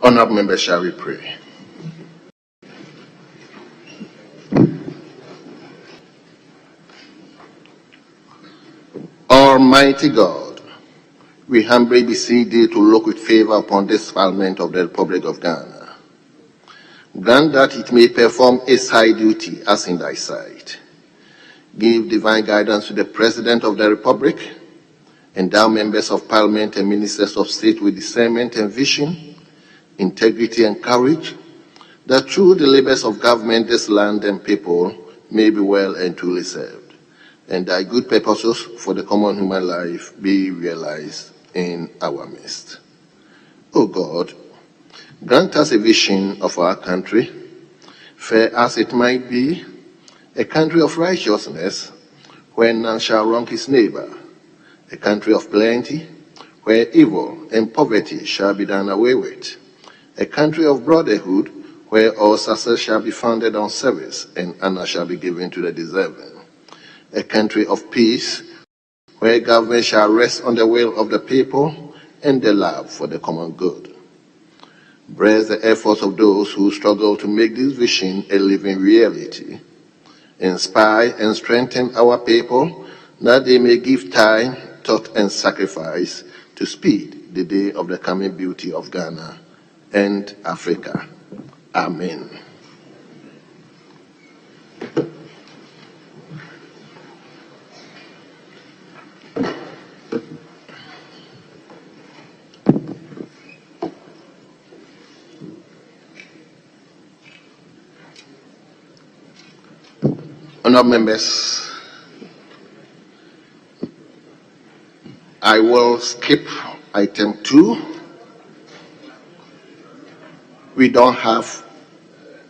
Honourable members, shall we pray? Almighty God, we humbly beseech thee to look with favor upon this Parliament of the Republic of Ghana. Grant that it may perform its high duty as in thy sight. Give divine guidance to the President of the Republic, endow members of Parliament and ministers of state with discernment and vision, integrity and courage, that through the labors of government this land and people may be well and truly served, and thy good purposes for the common human life be realized in our midst. O God, grant us a vision of our country, fair as it might be, a country of righteousness, where none shall wrong his neighbor, a country of plenty, where evil and poverty shall be done away with, a country of brotherhood, where all success shall be founded on service and honor shall be given to the deserving, a country of peace, where government shall rest on the will of the people and the love for the common good. Bless the efforts of those who struggle to make this vision a living reality. Inspire and strengthen our people that they may give time, thought, and sacrifice to speed the day of the coming beauty of Ghana and Africa. Amen. Honourable members, I will skip item 2. We don't have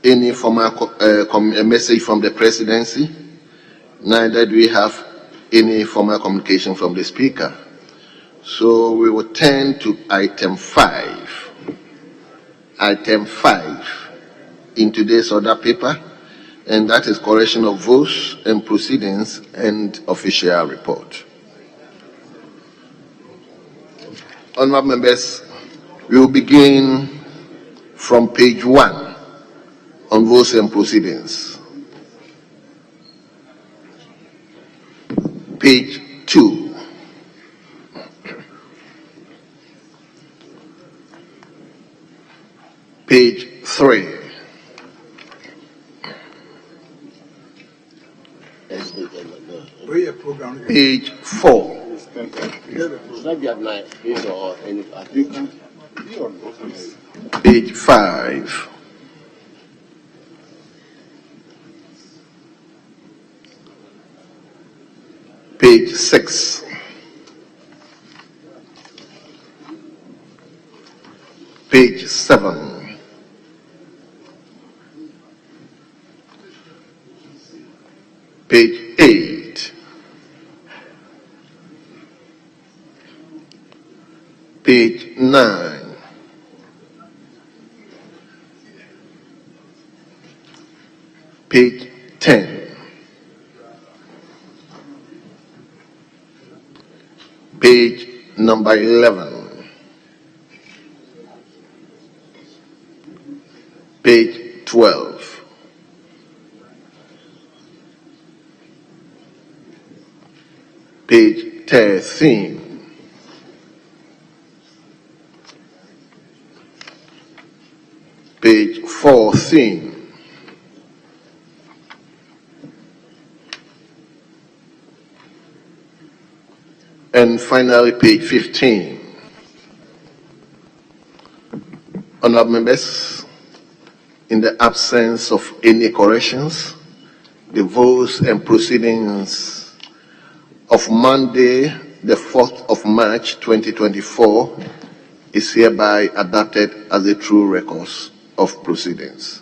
any formal message from the presidency, neither do we have any formal communication from the speaker. So we will turn to item 5. Item 5 in today's order paper, and that is correction of votes and proceedings and official report. Honourable members, we will begin from page 1 on votes and proceedings. Page 2. Page 3. Page 4. Page 5. Page 6. Page 7. Page 8. Page 9. Page 10. Page number 11. Page 12. Page 13. Page 14. And finally, page 15. Honourable members, in the absence of any corrections, the votes and proceedings of Monday, the 4th of March 2024 is hereby adopted as a true record of proceedings.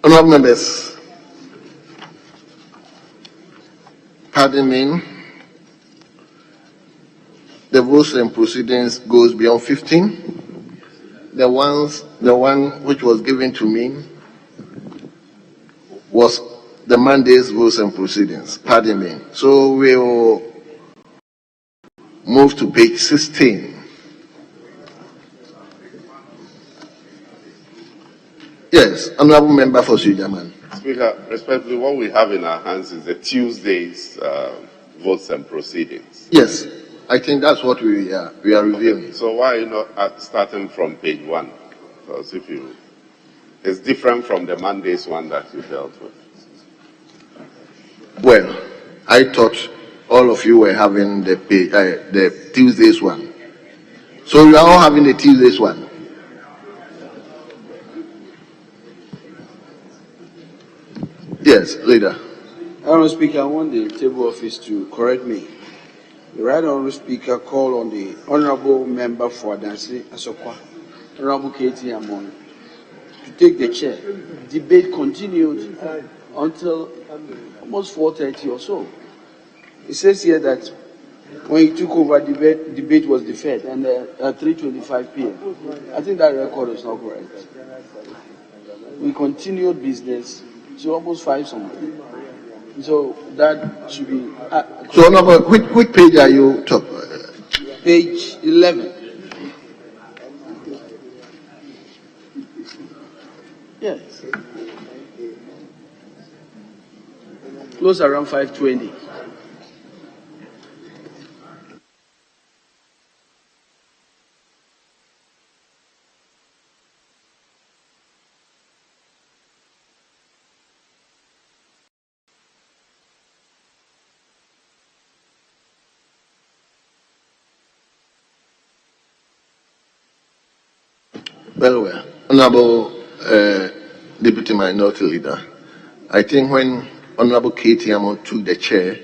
Honourable members, pardon me, the votes and proceedings goes beyond 15. The one which was given to me was the Monday's votes and proceedings. Pardon me. So we will move to page 16. Yes, Honorable Member for Sujaman. Speaker, respectfully, what we have in our hands is the Tuesday's votes and proceedings. Yes, I think that's what we are reviewing. So why are you not starting from page 1? Because it's different from the Monday's one that you dealt with. Well, I thought all of you were having the Tuesday's one. So you are all having the Tuesday's one. Yes, leader. Honourable Speaker, I want the table office to correct me. The Right Honourable Speaker called on the Honourable Member for Adansi Asokwa, Honourable Katie Amon, to take the chair. Debate continued until almost 4:30 or so. It says here that when he took over, debate was deferred, and at 3:25 p.m. I think that record is not correct. We continued business to almost 5 something. So that should be. So, number, which page are you talking? Page 11. Yes. Close around 5:20. Well, Honorable Deputy Minority Leader, I think when Honorable Katie Amon took the chair,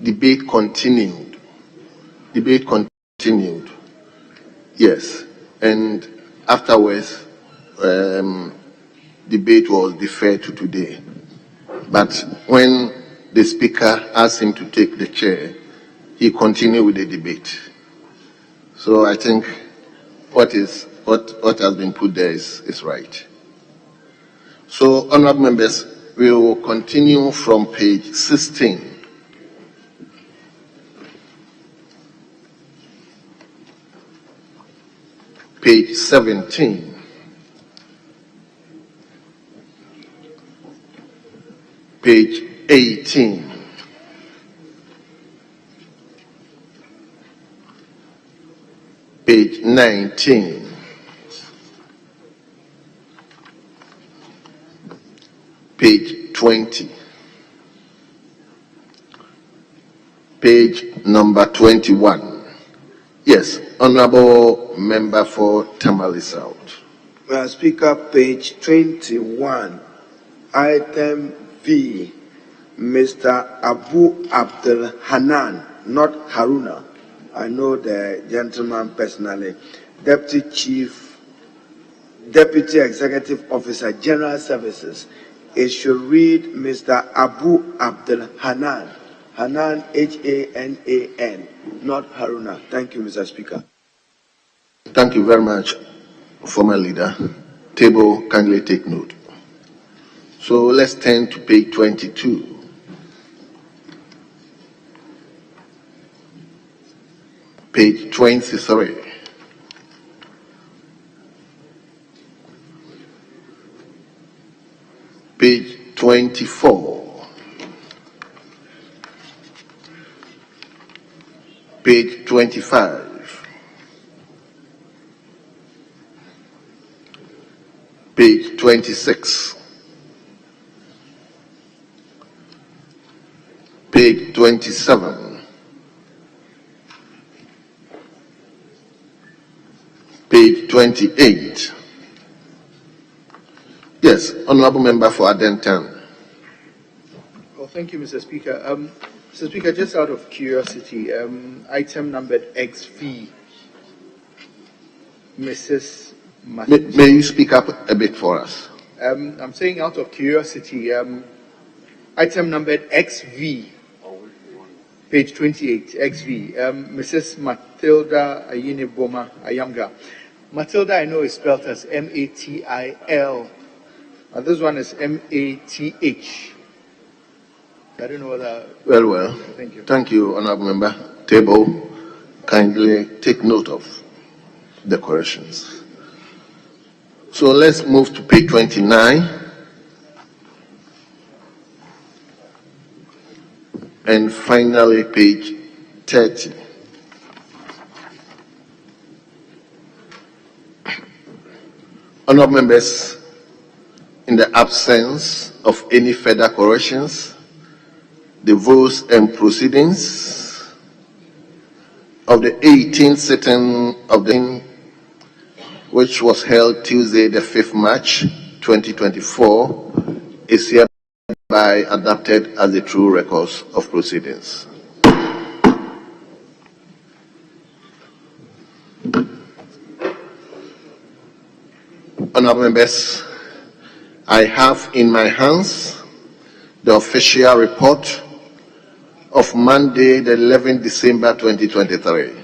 debate continued. Yes, and afterwards, debate was deferred to today. But when the Speaker asked him to take the chair, he continued with the debate. So I think what has been put there is right. So, honorable members, we will continue from page 16. Page 17. Page 18. Page 19. Page 20. Page number 21. Yes, Honorable Member for Tamale South. Speaker, page 21, item V, Mr. Abu Abdul Hanan, not Haruna. I know the gentleman personally. Deputy Executive Officer, General Services. It should read Mr. Abu Abdul Hanan. Hanan, Hanan, not Haruna. Thank you, Mr. Speaker. Thank you very much, former leader. Table, kindly take note. So let's turn to page 22. Page 23. Page 24. Page 25. Page 26. Page 27. Page 28. Yes, Honorable Member for Adentan. Well, thank you, Mr. Speaker. Mr. Speaker, just out of curiosity, item numbered XV, Mrs. May you speak up a bit for us? I'm saying out of curiosity, item numbered XV, Page 28, XV. Mrs. Matilda Ayine Boma Ayamga. Matilda, I know, is spelled as Matil. This one is Math. I don't know whether. Well. Thank you. Thank you, Honorable Member. Table, kindly take note of the corrections. So let's move to page 29. And finally, page 30. Honorable members, in the absence of any further corrections, the votes and proceedings of the 18th sitting of the which was held Tuesday, the 5th March 2024, is hereby adopted as the true records of proceedings. Honorable members, I have in my hands the official report of Monday, the 11th December 2023.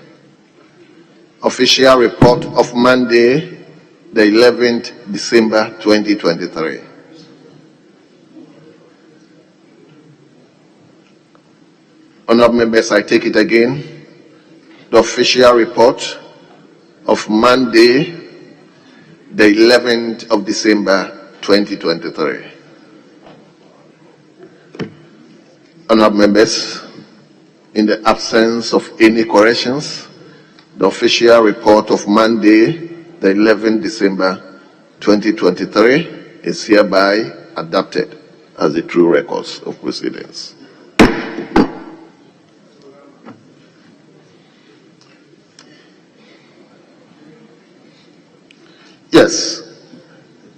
Official report of Monday, the 11th December 2023. Honorable members, I take it again. The official report of Monday, the 11th of December 2023. Honorable members, in the absence of any corrections, the official report of Monday, the 11th December 2023 is hereby adopted as the true records of proceedings. Yes,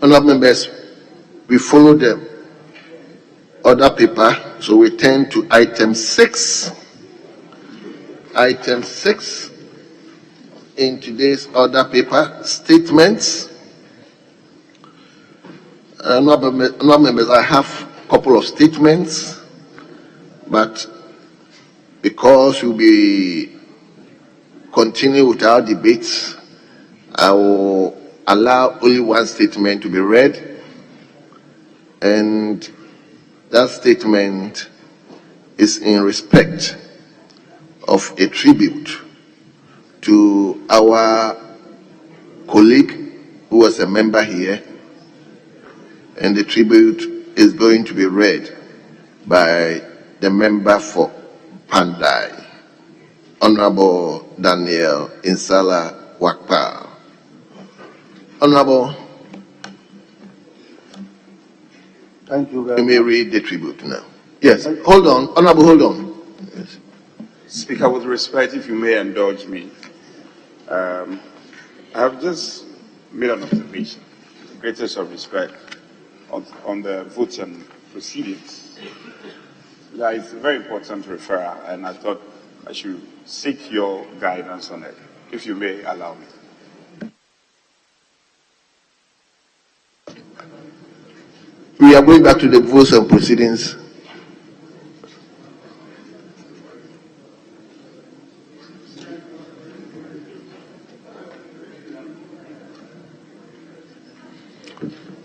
honorable members, we follow the order paper, so we turn to item 6. Item 6 in today's order paper, statements. Honorable members, I have a couple of statements, but because we'll be continuing with our debates, I will allow only one statement to be read, and that statement is in respect of a tribute to our colleague who was a member here, and the tribute is going to be read by the member for Pandai, Honorable Daniel Insala Wakpa. Honorable, Thank you very you much. may read the tribute now. Yes, hold on, Honorable, hold on. Yes. Speaker, with respect, if you may indulge me, I have just made an observation, with the greatest of respect, on the votes and proceedings. Yeah, it's a very important referral, and I thought I should seek your guidance on it, if you may allow me. We are going back to the votes and proceedings.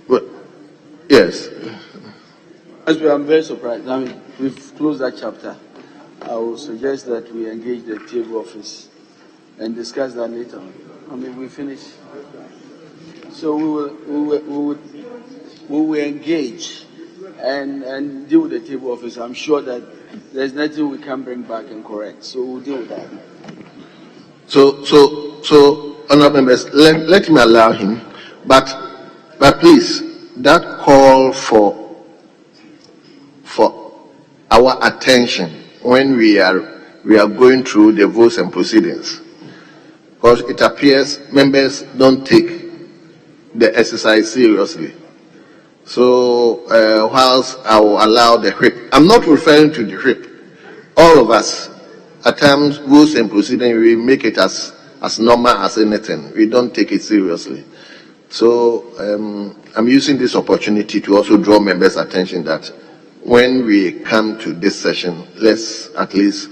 Well, yes. I'm very surprised. I mean, we've closed that chapter. I will suggest that we engage the table office and discuss that later. I mean, we finish. So we will engage and deal with the table office. I'm sure that there's nothing we can bring back and correct. So we'll deal with that. So, honorable members, let me allow him, but please, that call for our attention when we are going through the votes and proceedings, because it appears members don't take the exercise seriously. So, whilst I will allow the whip, I'm not referring to the whip. All of us, at times, votes and proceedings, we make it as normal as anything. We don't take it seriously. So, I'm using this opportunity to also draw members' attention that when we come to this session, let's at least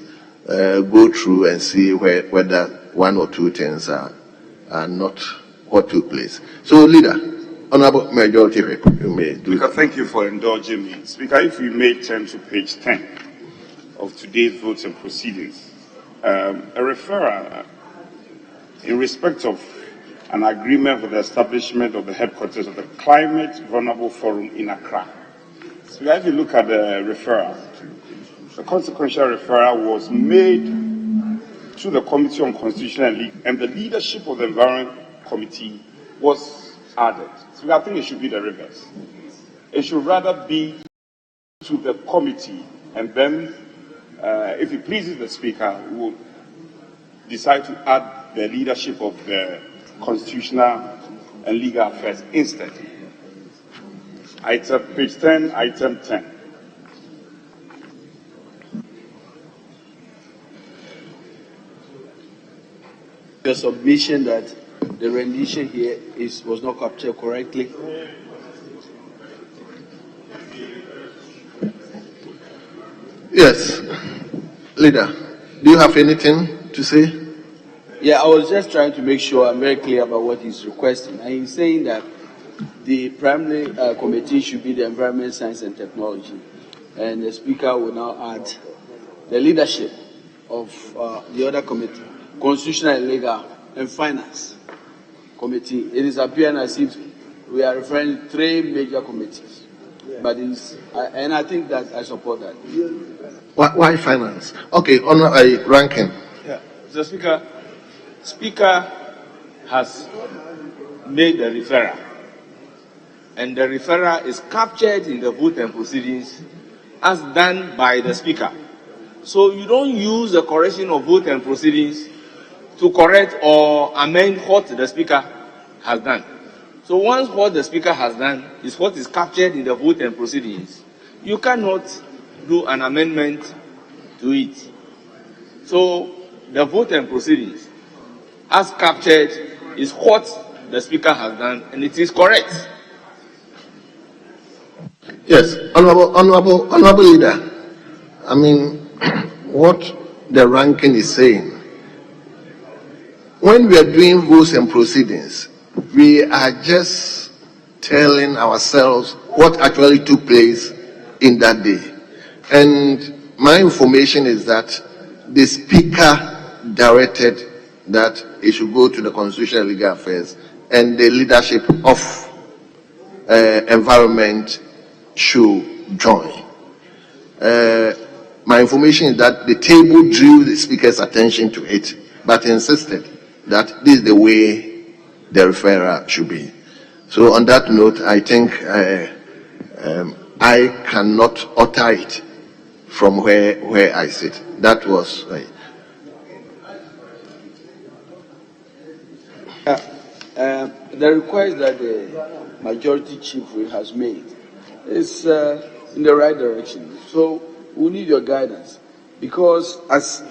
go through and see whether one or two things are not what took place. So, Leader, Honorable Majority Whip, you may do Speaker, that. thank you for indulging me. Speaker, if you may turn to page 10 of today's votes and proceedings, a referral in respect of an agreement for the establishment of the headquarters of the Climate Vulnerable Forum in Accra. So if you look at the referral, the consequential referral was made to the Committee on Constitution and Legal, and the leadership of the Environment Committee was added. So I think it should be the reverse. It should rather be to the committee, and then, if it pleases the Speaker, we will decide to add the leadership of the Constitutional and Legal Affairs instead. Item page 10, item 10. Your submission that the rendition here was not captured correctly. Yes. Leader, do you have anything to say? Yeah, I was just trying to make sure I'm very clear about what he's requesting. And he's saying that the primary committee should be the Environment, Science and Technology. And the Speaker will now add the leadership of the other committee, Constitutional and Legal and Finance Committee. It is appearing as if we are referring to three major committees. But and I think that I support that. Why finance? Okay, Ranking. Yeah, Mr. Speaker has made the referral, and the referral is captured in the vote and proceedings as done by the Speaker. So you don't use the correction of vote and proceedings to correct or amend what the Speaker has done. So once what the Speaker has done is what is captured in the vote and proceedings, you cannot do an amendment to it. So the vote and proceedings as captured is what the Speaker has done, and it is correct. Yes, Honorable Leader. I mean, what the ranking is saying, when we are doing votes and proceedings, we are just telling ourselves what actually took place in that day. And my information is that the Speaker directed that it should go to the Constitutional and Legal Affairs, and the leadership of Environment should join. My information is that the table drew the Speaker's attention to it, but insisted that this is the way the referral should be. So on that note, I think I cannot utter it from where I sit. That was the request that the Majority Chief has made is in the right direction. So we need your guidance, because as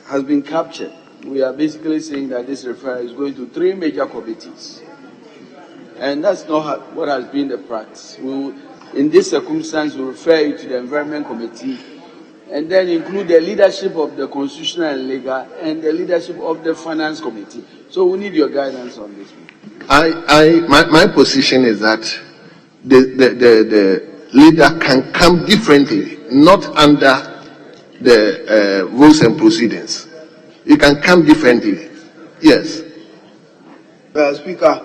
has been captured, we are basically saying that this referral is going to three major committees. And that's not what has been the practice. In this circumstance, we refer you to the Environment Committee, and then include the leadership of the Constitutional and Legal and the leadership of the Finance Committee. So we need your guidance on this one. My position is that the leader can come differently, not under the rules and proceedings. You can come differently. Yes. Mr. Speaker,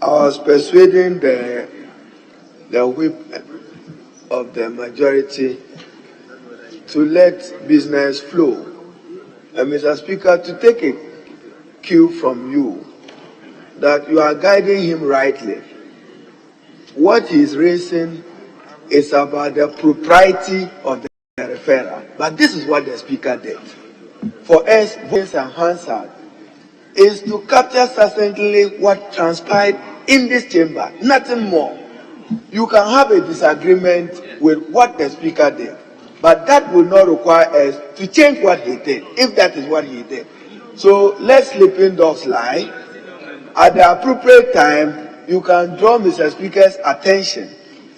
I was persuading the whip of the majority to let business flow. And Mr. Speaker, to take a cue from you that you are guiding him rightly. What he is raising is about the propriety of the referral. But this is what the Speaker did. For us, voice and Hansard is to capture succinctly what transpired in this chamber, nothing more. You can have a disagreement with what the Speaker did, but that will not require us to change what he did, if that is what he did. So let sleeping dogs lie. At the appropriate time, you can draw Mr. Speaker's attention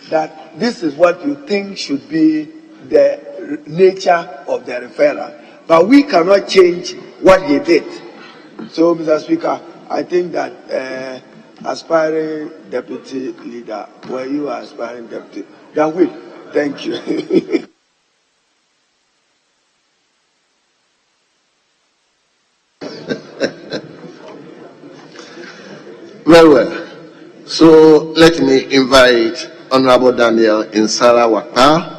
that this is what you think should be the nature of the referral. but we cannot change what he did. So, Mr. Speaker, I think that aspiring deputy leader, where you are aspiring deputy, that will. Thank you. Very well. So let me invite Honorable Daniel Insala Wakpa,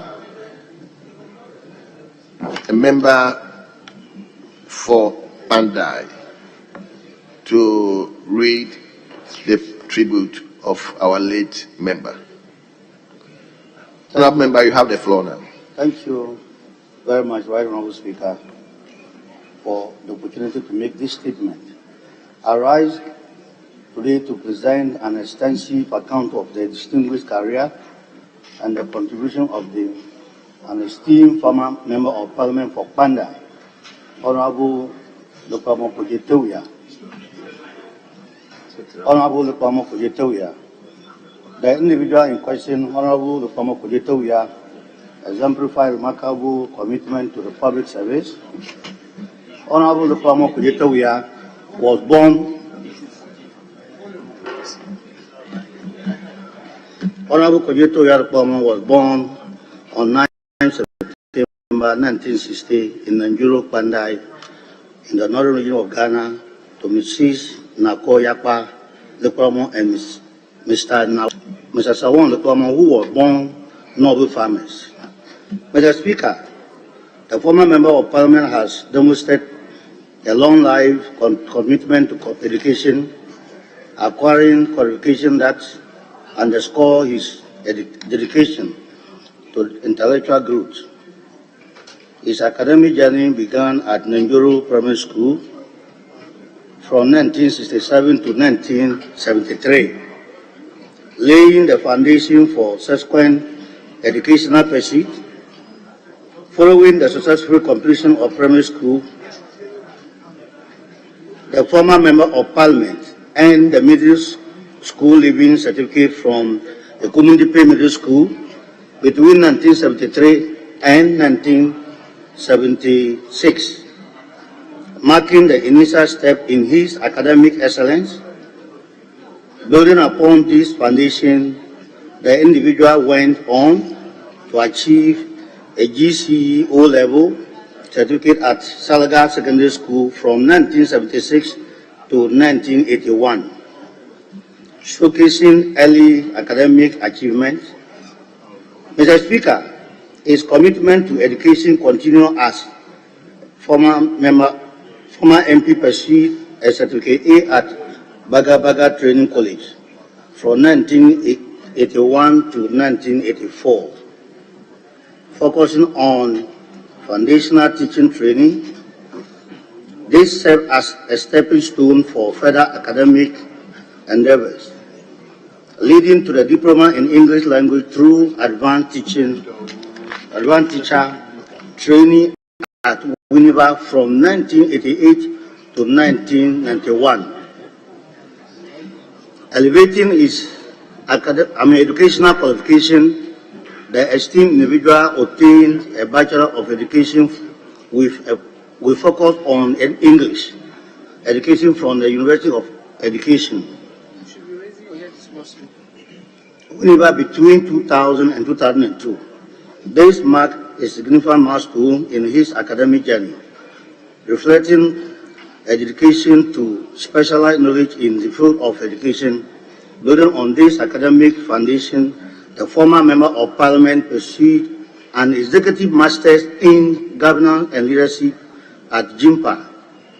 a member for Pandai, to read the tribute of our late member. Honorable Member, you have the floor now. Thank you very much, Right Honorable Speaker, for the opportunity to make this statement. I rise today to present an extensive account of the distinguished career and the contribution of an esteemed former Member of Parliament for Pandai, Honorable Lukamo Kojetewia. Honorable Lukamo Kojetewia. The individual in question, Honorable Lukamo Kojetewia, exemplified remarkable commitment to the public service. Honorable Lukamo Kojetewia was born Honorable Kojetewia was born on 9 September 1960 in Nanjuro, Pandai, in the northern region of Ghana, to Mrs. Nako Yakpa Lekwamo and Mr. Sawon Lekwamo, who was born noble farmers. Mr. Speaker, the former Member of Parliament has demonstrated a long life commitment to education, acquiring qualifications that underscore his dedication to intellectual growth. His academic journey began at Nanjuro Primary School from 1967 to 1973, laying the foundation for subsequent educational pursuits. Following the successful completion of primary school, the former Member of Parliament earned the middle school leaving certificate from the Community Middle School between 1973 and 1976, marking the initial step in his academic excellence. Building upon this foundation, the individual went on to achieve a GCE O-level certificate at Salaga Secondary School from 1976 to 1981, showcasing early academic achievements. Mr. Speaker, his commitment to education continued as former MP pursued a certificate A at Baga Baga Training College from 1981 to 1984, focusing on foundational teaching training. This served as a stepping stone for further academic endeavors, leading to the diploma in English language through advanced teacher training at Winneba from 1988 to 1991. Elevating his educational qualification, the esteemed individual obtained a Bachelor of Education with focus on English education from the University of Education, Winneba, between 2000 and 2002. This marked a significant milestone in his academic journey, reflecting a dedication to specialized knowledge in the field of education. Building on this academic foundation, the former Member of Parliament pursued an executive master's in governance and leadership at JIMPA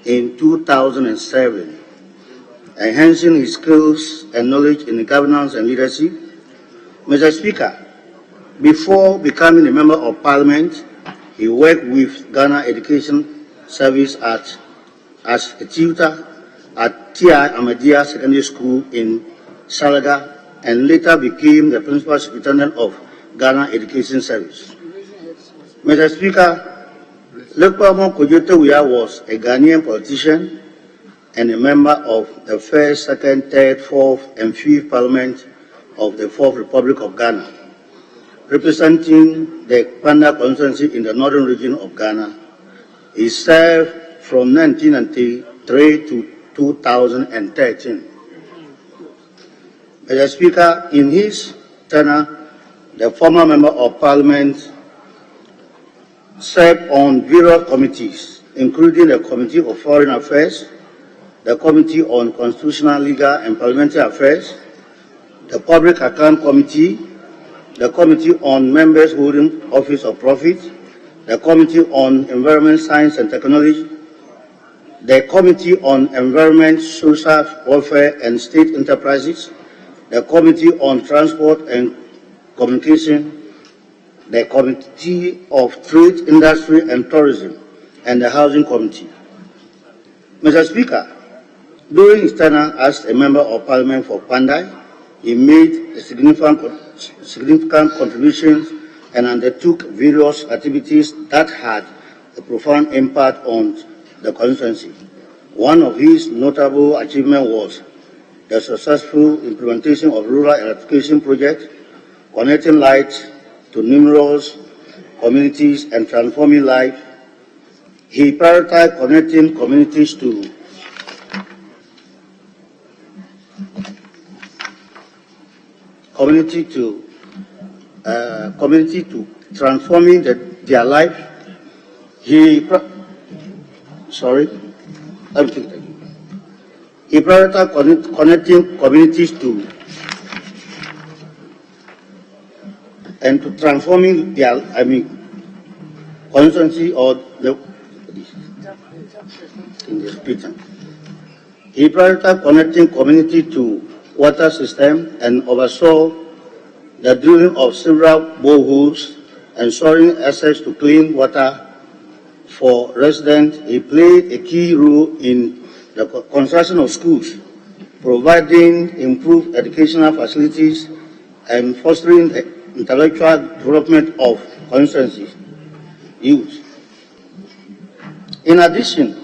in 2007, enhancing his skills and knowledge in governance and leadership. Mr. Speaker, before becoming a Member of Parliament, he worked with Ghana Education Service as a tutor at T.I. Ahmadiyya Secondary School in Salaga, and later became the Principal Superintendent of Ghana Education Service. Mr. Speaker, Lekwamo Kojetewia was a Ghanaian politician and a member of the first, second, third, fourth, and fifth Parliament of the Fourth Republic of Ghana, representing the Panda constituency in the northern region of Ghana. He served from 1993 to 2013. Mr. Speaker, in his tenure, the former Member of Parliament served on various committees, including the Committee of Foreign Affairs, the Committee on Constitutional, Legal and Parliamentary Affairs, the Public Account Committee, the Committee on Members Holding Office of Profit, the Committee on Environment, Science and Technology, the Committee on Environment, Social Welfare and State Enterprises, the Committee on Transport and Communication, the Committee of Trade, Industry and Tourism, and the Housing Committee. Mr. Speaker, during his tenure as a Member of Parliament for Pandai, he made significant contributions and undertook various activities that had a profound impact on the constituency. One of his notable achievements was the successful implementation of rural electrification project, connecting light to numerous communities and transforming life. He prioritized connecting communities to transforming their life. He prioritized connecting communities to and to transforming their constituency or the in the hospital. He prioritized connecting community to water system and oversaw the drilling of several boreholes, ensuring access to clean water for residents. He played a key role in the construction of schools, providing improved educational facilities and fostering the intellectual development of constituency youth. In addition,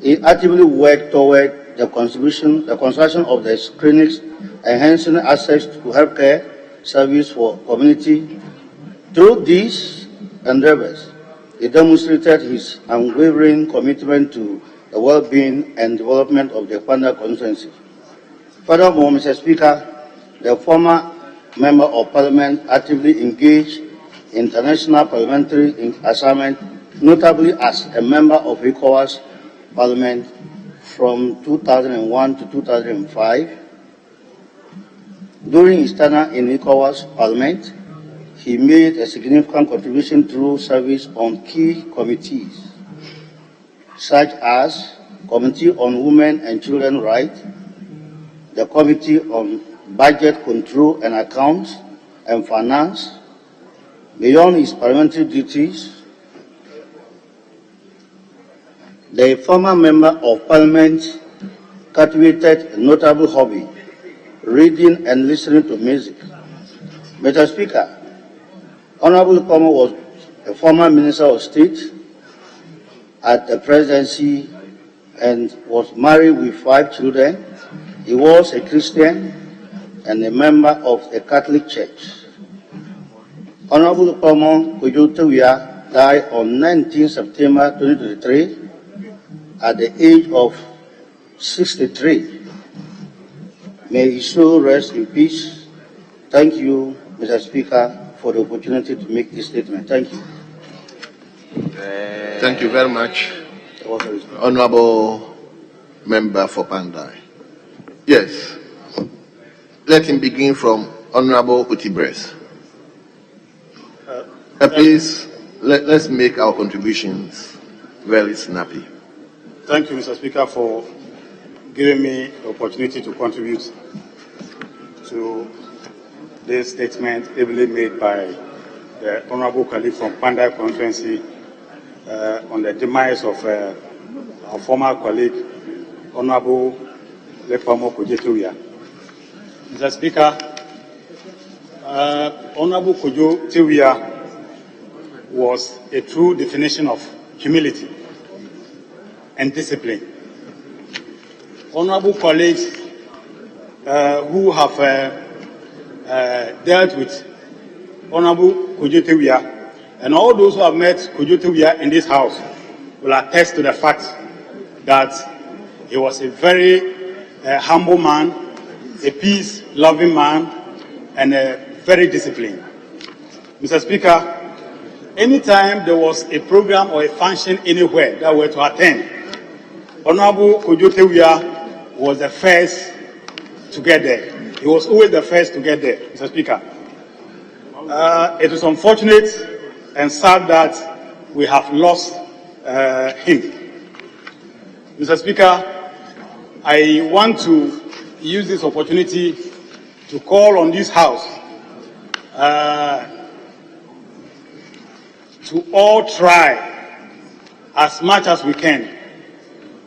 he actively worked toward the construction of the clinics, enhancing access to healthcare service for community. Through these endeavors, he demonstrated his unwavering commitment to the well-being and development of the Panda constituency. Furthermore, Mr. Speaker, the former Member of Parliament actively engaged in international parliamentary assignment, notably as a member of ECOWAS Parliament from 2001 to 2005. During his tenure in ECOWAS Parliament, he made a significant contribution through service on key committees, such as Committee on Women and Children Rights, the Committee on Budget Control and Accounts and Finance. Beyond his parliamentary duties, the former Member of Parliament cultivated a notable hobby, reading and listening to music. Mr. Speaker, Honorable Komo was a former Minister of State at the Presidency and was married with 5 children. He was a Christian and a member of the Catholic Church. Honorable Komo Kujutawia died on 19 September 2023 at the age of 63. May his soul rest in peace. Thank you, Mr. Speaker, for the opportunity to make this statement. Thank you. Thank you very much, Honorable Member for Pandai. Yes, let him begin from Honorable Utibres. Please, let's make our contributions very snappy. Thank you, Mr. Speaker, for giving me the opportunity to contribute to this statement ably made by the Honorable colleague from Pandai constituency on the demise of our former colleague, Honorable Lekwamo Kojetowia. Mr. Speaker, Honorable Kojetowia was a true definition of humility and discipline. Honorable colleagues who have dealt with Honorable Kojetowia and all those who have met Kojetowia in this house will attest to the fact that he was a very humble man, a peace-loving man, and very disciplined. Mr. Speaker, anytime there was a program or a function anywhere that we were to attend, Honorable Kojo Tewia was the first to get there. He was always the first to get there, Mr. Speaker. It is unfortunate and sad that we have lost him. Mr. Speaker, I want to use this opportunity to call on this House to all try as much as we can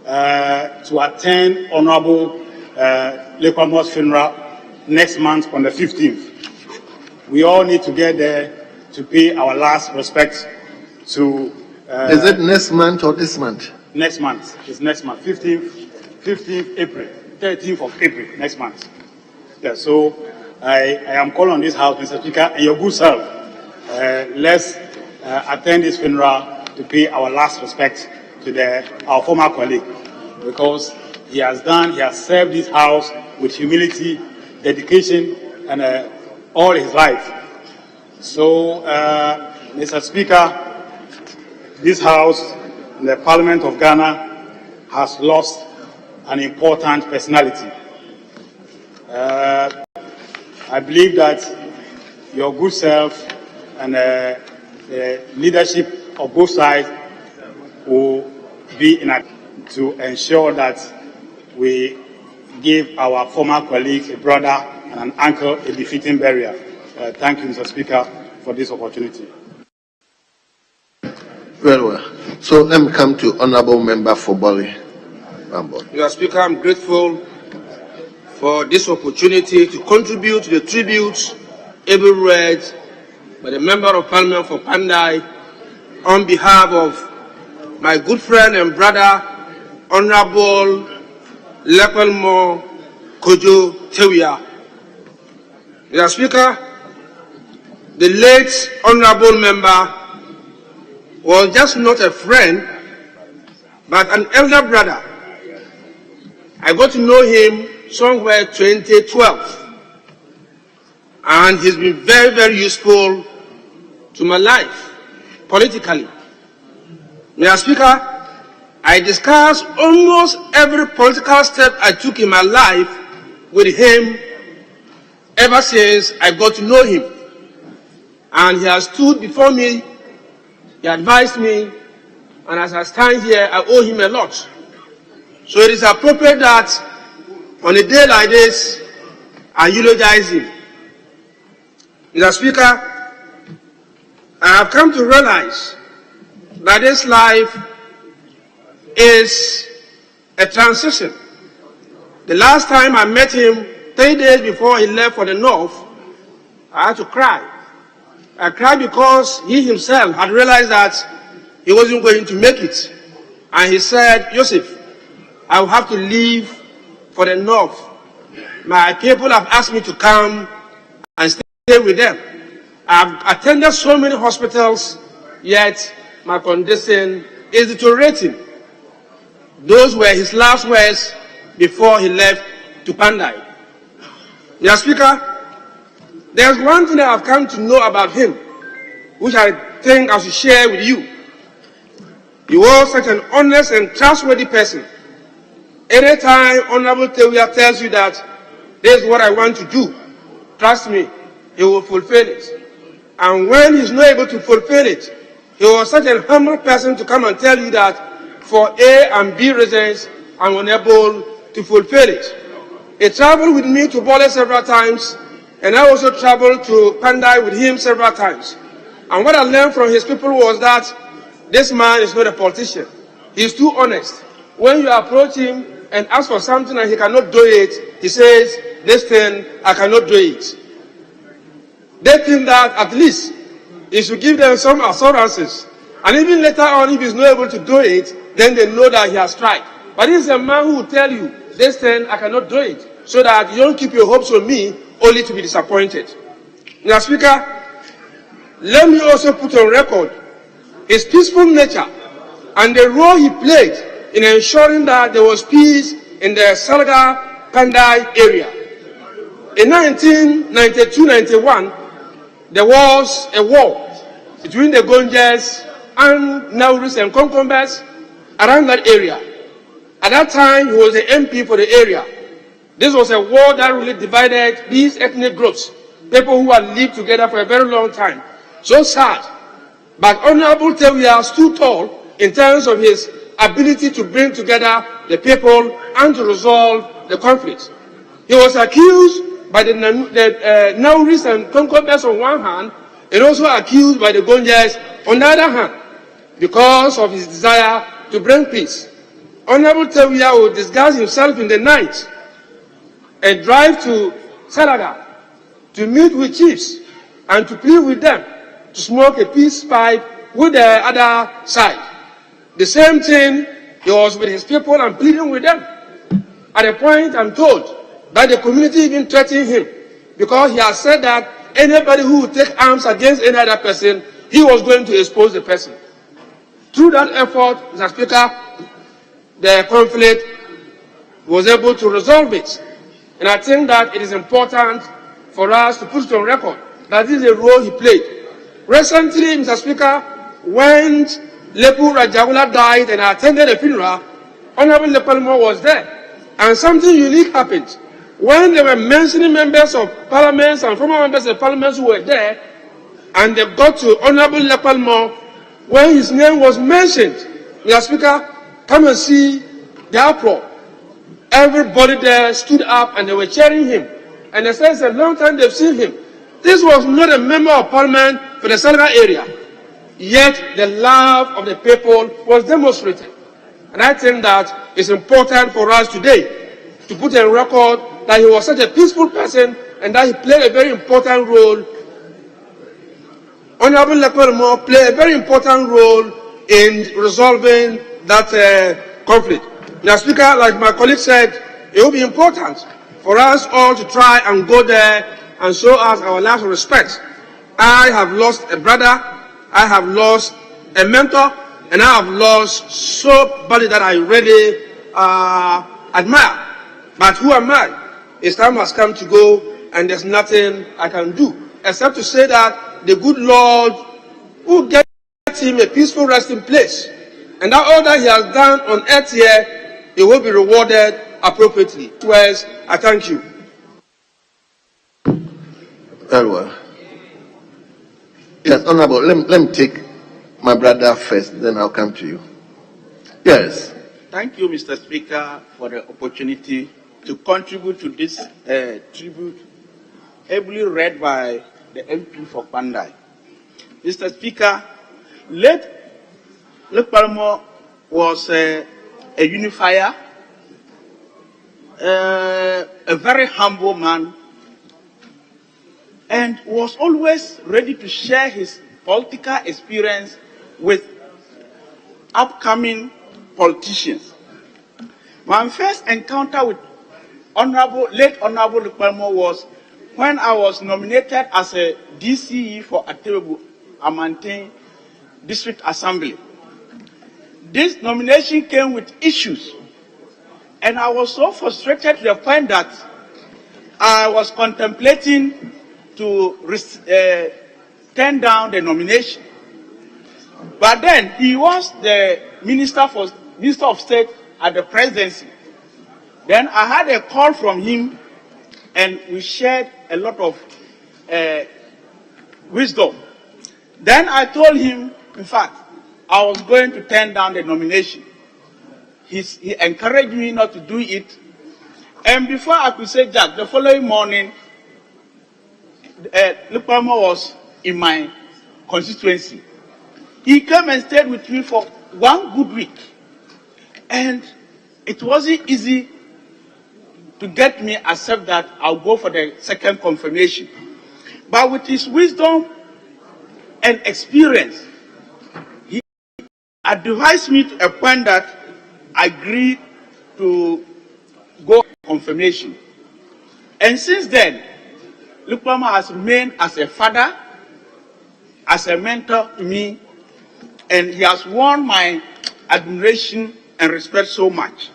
to attend Honorable Lekwamo's funeral next month on the 15th. We all need to get there to pay our last respects to... Is it next month or this month? Next month. It's next month. 15th April. 13th of April, next month. Yeah, so I am calling on this House, Mr. Speaker, and your good self. Let's attend this funeral to pay our last respect to our former colleague, because he has served this House with humility, dedication, and all his life. So, Mr. Speaker, this House, the Parliament of Ghana, has lost an important personality. I believe that your good self and the leadership of both sides will be in to ensure that we give our former colleague, a brother and an uncle, a befitting burial. Thank you, Mr. Speaker, for this opportunity. Very well. So let me come to Honorable Member for Bali. Mr. Speaker, I'm grateful for this opportunity to contribute to the tributes able read by the Member of Parliament for Pandai on behalf of my good friend and brother, Honorable Lekwamo Kojo Tewia. Mr. Speaker, the late Honorable Member was just not a friend, but an elder brother. I got to know him somewhere 2012, and he's been very, very useful to my life, politically. Mr. Speaker, I discussed almost every political step I took in my life with him ever since I got to know him. And he has stood before me, he advised me, and as I stand here, I owe him a lot. So it is appropriate that on a day like this, I eulogize him. Mr. Speaker, I have come to realize that this life is a transition. The last time I met him, 3 days before he left for the north, I had to cry. I cried because he himself had realized that he wasn't going to make it. And he said, Joseph, I will have to leave for the north. My people have asked me to come and stay with them. I've attended so many hospitals, yet my condition is deteriorating. Those were his last words before he left to Pandai. Mr. Speaker, there's one thing that I've come to know about him, which I think I should share with you. He was such an honest and trustworthy person. Anytime Honorable Tewia tells you that this is what I want to do, trust me, he will fulfill it. And when he's not able to fulfill it, he was such a humble person to come and tell you that for A and B reasons, I'm unable to fulfill it. He traveled with me to Bole several times, and I also traveled to Pandai with him several times. And what I learned from his people was that this man is not a politician. He's too honest. When you approach him and ask for something and he cannot do it, he says, this thing, I cannot do it. They think that at least he should give them some assurances. And even later on, if he's not able to do it, then they know that he has tried. But this is a man who will tell you, this thing, I cannot do it, so that you don't keep your hopes on me, only to be disappointed. Mr. Speaker, let me also put on record his peaceful nature and the role he played in ensuring that there was peace in the Salga-Pandai area. In 1992-91, there was a war between the Gonjas and Nauris and Konkombas around that area. At that time, he was the MP for the area. This was a war that really divided these ethnic groups, people who had lived together for a very long time. So sad. But Honorable Tewia stood tall in terms of his ability to bring together the people and to resolve the conflict. He was accused by the Nauris and Konkombas on one hand, and also accused by the Gonjas on the other hand, because of his desire to bring peace. Honorable Tewia would disguise himself in the night and drive to Salaga to meet with chiefs and to plead with them to smoke a peace pipe with the other side. The same thing, he was with his people and pleading with them. At a point, I'm told that the community even threatened him because he has said that anybody who would take arms against any other person, he was going to expose the person. Through that effort, Mr. Speaker, the conflict was able to resolve it. And I think that it is important for us to put it on record that this is a role he played. Recently, Mr. Speaker, when Lepu Rajagula died and I attended the funeral, Honorable Lepalmo was there. And something unique happened. When they were mentioning members of parliaments and former members of parliaments who were there, and they got to Honorable Lepalmo, when his name was mentioned, Mr. Speaker, come and see the uproar. Everybody there stood up and they were cheering him. And they said it's a long time they've seen him. This was not a member of parliament for the Salga area. Yet the love of the people was demonstrated. And I think that it's important for us today to put on record that he was such a peaceful person and that he played a very important role. Honorable Lekwelmo played a very important role in resolving that conflict. Now, Speaker, like my colleague said, it will be important for us all to try and go there and show us our last respect. I have lost a brother, I have lost a mentor, and I have lost somebody that I really admire. But who am I? His time has come to go, and there's nothing I can do except to say that the good Lord will get him a peaceful resting place, and that all that he has done on earth here, he will be rewarded appropriately. Whereas, I thank you. Very well. Yes, Honorable, let me take my brother first, then I'll come to you. Yes. Thank you, Mr. Speaker, for the opportunity to contribute to this tribute, ably read by the MP for Pandai. Mr. Speaker, late Lekpalmo was a unifier, a very humble man, and was always ready to share his political experience with upcoming politicians. My first encounter with late Honorable Lekpalmo was when I was nominated as a DCE for Atebu Amante District Assembly. This nomination came with issues, and I was so frustrated to the point that I was contemplating to turn down the nomination. But then he was the Minister of State at the presidency. Then I had a call from him, and we shared a lot of wisdom. Then I told him, in fact, I was going to turn down the nomination. He encouraged me not to do it. And before I could say Jack, the following morning, Lekpalmo was in my constituency. He came and stayed with me for 1 good week. And it wasn't easy to get me accept that I'll go for the second confirmation. But with his wisdom and experience, he advised me to a point that I agreed to go confirmation. And since then, Lekpalmo has remained as a father, as a mentor to me, and he has won my admiration and respect so much.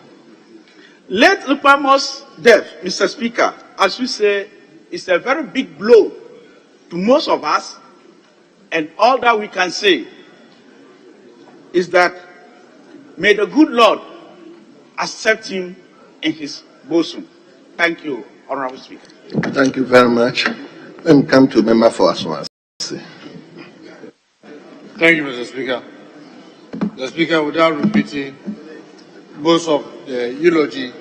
Late Lukpamo's death, Mr. Speaker, as you say, is a very big blow to most of us, and all that we can say is that may the good Lord accept him in his bosom. Thank you, Honorable Speaker. Thank you very much. Let me come to member for Aswan. Thank you, Mr. Speaker. Mr. Speaker, without repeating most of the eulogy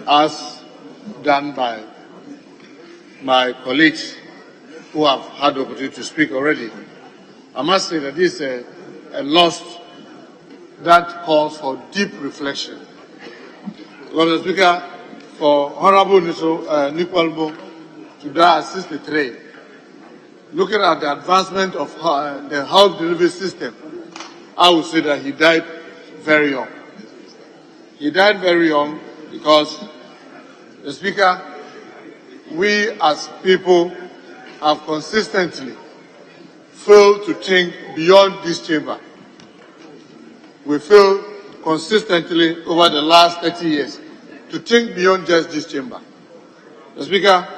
as done by my colleagues who have had the opportunity to speak already, I must say that this is a loss that calls for deep reflection. Mr. Speaker, for Honorable Nikwalbo to die at 63, looking at the advancement of the health delivery system, I would say that he died very young. He died very young because, the Speaker, we as people have consistently failed to think beyond this chamber. We failed consistently over the last 30 years to think beyond just this chamber. The Speaker,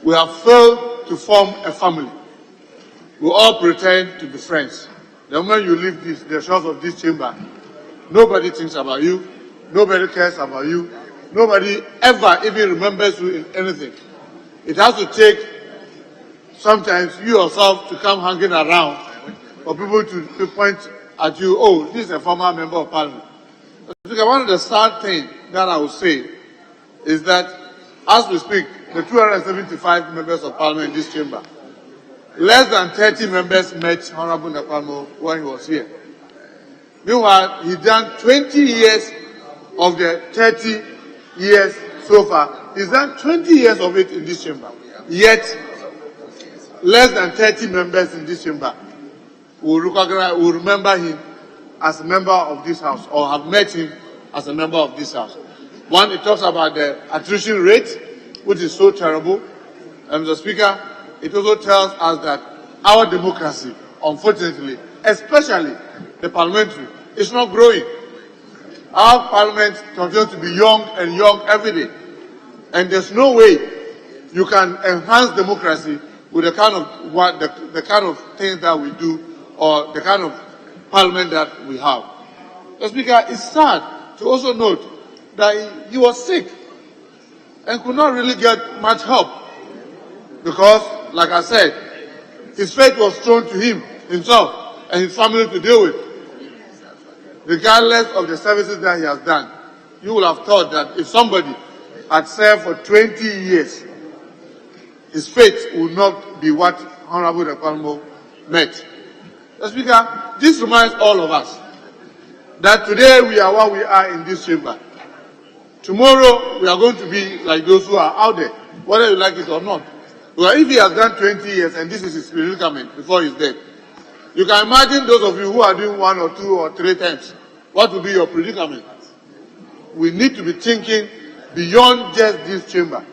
we have failed to form a family. We all pretend to be friends. The moment you leave the shores of this chamber, nobody thinks about you, nobody cares about you, nobody ever even remembers you in anything. It has to take sometimes you yourself to come hanging around for people to point at you, oh, this is a former member of parliament. One of the sad things that I would say is that as we speak, the 275 members of parliament in this chamber, less than 30 members met Honorable Nakwamo when he was here. Meanwhile, he done 20 years of the 30 years so far. He's done 20 years of it in this chamber. Yet, less than 30 members in this chamber will remember him as a member of this house or have met him as a member of this house. One, it talks about the attrition rate, which is so terrible. And Mr. Speaker, it also tells us that our democracy, unfortunately, especially the parliamentary, is not growing. Our parliament continues to be young and young every day. And there's no way you can enhance democracy with the kind of the kind of things that we do or the kind of parliament that we have. Mr. Speaker, it's sad to also note that he was sick and could not really get much help because, like I said, his fate was thrown to him, himself, and his family to deal with. Regardless of the services that he has done, you would have thought that if somebody had served for 20 years, his fate would not be what Honorable Nakwamo met. Mr. Speaker, this reminds all of us that today we are what we are in this chamber. Tomorrow we are going to be like those who are out there, whether you like it or not. Well, if he has done 20 years and this is his predicament before his death, you can imagine those of you who are doing 1 or 2 or 3 times, what will be your predicament? We need to be thinking beyond just this chamber.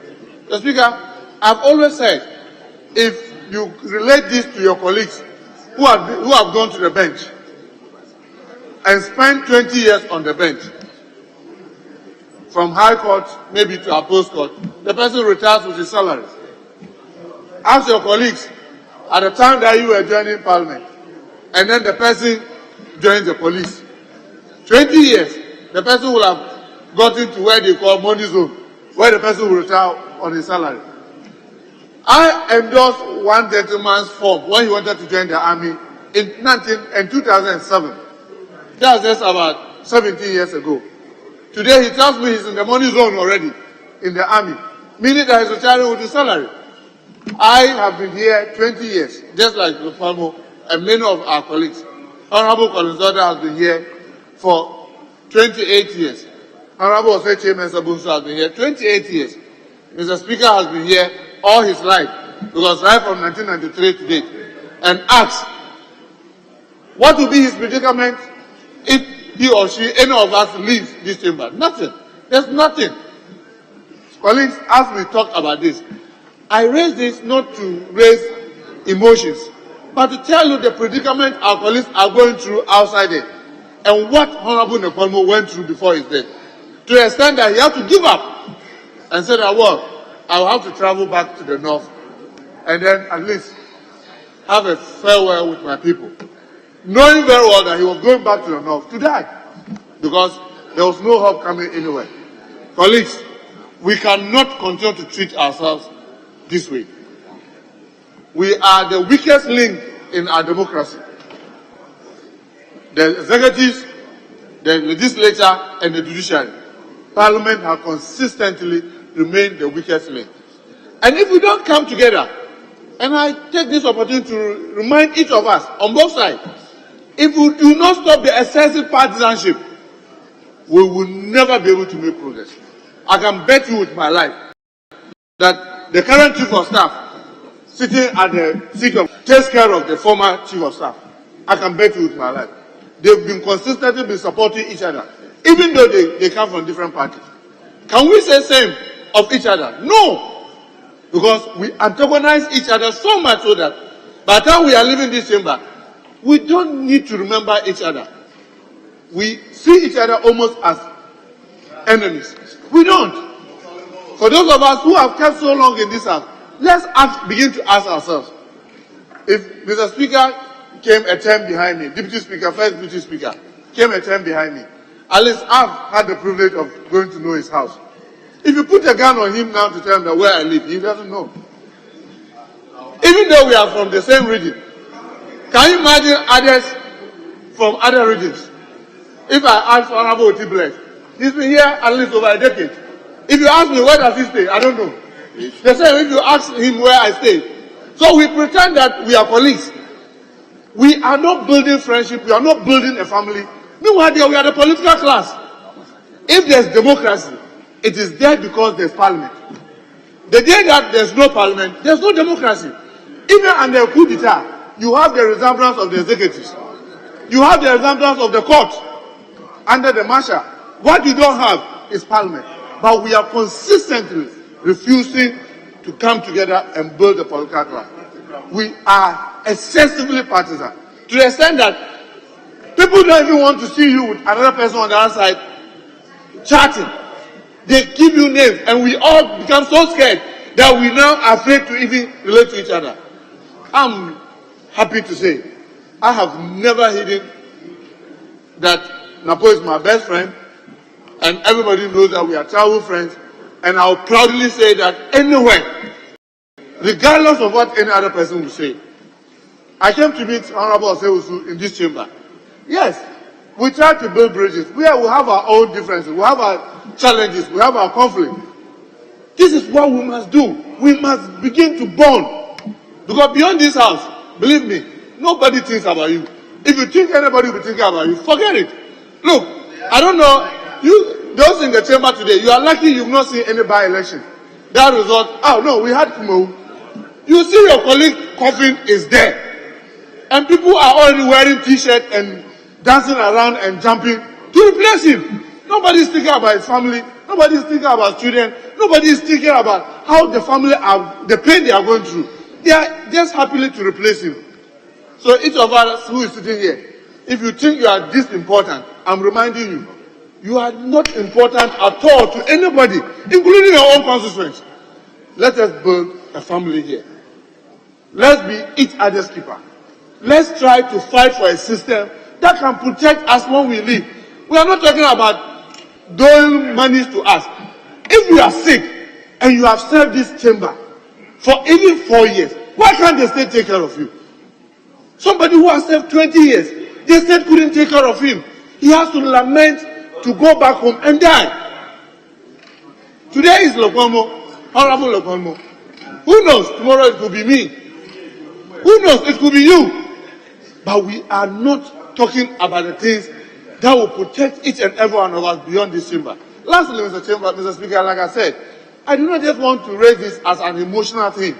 Mr. Speaker, I've always said, if you relate this to your colleagues who have gone to the bench and spent 20 years on the bench, from high court maybe to appeals court, the person retires with his salary. Ask your colleagues at the time that you were joining parliament, and then the person joins the police. 20 years, the person will have gotten to where they call money zone, where the person will retire on his salary. I endorsed one gentleman's form when he wanted to join the army in 2007. That was just about 17 years ago. Today he tells me he's in the money zone already in the army, meaning that he's retiring with his salary. I have been here 20 years, just like Lufalmo and many of our colleagues. Honorable Collins has been here for 28 years. Honorable Osei Chairman Sabunso has been here 28 years. Mr. Speaker has been here all his life, because right from 1993 to date, and asks, what will be his predicament if he or she, any of us, leaves this chamber? Nothing. There's nothing. Colleagues, as we talk about this, I raise this not to raise emotions, but to tell you the predicament our colleagues are going through outside it. and what Honorable Nekwalmo went through before his death, to the extent that he had to give up and said that, well, I'll have to travel back to the north and then at least have a farewell with my people, knowing very well that he was going back to the north to die because there was no help coming anywhere. Colleagues, we cannot continue to treat ourselves this way. We are the weakest link in our democracy. The executives, the legislature, and the judiciary, Parliament have consistently remained the weakest link. And if we don't come together, and I take this opportunity to remind each of us on both sides, if we do not stop the excessive partisanship, we will never be able to make progress. I can bet you with my life that the current chief of staff sitting at the seat of takes care of the former chief of staff. I can bet you with my life. They've been consistently supporting each other, even though they come from different parties. Can we say same of each other? No. Because we antagonize each other so much so that by the time we are leaving this chamber, we don't need to remember each other. We see each other almost as enemies. We don't. For those of us who have kept so long in this house, let's begin to ask ourselves, if Mr. Speaker came a term behind me, Deputy Speaker, First Deputy Speaker, came a term behind me, at least I've had the privilege of going to know his house. If you put a gun on him now to tell him that where I live, he doesn't know. Even though we are from the same region, can you imagine others from other regions? If I ask Honorable Otibless, he's been here at least over a decade. If you ask me where does he stay, I don't know. The same if you ask him where I stay. So we pretend that we are colleagues. We are not building friendship, we are not building a family. Meanwhile, we are the political class. If there's democracy, it is there because there's parliament. The day that there's no parliament, there's no democracy. Even under a coup d'etat, you have the resemblance of the executives. You have the resemblance of the court under the marshal. What you don't have is parliament. But we are consistently refusing to come together and build a political class. We are excessively partisan to the extent that people don't even want to see you with another person on the other side chatting. They give you names and we all become so scared that we now are afraid to even relate to each other. I'm happy to say I have never hidden that Napo is my best friend and everybody knows that we are childhood friends, and I'll proudly say that anywhere, regardless of what any other person will say. I came to meet Honorable Osewusu in this chamber. Yes, we try to build bridges. We have our own differences, we have our challenges, we have our conflict. This is what we must do. We must begin to bond. Because beyond this house, believe me, nobody thinks about you. If you think anybody will think about you, forget it. Look, I don't know, those in the chamber today, you are lucky you've not seen any by-election. That result, oh no, we had Kumo. You see your colleague coffin is there. And people are already wearing t-shirts and dancing around and jumping to replace him. Nobody is thinking about his family. Nobody is thinking about children. Nobody is thinking about how the family are, the pain they are going through. They are just happily to replace him. So each of us who is sitting here, if you think you are this important, I'm reminding you, you are not important at all to anybody, including your own constituents. Let us build a family here. Let's be each other's keeper. Let's try to fight for a system that can protect us when we leave. We are not talking about doing monies to us. If you are sick and you have served this chamber for even 4 years, why can't the state take care of you? Somebody who has served 20 years, the state couldn't take care of him. He has to lament to go back home and die. Today is Lokwamo, Honorable Lokwamo. Who knows? Tomorrow it could be me. Who knows? It could be you. But we are not talking about the things that will protect each and every one of us beyond this chamber. Lastly, Mr. Speaker, like I said, I do not just want to raise this as an emotional thing.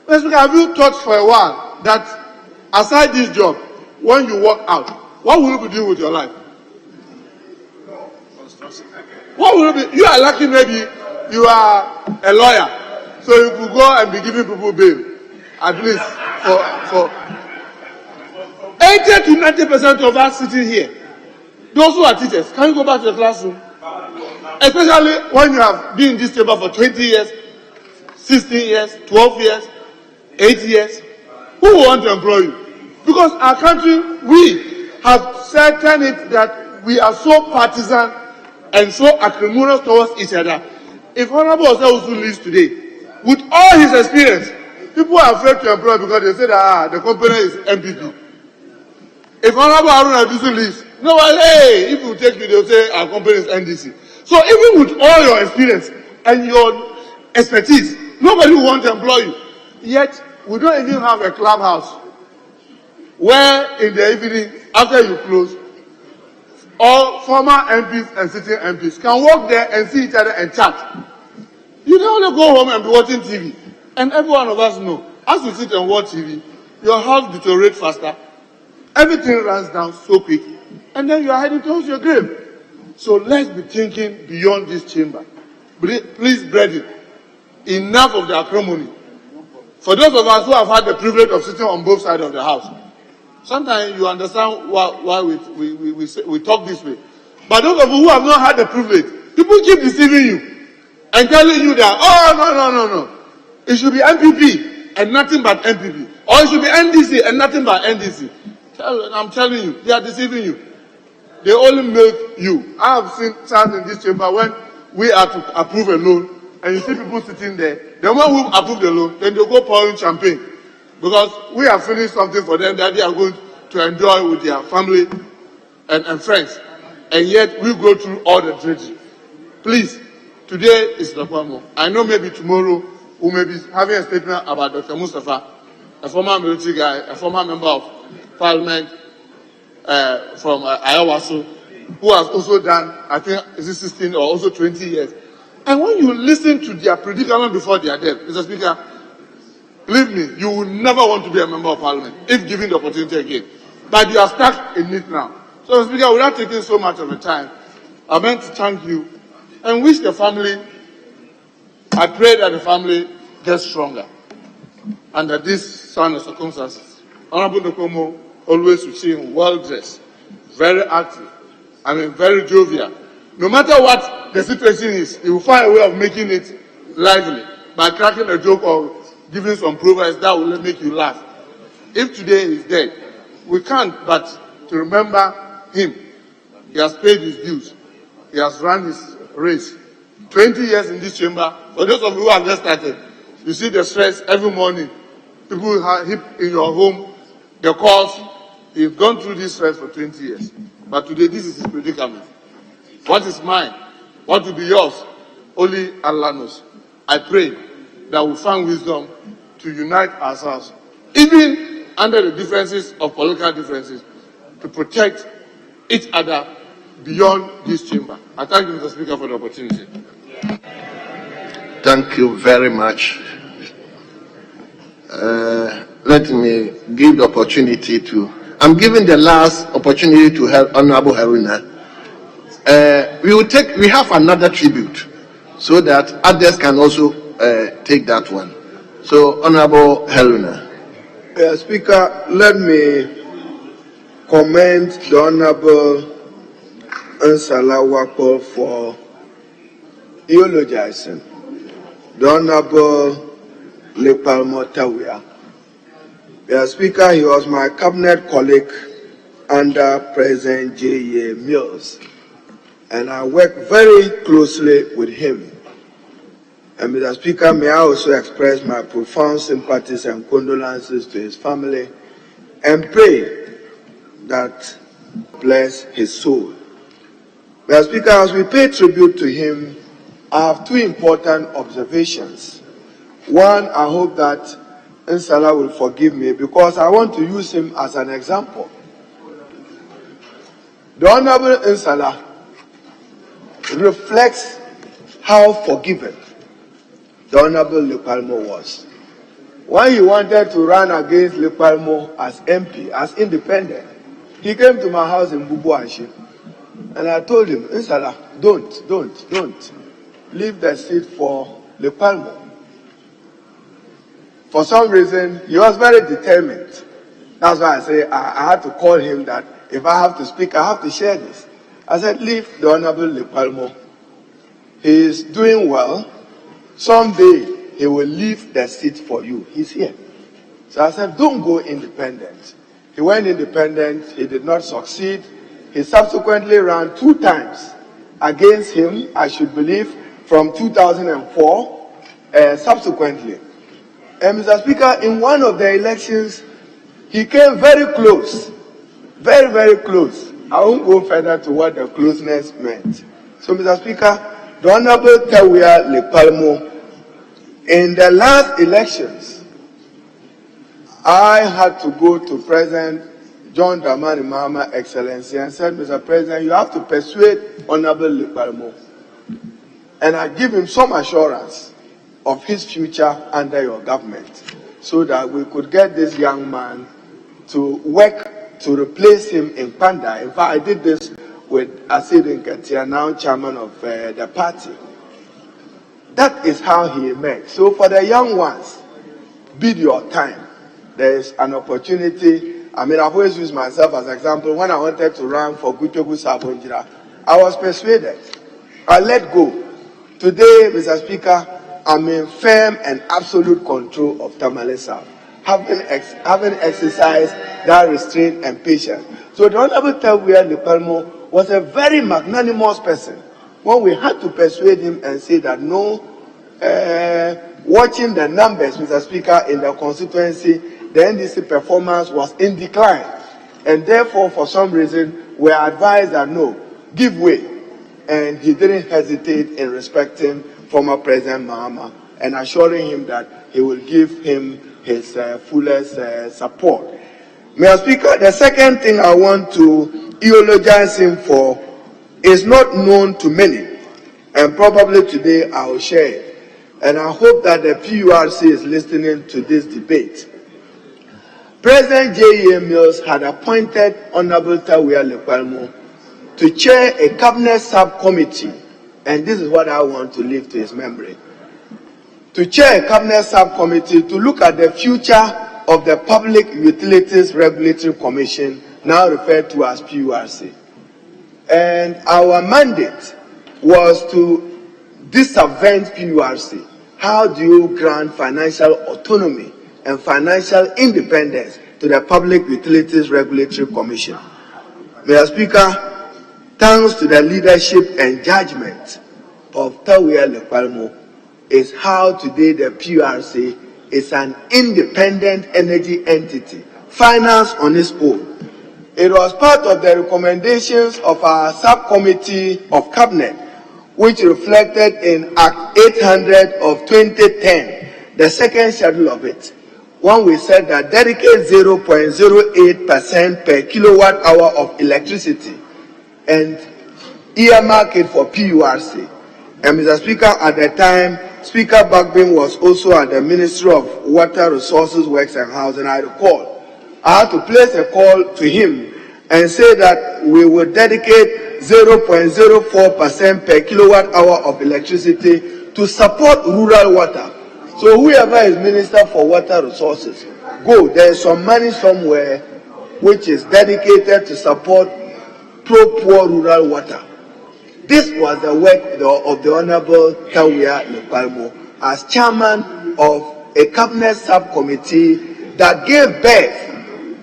Mr. Speaker, have you thought for a while that aside this job, when you walk out, what will you be doing with your life? What will you be? You are lucky maybe you are a lawyer, so you could go and be giving people bail, at least 80 to 90% of us sitting here, those who are teachers, can you go back to the classroom? Especially when you have been in this chamber for 20 years, 16 years, 12 years, 8 years. Who will want to employ you? Because our country, we have certain it that we are so partisan and so acrimonious towards each other. If Honorable Osawusu leaves today, with all his experience, people are afraid to employ because they say that the company is MPP. If Honorable Haruna Adusu leaves, nobody, hey, if you take you, they'll say our company is NDC. So even with all your experience and your expertise, nobody will want to employ you. Yet, we don't even have a clubhouse where in the evening, after you close, all former MPs and sitting MPs can walk there and see each other and chat. You don't only go home and be watching TV. And every one of us know, as you sit and watch TV, your health deteriorates faster, everything runs down so quick, and then you are heading towards your grave. So let's be thinking beyond this chamber. Please, brethren, enough of the acrimony. For those of us who have had the privilege of sitting on both sides of the house, sometimes you understand why we talk this way. But those of you who have not had the privilege, people keep deceiving you and telling you that, oh, no. It should be MPP and nothing but MPP. Or it should be NDC and nothing but NDC. I'm telling you, they are deceiving you. They only milk you. I have seen times in this chamber when we are to approve a loan and you see people sitting there. The one who approve the loan, then they go pouring champagne. Because we have finished something for them that they are going to enjoy with their family and friends. And yet we go through all the drudgery. Please, today is the Kwamo. I know maybe tomorrow we may be having a statement about Dr. Mustafa, a former military guy, a former member of parliament from Ayawaso, who has also done, I think, is it 16 or also 20 years. And when you listen to their predicament before they are dead, Mr. Speaker, believe me, you will never want to be a member of parliament if given the opportunity again. But you are stuck in it now. So, Mr. Speaker, without taking so much of the time, I meant to thank you and wish the family, I pray that the family gets stronger and that this son of circumstances, Honorable Nkomo, always we see him well dressed, very active, very jovial. No matter what the situation is, he will find a way of making it lively by cracking a joke or giving some proverbs that will make you laugh. If today he is dead, we can't but to remember him. He has paid his dues. He has run his race. 20 years in this chamber. For those of you who have just started, you see the stress every morning. People have in your home, the calls. He's gone through this stress for 20 years. But today, this is his predicament. What is mine? What will be yours? Only Allah knows. I pray that we find wisdom to unite ourselves, even under the differences of political differences, to protect each other beyond this chamber. I thank you, Mr. Speaker, for the opportunity. Thank you very much. Let me give the opportunity to, I'm giving the last opportunity to Honorable Haruna. We have another tribute so that others can also take that one. So, Honorable Haruna. Speaker, let me commend the Honorable Nsala Wapo for eulogizing the Honorable Lepalmo Tawia. Speaker, he was my cabinet colleague under President J.A. Mills, and I worked very closely with him. And Mr. Speaker, may I also express my profound sympathies and condolences to his family and pray that bless his soul. Mr. Speaker, as we pay tribute to him, I have two important observations. One, I hope that Nsala will forgive me because I want to use him as an example. The Honorable Nsala reflects how forgiving the Honorable Lepalmo was. When he wanted to run against Lepalmo as MP, as independent, he came to my house in Bubuashi, and I told him, Nsala, don't. Leave the seat for Lepalmo. For some reason, he was very determined. That's why I say I had to call him that if I have to speak, I have to share this. I said, leave the Honorable Lepalmo. He is doing well. Someday he will leave the seat for you. He's here. So I said, don't go independent. He went independent. He did not succeed. He subsequently ran 2 times against him, I should believe, from 2004, subsequently. And Mr. Speaker, in one of the elections, he came very close. Very, very close. I won't go further to what the closeness meant. So, Mr. Speaker, the Honorable Tawia Lepalmo, in the last elections, I had to go to President John Dramani Mahama, Excellency, and said, Mr. President, you have to persuade Honorable Lepalmo. And I give him some assurance of his future under your government, so that we could get this young man to work to replace him in Panda. In fact, I did this with Asid Nkatia, now chairman of the party. That is how he emerged. So for the young ones, bid your time. There is an opportunity. I mean, I've always used myself as an example. When I wanted to run for Gutogu Sabonjira, I was persuaded. I let go. Today, Mr. Speaker, I'm in firm and absolute control of Tamale South, having exercised that restraint and patience. So the Honorable Tawia Lepalmo was a very magnanimous person. When we had to persuade him and say that no, watching the numbers, Mr. Speaker, in the constituency, the NDC performance was in decline. And therefore, for some reason, we are advised that no, give way. And he didn't hesitate in respecting former President Mahama and assuring him that he will give him his fullest support. Mr. Speaker, the second thing I want to eulogize him for is not known to many, and probably today I will share it. And I hope that the PURC is listening to this debate. President J.E.A. Mills had appointed Honorable Tawia Lepalmo to chair a cabinet subcommittee, and this is what I want to leave to his memory. To chair a cabinet subcommittee to look at the future of the Public Utilities Regulatory Commission, now referred to as PURC. And our mandate was to disavenge PURC. How do you grant financial autonomy and financial independence to the Public Utilities Regulatory Commission? Mr. Speaker, thanks to the leadership and judgment of Tawia Lepalmo, is how today the PURC is an independent energy entity, financed on its own. It was part of the recommendations of our subcommittee of cabinet, which reflected in Act 800 of 2010, the second schedule of it, when we said that dedicate 0.08% per kilowatt hour of electricity and earmark it for PURC. And Mr. Speaker, at the time, Speaker Bagbin was also at the Ministry of Water Resources, Works and Housing. I recall, I had to place a call to him and say that we would dedicate 0.04% per kilowatt hour of electricity to support rural water. So whoever is Minister for Water Resources, go. There is some money somewhere which is dedicated to support pro-poor rural water. This was the work of the Honorable Tawia Lepalmo as chairman of a cabinet subcommittee that gave birth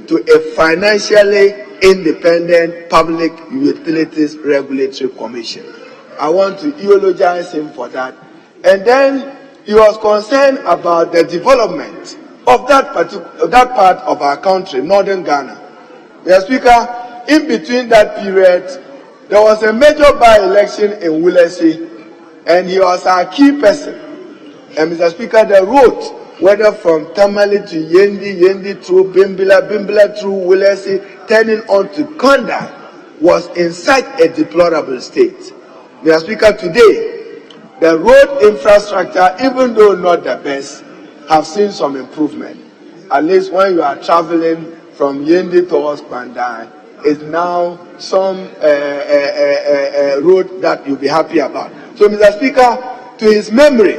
to a financially independent Public Utilities Regulatory Commission. I want to eulogize him for that. And then he was concerned about the development of that part of our country, northern Ghana. Mr. Speaker, in between that period, there was a major by-election in Wulesi, and he was our key person. And Mr. Speaker, the road, whether from Tamale to Yendi through Bimbila through Wulesi, turning on to Konda, was in such a deplorable state. Mr. Speaker, today, the road infrastructure, even though not the best, have seen some improvement. At least when you are traveling from Yendi towards Pandai, is now some road that you'll be happy about. So, Mr. Speaker, to his memory,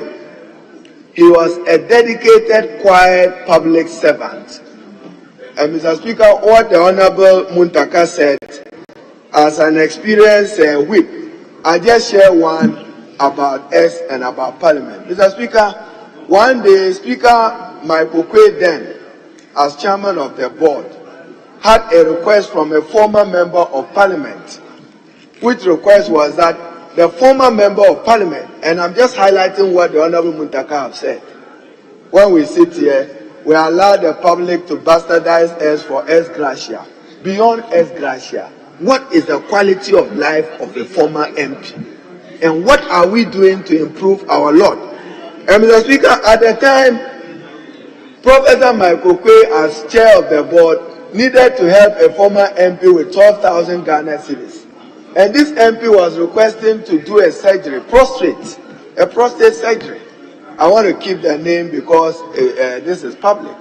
he was a dedicated, quiet public servant. And Mr. Speaker, what the Honorable Muntaka said, as an experienced whip, I just share one about us and about Parliament. Mr. Speaker, one day, Speaker Mike Okwe then, as chairman of the board, had a request from a former member of Parliament, which request was that the former member of Parliament, and I'm just highlighting what the Honorable Muntaka have said, when we sit here, we allow the public to bastardize us for ex gratia. Beyond ex gratia, what is the quality of life of a former MP? And what are we doing to improve our lot? And Mr. Speaker, at the time, Professor Michael Kwe, as chair of the board, needed to help a former MP with 12,000 Ghana cedis. And this MP was requesting to do a surgery, a prostate surgery. I want to keep the name because this is public.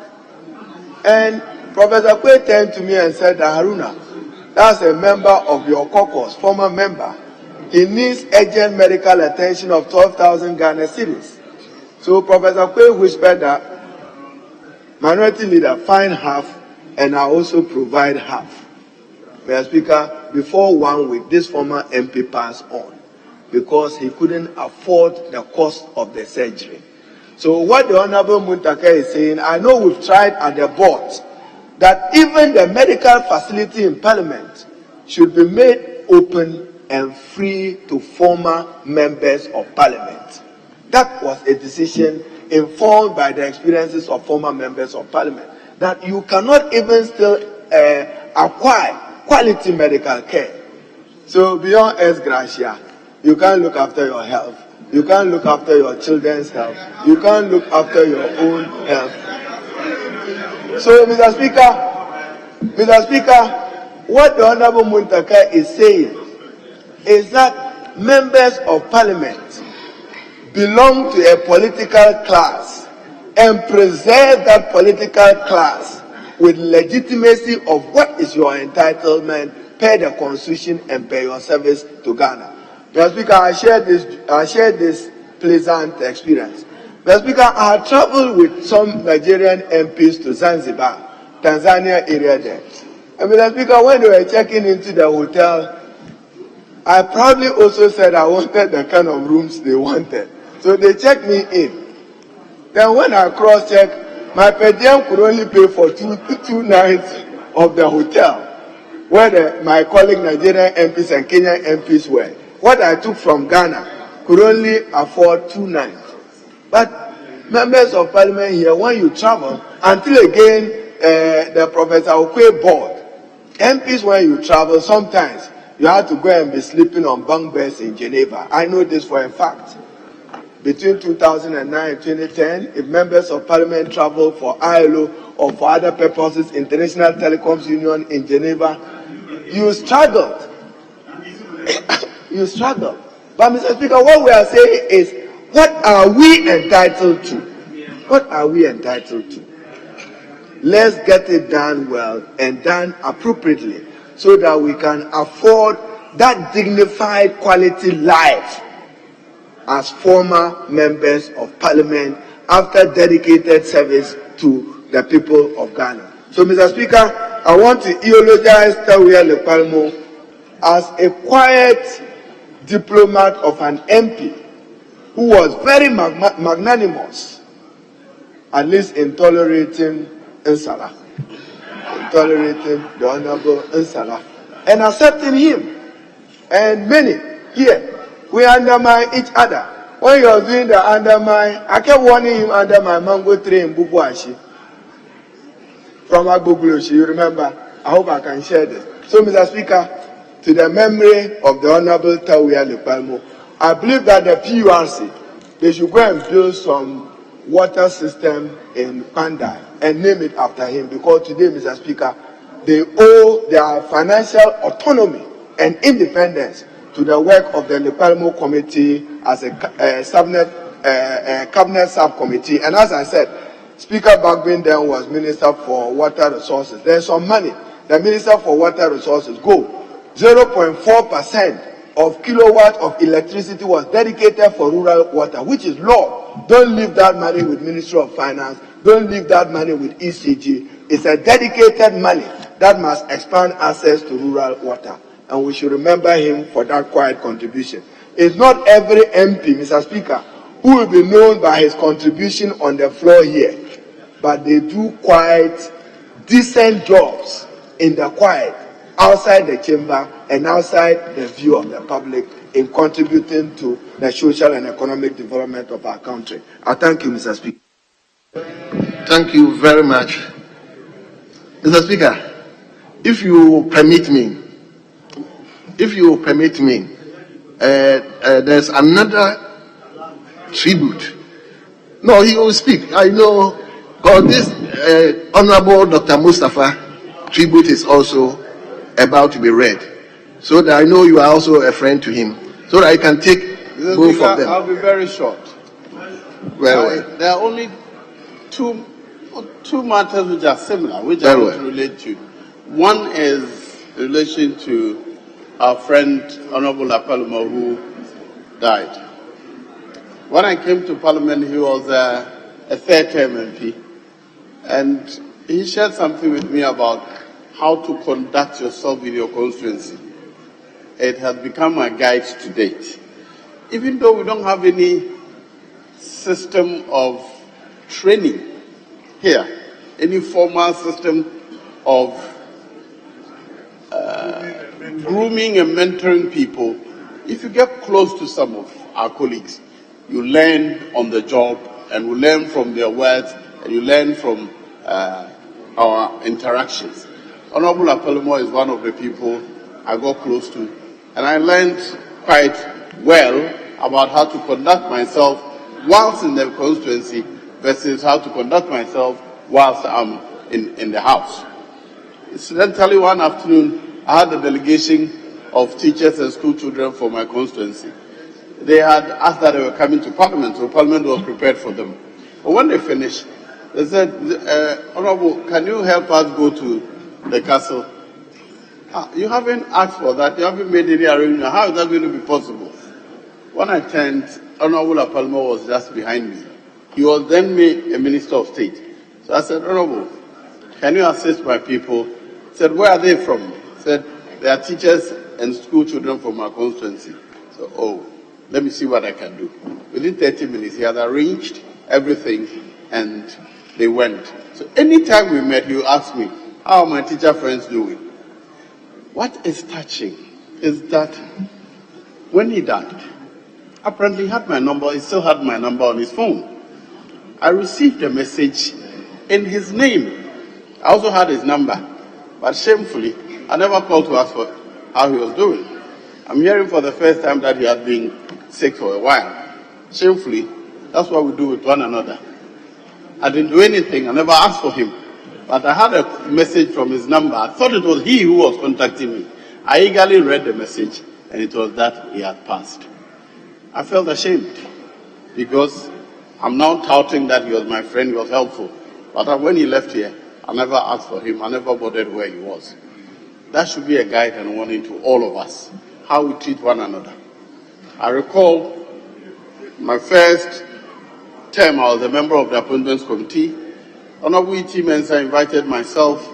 And Professor Kwe turned to me and said, Haruna, that's a member of your caucus, former member. He needs urgent medical attention of 12,000 Ghana cedis. So Professor Kwe whispered that minority leader find half and I also provide half. Mr. Speaker, before 1 week, this former MP passed on because he couldn't afford the cost of the surgery. So what the Honorable Muntaka is saying, I know we've tried at the board that even the medical facility in Parliament should be made open and free to former members of Parliament. That was a decision informed by the experiences of former members of Parliament, that you cannot even still acquire quality medical care. So beyond ex gratia, you can't look after your health. You can't look after your children's health. You can't look after your own health. So, Mr. Speaker, what the Honorable Muntaka is saying is that members of Parliament belong to a political class and preserve that political class with legitimacy of what is your entitlement per the Constitution and per your service to Ghana. Mr. Speaker, I shared this pleasant experience. Mr. Speaker, I had traveled with some Nigerian MPs to Zanzibar, Tanzania area there. And Mr. Speaker, when they were checking into the hotel, I proudly also said I wanted the kind of rooms they wanted. So they checked me in. Then when I cross-checked, my per diem could only pay for two nights of the hotel, where my colleague Nigerian MPs and Kenyan MPs were. What I took from Ghana could only afford 2 nights. But members of Parliament here, when you travel, until again the Professor Okwe board, MPs when you travel, sometimes you have to go and be sleeping on bunk beds in Geneva. I know this for a fact. Between 2009 and 2010, if members of Parliament travel for ILO or for other purposes, International Telecoms Union in Geneva, you struggled. You struggle. But Mr. Speaker, what we are saying is, what are we entitled to? What are we entitled to? Let's get it done well and done appropriately so that we can afford that dignified quality life as former members of Parliament after dedicated service to the people of Ghana. So, Mr. Speaker, I want to eulogize Tawia Lepalmo as a quiet diplomat of an MP who was very magnanimous, at least in tolerating Nsala, tolerating the Honorable Nsala, and accepting him. And many here, we undermine each other. When you are doing the undermine, I kept warning him under my mango tree in Bubuashi from Agbogloshi, you remember? I hope I can share this. So, Mr. Speaker, to the memory of the Honorable Tawia Lepalmo, I believe that the PURC, they should go and build some water system in Pandai and name it after him, because today, Mr. Speaker, they owe their financial autonomy and independence to the work of the Lepalmo Committee as a cabinet subcommittee. And as I said, Speaker Bagbin then was Minister for Water Resources. There's some money. The Minister for Water Resources, 0.4% of kilowatt of electricity was dedicated for rural water, which is law. Don't leave that money with Ministry of Finance. Don't leave that money with ECG. It's a dedicated money that must expand access to rural water. And we should remember him for that quiet contribution. It's not every MP, Mr. Speaker, who will be known by his contribution on the floor here, but they do quite decent jobs in the quiet, outside the chamber and outside the view of the public in contributing to the social and economic development of our country. I thank you, Mr. Speaker. Thank you very much. Mr. Speaker, if you permit me, there's another tribute. No, he will speak. I know, because this Honorable Dr. Mustafa tribute is also about to be read. So that I know you are also a friend to him. So that I can take Mr. both Speaker, of them. I'll be very short. Well, there are only two matters which are similar, which I want to relate to. One is in relation to our friend Honorable Apaluma, who died. When I came to Parliament, he was a third-term MP, and he shared something with me about how to conduct yourself in your constituency. It has become my guide to date. Even though we don't have any system of training here, any formal system of grooming and mentoring people, if you get close to some of our colleagues, you learn on the job, and we learn from their words, and you learn from our interactions. Honorable Apelmo is one of the people I got close to, and I learned quite well about how to conduct myself whilst in the constituency versus how to conduct myself whilst I'm in the house. Incidentally, one afternoon, I had a delegation of teachers and school children for my constituency. They had asked that they were coming to Parliament, so Parliament was prepared for them. But when they finished, they said, Honorable, can you help us go to the castle? You haven't asked for that, you haven't made any arrangement. How is that going to be possible? When I turned, Honorable Apalmo was just behind me. He was then made a Minister of State. So I said, Honorable, can you assist my people? He said, where are they from? He said, they are teachers and school children from our constituency. So, let me see what I can do. Within 30 minutes, he had arranged everything and they went. So anytime we met, he would ask me, how are my teacher friends doing? What is touching is that when he died, apparently he had my number, he still had my number on his phone. I received a message in his name. I also had his number, but shamefully, I never called to ask for how he was doing. I'm hearing for the first time that he had been sick for a while. Shamefully, that's what we do with one another. I didn't do anything, I never asked for him. But I had a message from his number. I thought it was he who was contacting me. I eagerly read the message, and it was that he had passed. I felt ashamed, because I'm now touting that he was my friend, he was helpful. But when he left here, I never asked for him, I never bothered where he was. That should be a guide and warning to all of us, how we treat one another. I recall my first term, I was a member of the Appointments Committee. Honorable E.T. Mensah invited myself,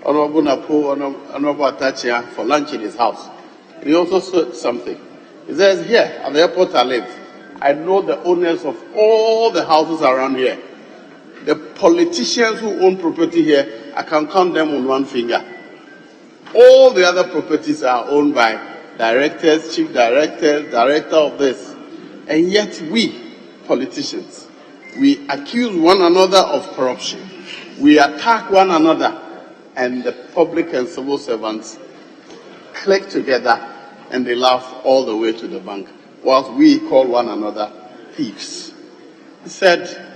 Honorable Napo, Honorable Atachia for lunch in his house. And he also said something. He says, here at the airport I live, I know the owners of all the houses around here. The politicians who own property here, I can count them on one finger. All the other properties are owned by directors, chief directors, director of this. And yet we, politicians, we accuse one another of corruption. We attack one another, and the public and civil servants click together and they laugh all the way to the bank, whilst we call one another thieves. He said,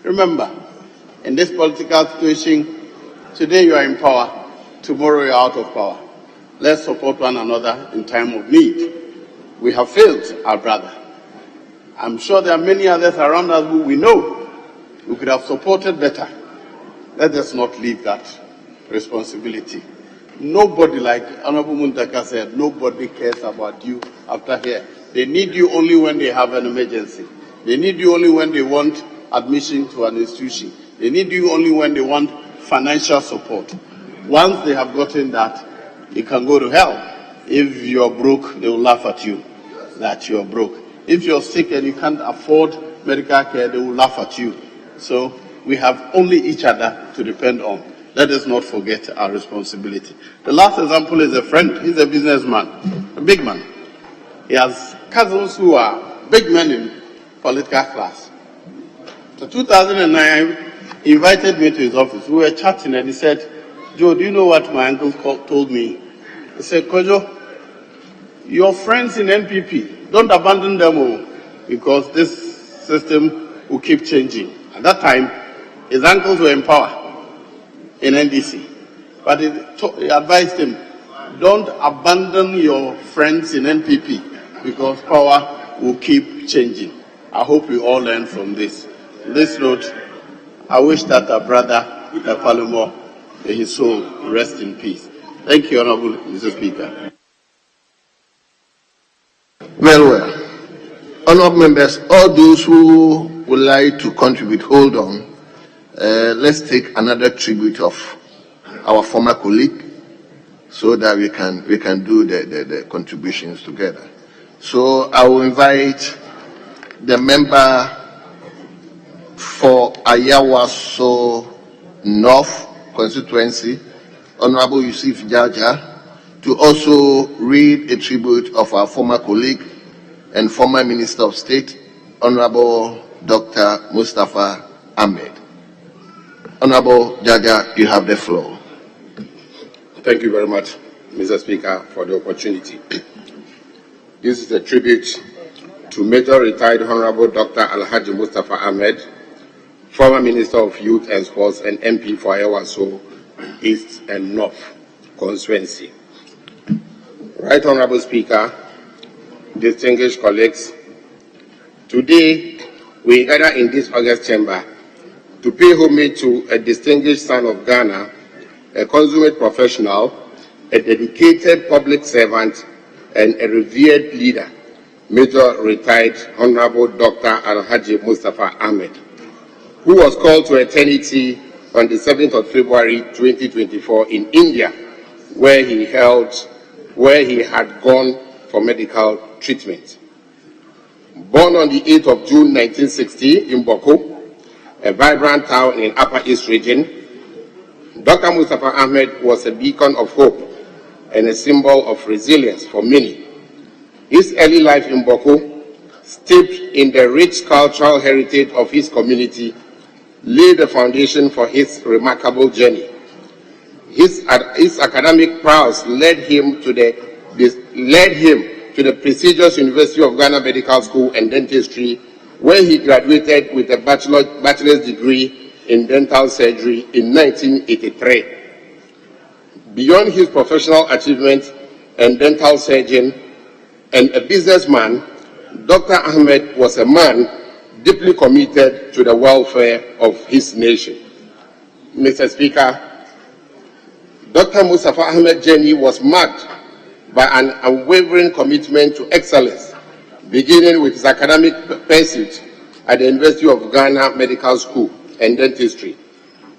remember, in this political situation, today you are in power, tomorrow you are out of power. Let's support one another in time of need. We have failed our brother. I'm sure there are many others around us who we know who could have supported better. Let us not leave that responsibility. Nobody, like Honorable Muntaka said, nobody cares about you after here. They need you only when they have an emergency. They need you only when they want admission to an institution. They need you only when they want financial support. Once they have gotten that, you can go to hell. If you're broke, they will laugh at you that you're broke. If you're sick and you can't afford medical care, they will laugh at you. So we have only each other to depend on. Let us not forget our responsibility. The last example is a friend. He's a businessman, a big man. He has cousins who are big men in political class. So 2009, he invited me to his office. We were chatting and he said, "Joe, do you know what my uncle told me?" He said, "Kojo, your friends in NPP, don't abandon them because this system will keep changing." At that time, his uncles were in power in NDC. But he advised him, don't abandon your friends in NPP because power will keep changing. I hope we all learn from this. On this note, I wish that our brother, Palomor, may his soul rest in peace. Thank you, Honorable Mr. Speaker. Very well. Honorable members, all those who would like to contribute, hold on. Let's take another tribute of our former colleague so that we can do the contributions together. So I will invite the member for Ayawaso North constituency, Honorable Yusuf Jaja, to also read a tribute of our former colleague and former Minister of State, Honorable Dr. Mustafa Ahmed. Honorable Jaja, you have the floor. Thank you very much, Mr. Speaker, for the opportunity. This is a tribute to Major Retired Honorable Dr. Alhaji Mustafa Ahmed, former Minister of Youth and Sports and MP for Ayawaso East and North constituency. Right Honorable Speaker, distinguished colleagues, today we gather in this August chamber to pay homage to a distinguished son of Ghana, a consummate professional, a dedicated public servant, and a revered leader, Major Retired Honorable Dr. Alhaji Mustafa Ahmed, who was called to eternity on the 7th of February 2024 in India, where he had gone for medical treatment. Born on the 8th of June 1960 in Boko, a vibrant town in Upper East region, Dr. Mustafa Ahmed was a beacon of hope and a symbol of resilience for many. His early life in Boko, steeped in the rich cultural heritage of his community, laid the foundation for his remarkable journey. His academic prowess led him to the prestigious University of Ghana Medical School and Dentistry, where he graduated with a bachelor's degree in dental surgery in 1983. Beyond his professional achievements as dental surgeon and a businessman, Dr. Ahmed was a man deeply committed to the welfare of his nation. Mr. Speaker, Dr. Mustafa Ahmed's journey was marked by an unwavering commitment to excellence, beginning with his academic pursuit at the University of Ghana Medical School and Dentistry,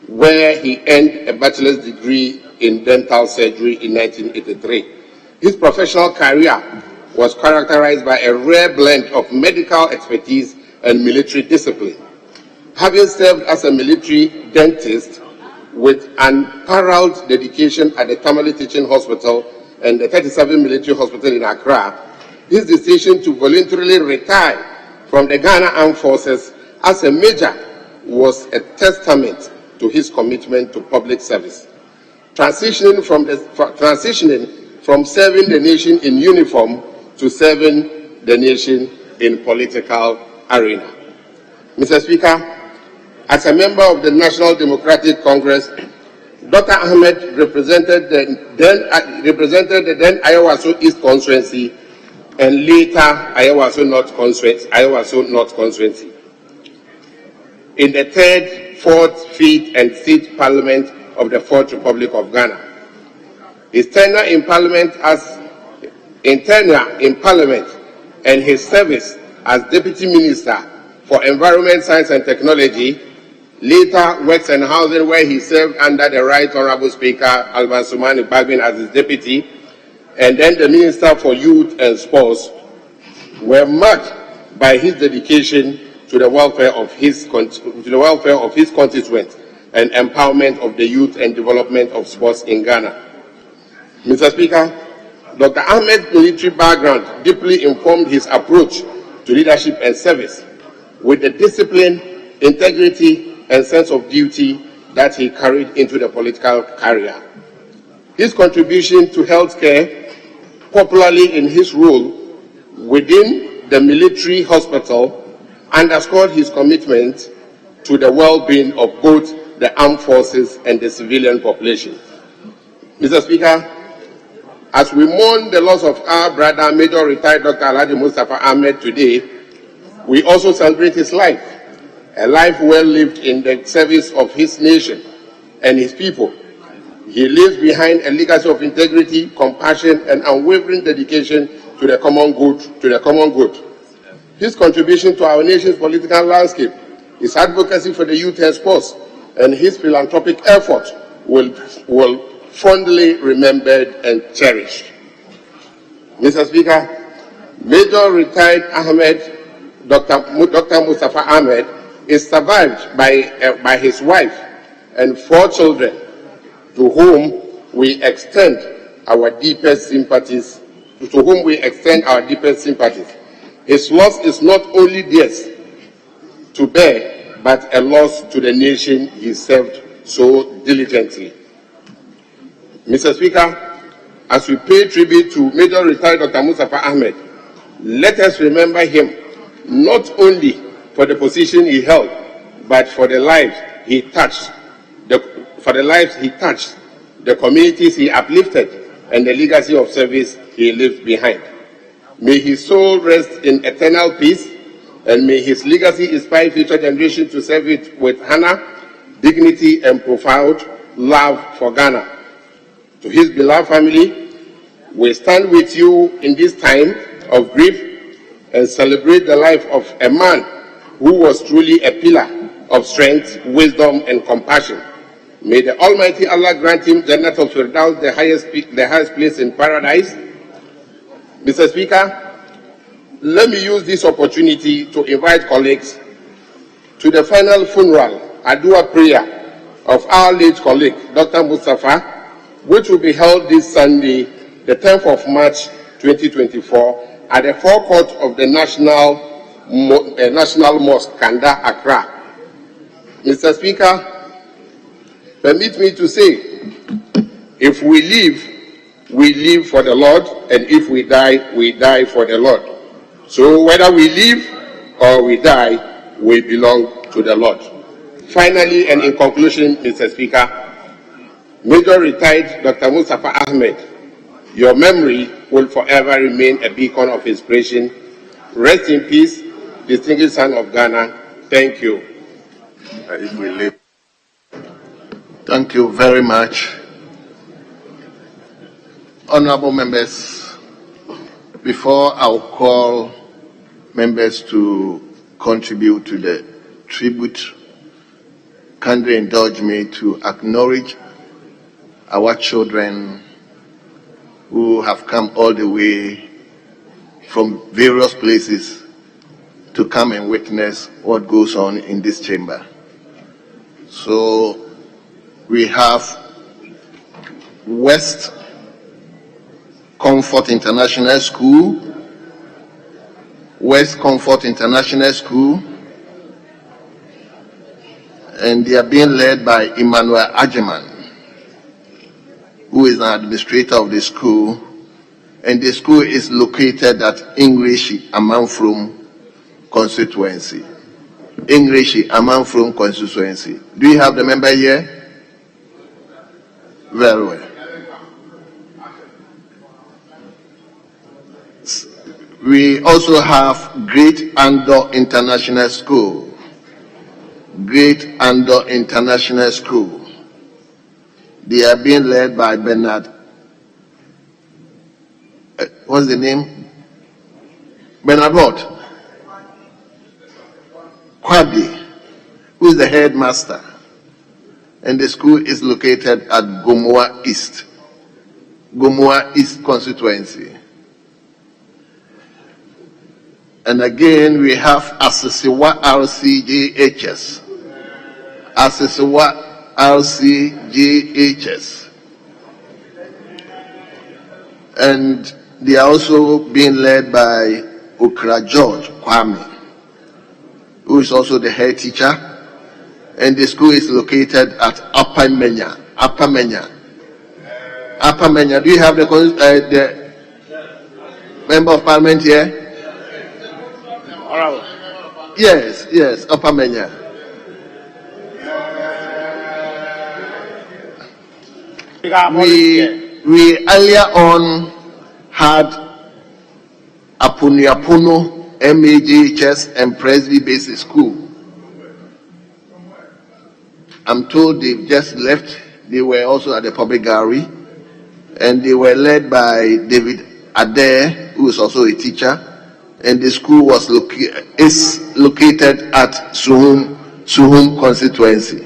where he earned a bachelor's degree in dental surgery in 1983. His professional career was characterized by a rare blend of medical expertise and military discipline. Having served as a military dentist with unparalleled dedication at the Tamale Teaching Hospital and the 37 Military Hospital in Accra, his decision to voluntarily retire from the Ghana Armed Forces as a major was a testament to his commitment to public service. Transitioning from serving the nation in uniform to serving the nation in political arena. Mr. Speaker, as a member of the National Democratic Congress, Dr. Ahmed represented the then Ayawaso East constituency and later Ayawaso North constituency in the 3rd, 4th, 5th, and 6th Parliament of the 4th Republic of Ghana. His tenure in Parliament and his service as Deputy Minister for Environment, Science and Technology Later, Works and Housing, where he served under the Right Honorable Speaker Alban Sumani Bagbin as his deputy, and then the Minister for Youth and Sports, were marked by his dedication to the welfare of his constituents and empowerment of the youth and development of sports in Ghana. Mr. Speaker, Dr. Ahmed's military background deeply informed his approach to leadership and service, with the discipline, integrity, and sense of duty that he carried into the political career. His contribution to healthcare, popularly in his role within the military hospital, underscored his commitment to the well-being of both the armed forces and the civilian population. Mr. Speaker, as we mourn the loss of our brother, Major Retired Dr. Alhaji Mustafa Ahmed today, we also celebrate his life, a life well lived in the service of his nation and his people. He leaves behind a legacy of integrity, compassion, and unwavering dedication to the common good. His contribution to our nation's political landscape, his advocacy for the youth and sports, and his philanthropic effort will fondly remembered and cherished. Mr. Speaker, Major Retired Dr. Mustafa Ahmed is survived by his wife and 4 children, to whom we extend our deepest sympathies. His loss is not only theirs to bear, but a loss to the nation he served so diligently. Mr. Speaker, as we pay tribute to Major Retired Dr. Mustafa Ahmed, let us remember him not only for the position he held, but for the lives he touched, the communities he uplifted, and the legacy of service he left behind. May his soul rest in eternal peace, and may his legacy inspire future generations to serve it with honor, dignity, and profound love for Ghana. To his beloved family, we stand with you in this time of grief and celebrate the life of a man who was truly a pillar of strength, wisdom, and compassion. May the Almighty Allah grant him Jannat al-Firdaus, the highest place in paradise. Mr. Speaker, let me use this opportunity to invite colleagues to the final funeral, Adua prayer of our late colleague, Dr. Mustafa, which will be held this Sunday, the 10th of March 2024, at the forecourt of the National Mosque, Kanda, Accra. Mr. Speaker, permit me to say, if we live for the Lord, and if we die for the Lord. So whether we live or we die, we belong to the Lord. Finally, and in conclusion, Mr. Speaker, Major Retired Dr. Mustafa Ahmed, your memory will forever remain a beacon of inspiration. Rest in peace, distinguished son of Ghana. Thank you. If we live. Thank you very much. Honorable members, before I'll call members to contribute to the tribute, kindly indulge me to acknowledge our children who have come all the way from various places to come and witness what goes on in this chamber. So we have West Comfort International School, West Comfort International School, and they are being led by Emmanuel Adjournment, who is an administrator of the school, and the school is located at English Amanfrom constituency. English Amanfrom constituency. Do you have the member here? Very well. We also have Great Andor International School. Great Andor International School. They are being led by Bernard. What's the name? Bernard what? Kwabi, who is the headmaster, and the school is located at Gomoa East constituency. And again, we have Asisiwa RCGHS. Asisiwa RCGHS. And they are also being led by Okra George Kwame, who is also the head teacher. And the school is located at Upper Menya. Do you have the member of parliament here? Yes, Upper Menya. We earlier on had Apuniapuno, MAGHS, and Presby Basic School. I'm told they've just left. They were also at the public gallery, and they were led by David Adair, who is also a teacher, and the school is located at Suhum constituency.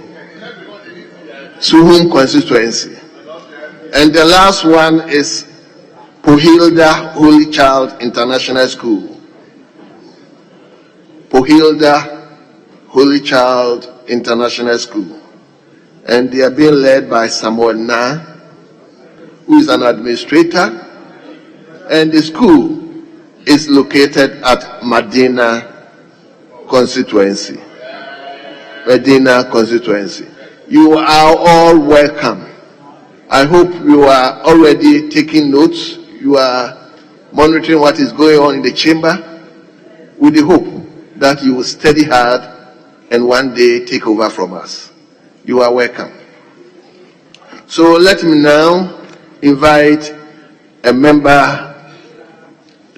And the last one is Pohilda Holy Child International School. Pohilda Holy Child International School. And they are being led by Samuel Na, who is an administrator, and the school is located at Medina constituency. You are all welcome. I hope you are already taking notes. You are monitoring what is going on in the chamber with the hope that you will study hard and one day take over from us. You are welcome. So let me now invite a member,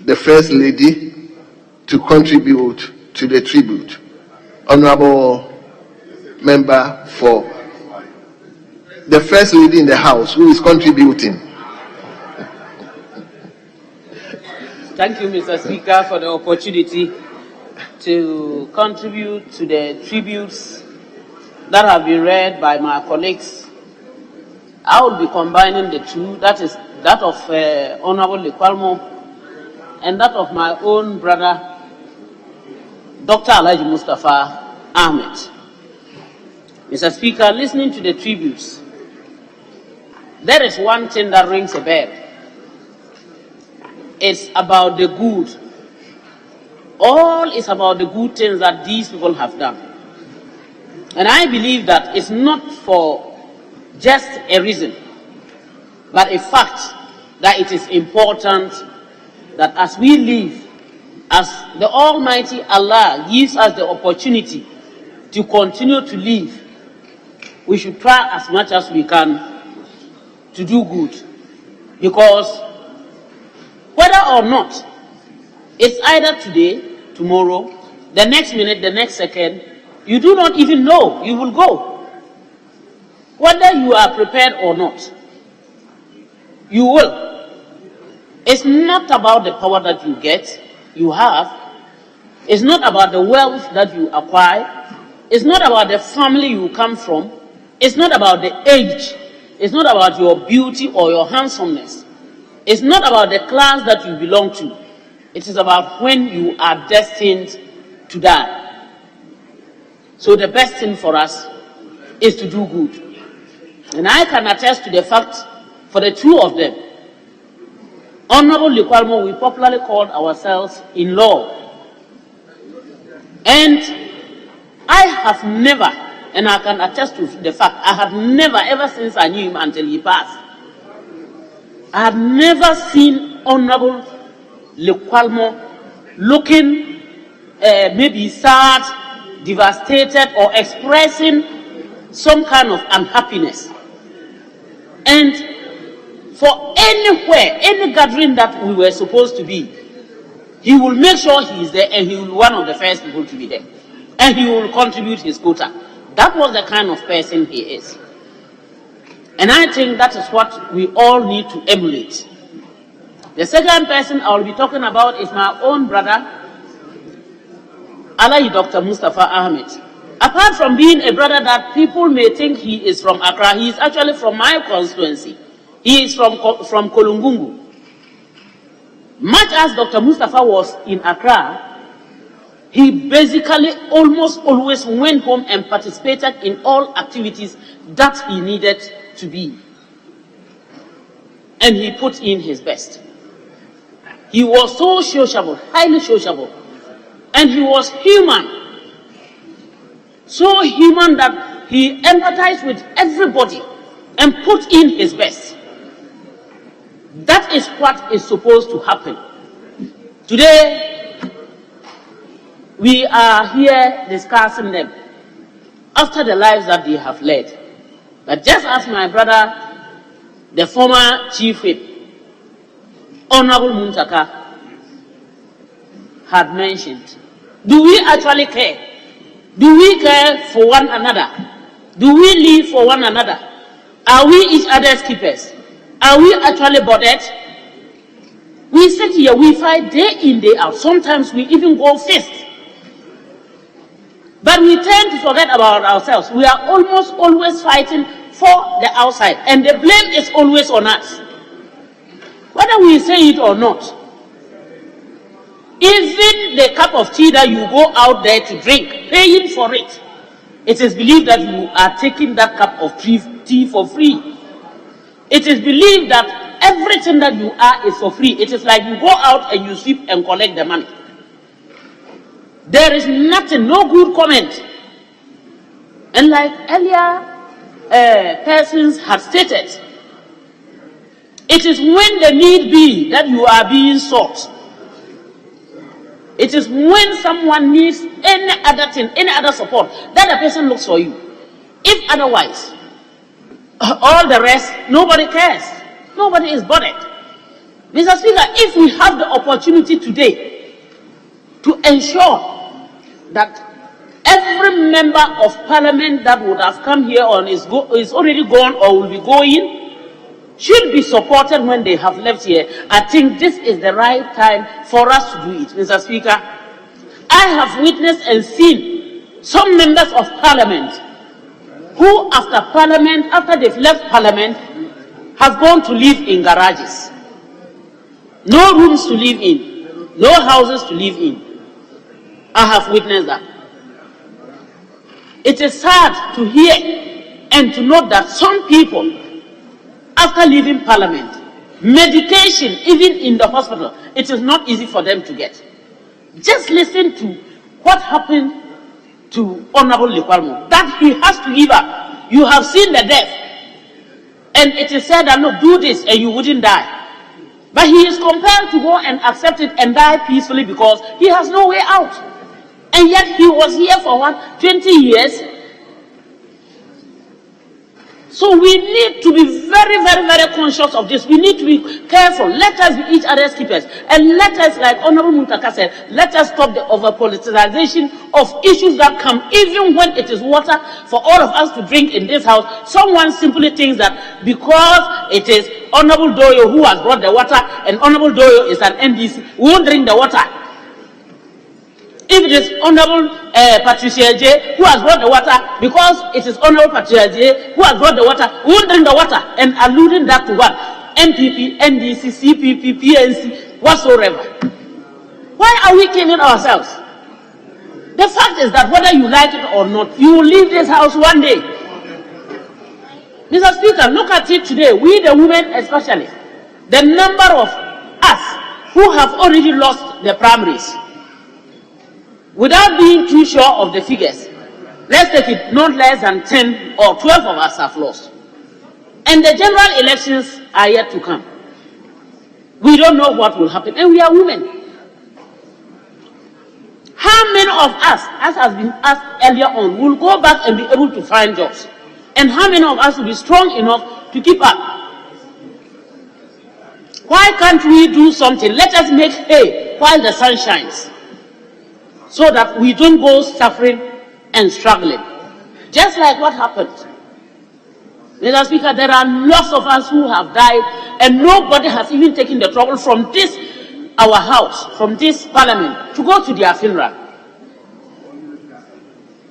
the First Lady, to contribute to the tribute. Honorable member for the First Lady in the House, who is contributing. Thank you, Mr. Speaker, for the opportunity to contribute to the tributes that have been read by my colleagues. I will be combining the two, that is that of Honorable Lekwalmo and that of my own brother, Dr. Alhaji Mustafa Ahmed. Mr. Speaker, listening to the tributes, there is one thing that rings a bell. It's about the good. All is about the good things that these people have done. And I believe that it's not for just a reason, but a fact that it is important that as we live, as the Almighty Allah gives us the opportunity to continue to live, we should try as much as we can to do good. Because whether or not, it's either today, tomorrow, the next minute, the next second, you do not even know you will go. Whether you are prepared or not, you will. It's not about the power that you get, you have. It's not about the wealth that you acquire. It's not about the family you come from. It's not about the age. It's not about your beauty or your handsomeness. It's not about the class that you belong to. It is about when you are destined to die. So the best thing for us is to do good. And I can attest to the fact for the two of them. Honorable Lekwalmo, we popularly called ourselves in law. And I have never, and I can attest to the fact, I have never, ever since I knew him until he passed, I have never seen Honorable Lekwalmo looking maybe sad, devastated, or expressing some kind of unhappiness. And for anywhere, any gathering that we were supposed to be, he will make sure he is there, and he will be one of the first people to be there. And he will contribute his quota. That was the kind of person he is. And I think that is what we all need to emulate. The second person I will be talking about is my own brother, Alhaji Dr. Mustafa Ahmed. Apart from being a brother that people may think he is from Accra, he is actually from my constituency. He is from Kolungungu. Much as Dr. Mustafa was in Accra, he basically almost always went home and participated in all activities that he needed to be. And he put in his best. He was so sociable, highly sociable. And he was human. So human that he empathized with everybody and put in his best. That is what is supposed to happen. Today, we are here discussing them after the lives that they have led. But just as my brother, the former chief whip, Honorable Muntaka, had mentioned, do we actually care? Do we care for one another? Do we live for one another? Are we each other's keepers? Are we actually bothered? We sit here, we fight day in, day out. Sometimes we even go fist. But we tend to forget about ourselves. We are almost always fighting for the outside. And the blame is always on us. Whether we say it or not. Even the cup of tea that you go out there to drink, paying for it, it is believed that you are taking that cup of tea for free. It is believed that everything that you are is for free. It is like you go out and you sweep and collect the money. There is nothing, no good comment. And like earlier persons have stated, it is when the need be that you are being sought. It is when someone needs any other thing, any other support, that the person looks for you. If otherwise, all the rest, nobody cares. Nobody is bothered. Mr. Speaker, if we have the opportunity today to ensure that every member of parliament that would have come here on is already gone or will be going, should be supported when they have left here, I think this is the right time for us to do it. Mr. Speaker, I have witnessed and seen some members of parliament who after they've left parliament, have gone to live in garages. No rooms to live in, no houses to live in. I have witnessed that. It is sad to hear and to note that some people, after leaving parliament, medication, even in the hospital, it is not easy for them to get. Just listen to what happened to Honorable Likwalmo, that he has to give up. You have seen the death. And it is said that, look, do this and you wouldn't die. But he is compelled to go and accept it and die peacefully because he has no way out. And yet he was here for 20 years. So we need to be very, very, very conscious of this. We need to be careful. Let us be each other's keepers. And let us, like Honorable Muntaka said, let us stop the over-politicization of issues that come, even when it is water for all of us to drink in this house. Someone simply thinks that because it is Honorable Doyo who has brought the water and Honorable Doyo is an NDC, we won't drink the water. If it is Honorable Patricia J who has brought the water, because it is Honorable Patricia J who has brought the water, we won't drink the water, and alluding that to what? MPP, NDC, CPP, PNC, whatsoever. Why are we killing ourselves? The fact is that whether you like it or not, you will leave this house one day. Mr. Speaker, look at it today. We the women especially, the number of us who have already lost the primaries. Without being too sure of the figures, let's take it not less than 10 or 12 of us have lost. And the general elections are yet to come. We don't know what will happen, and we are women. How many of us, as has been asked earlier on, will go back and be able to find jobs? And how many of us will be strong enough to keep up? Why can't we do something? Let us make hay while the sun shines, so that we don't go suffering and struggling. Just like what happened. Mr. Speaker, there are lots of us who have died, and nobody has even taken the trouble from this, our house, from this parliament, to go to their funeral.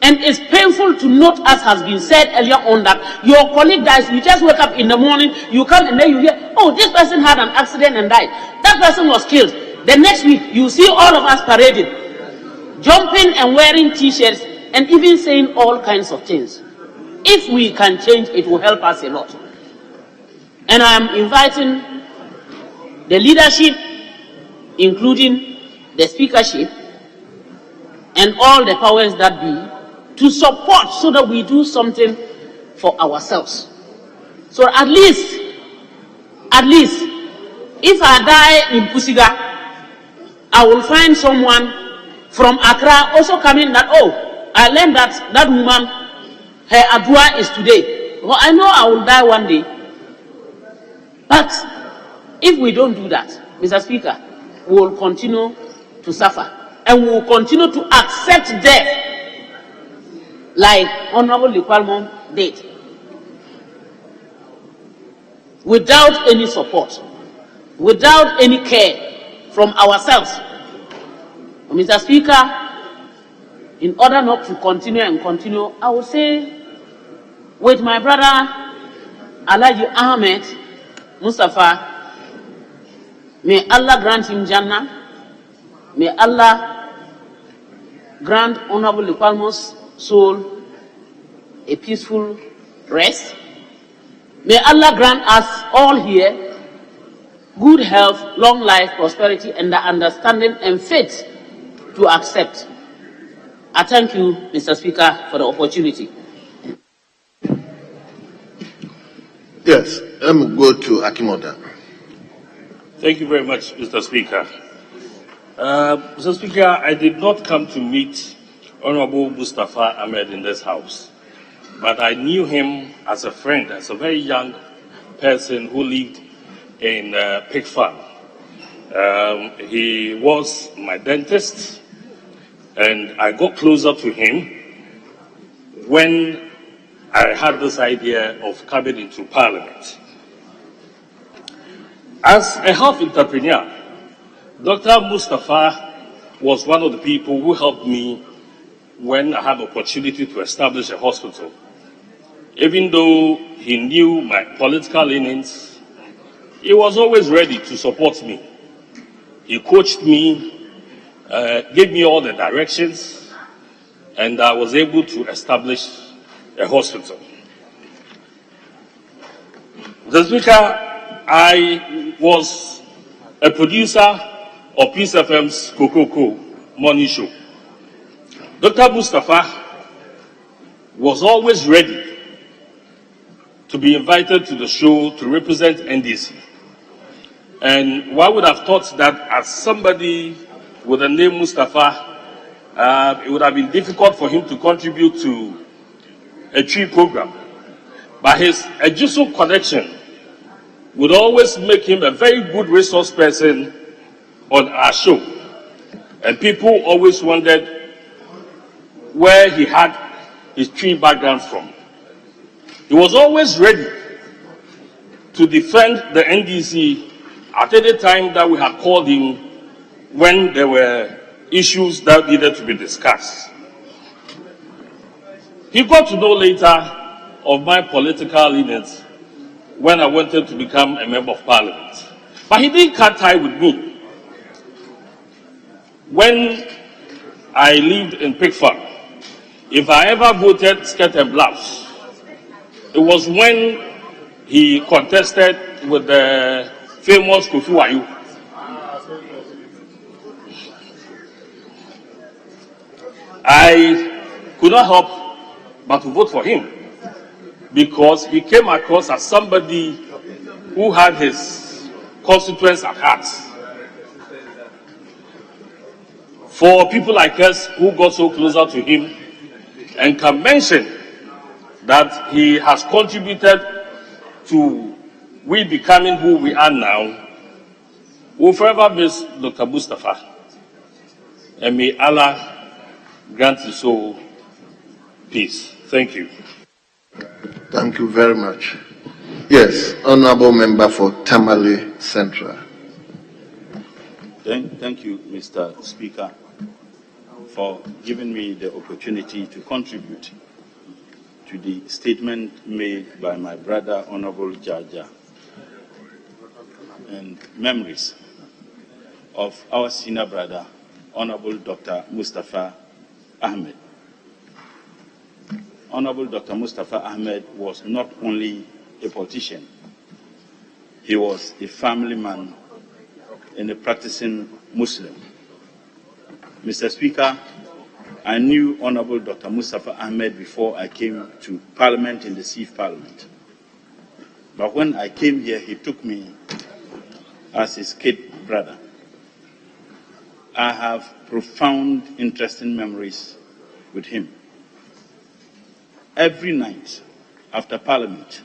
And it's painful to note, as has been said earlier on, that your colleague dies, you just wake up in the morning, you come and then you hear, oh, this person had an accident and died. That person was killed. The next week, you see all of us parading, jumping and wearing T-shirts, and even saying all kinds of things. If we can change, it will help us a lot. And I am inviting the leadership, including the speakership, and all the powers that be, to support so that we do something for ourselves. So at least, if I die in Pusiga, I will find someone from Accra also coming that, oh, I learned that that woman, her adua is today. Well, I know I will die one day. But if we don't do that, Mr. Speaker, we will continue to suffer. And we will continue to accept death like Honorable Likwalmo did, without any support, without any care from ourselves. Mr. Speaker, in order not to continue, I would say, with my brother Alaji Ahmed Mustafa, may Allah grant him Jannah, may Allah grant Honorable Likwalmo's soul a peaceful rest. May Allah grant us all here good health, long life, prosperity, and the understanding and faith to accept. I thank you, Mr. Speaker, for the opportunity. Yes, let me go to Akimoda. Thank you very much, Mr. Speaker. Mr. Speaker, I did not come to meet Honorable Mustafa Ahmed in this house, but I knew him as a friend, as a very young person who lived in Pig Farm. He was my dentist, and I got closer to him when I had this idea of coming into Parliament. As a health entrepreneur, Dr. Mustafa was one of the people who helped me when I had the opportunity to establish a hospital. Even though he knew my political leanings, he was always ready to support me. He coached me, gave me all the directions, and I was able to establish a hospital. Mr. Speaker, I was a producer of Peace FM's Kokoko morning show. Dr. Mustafa was always ready to be invited to the show to represent NDC. And one would have thought that as somebody with the name Mustafa, it would have been difficult for him to contribute to a tree program. But his Ejuso connection would always make him a very good resource person on our show. And people always wondered where he had his tree background from. He was always ready to defend the NDC at any time that we had called him when there were issues that needed to be discussed. He got to know later of my political leanings when I wanted to become a member of Parliament. But he didn't cut tie with me. When I lived in Pig Farm, if I ever voted skirt and blouse, it was when he contested with the famous Kofi Wayu. I could not help but to vote for him because he came across as somebody who had his constituents at heart. For people like us who got so closer to him and can mention that he has contributed to we becoming who we are now, we'll forever miss Dr. Mustafa. And may Allah grant his soul peace. Thank you. Thank you very much. Yes, Honorable Member for Tamale Central. Thank you, Mr. Speaker. for giving me the opportunity to contribute to the statement made by my brother, Honorable Jaja, and memories of our senior brother, Honorable Dr. Mustafa Ahmed. Honorable Dr. Mustafa Ahmed was not only a politician, he was a family man and a practicing Muslim. Mr. Speaker, I knew Honorable Dr. Mustafa Ahmed before I came to Parliament in the Sif Parliament. But when I came here, he took me as his kid brother. I have profound, interesting memories with him. Every night after Parliament,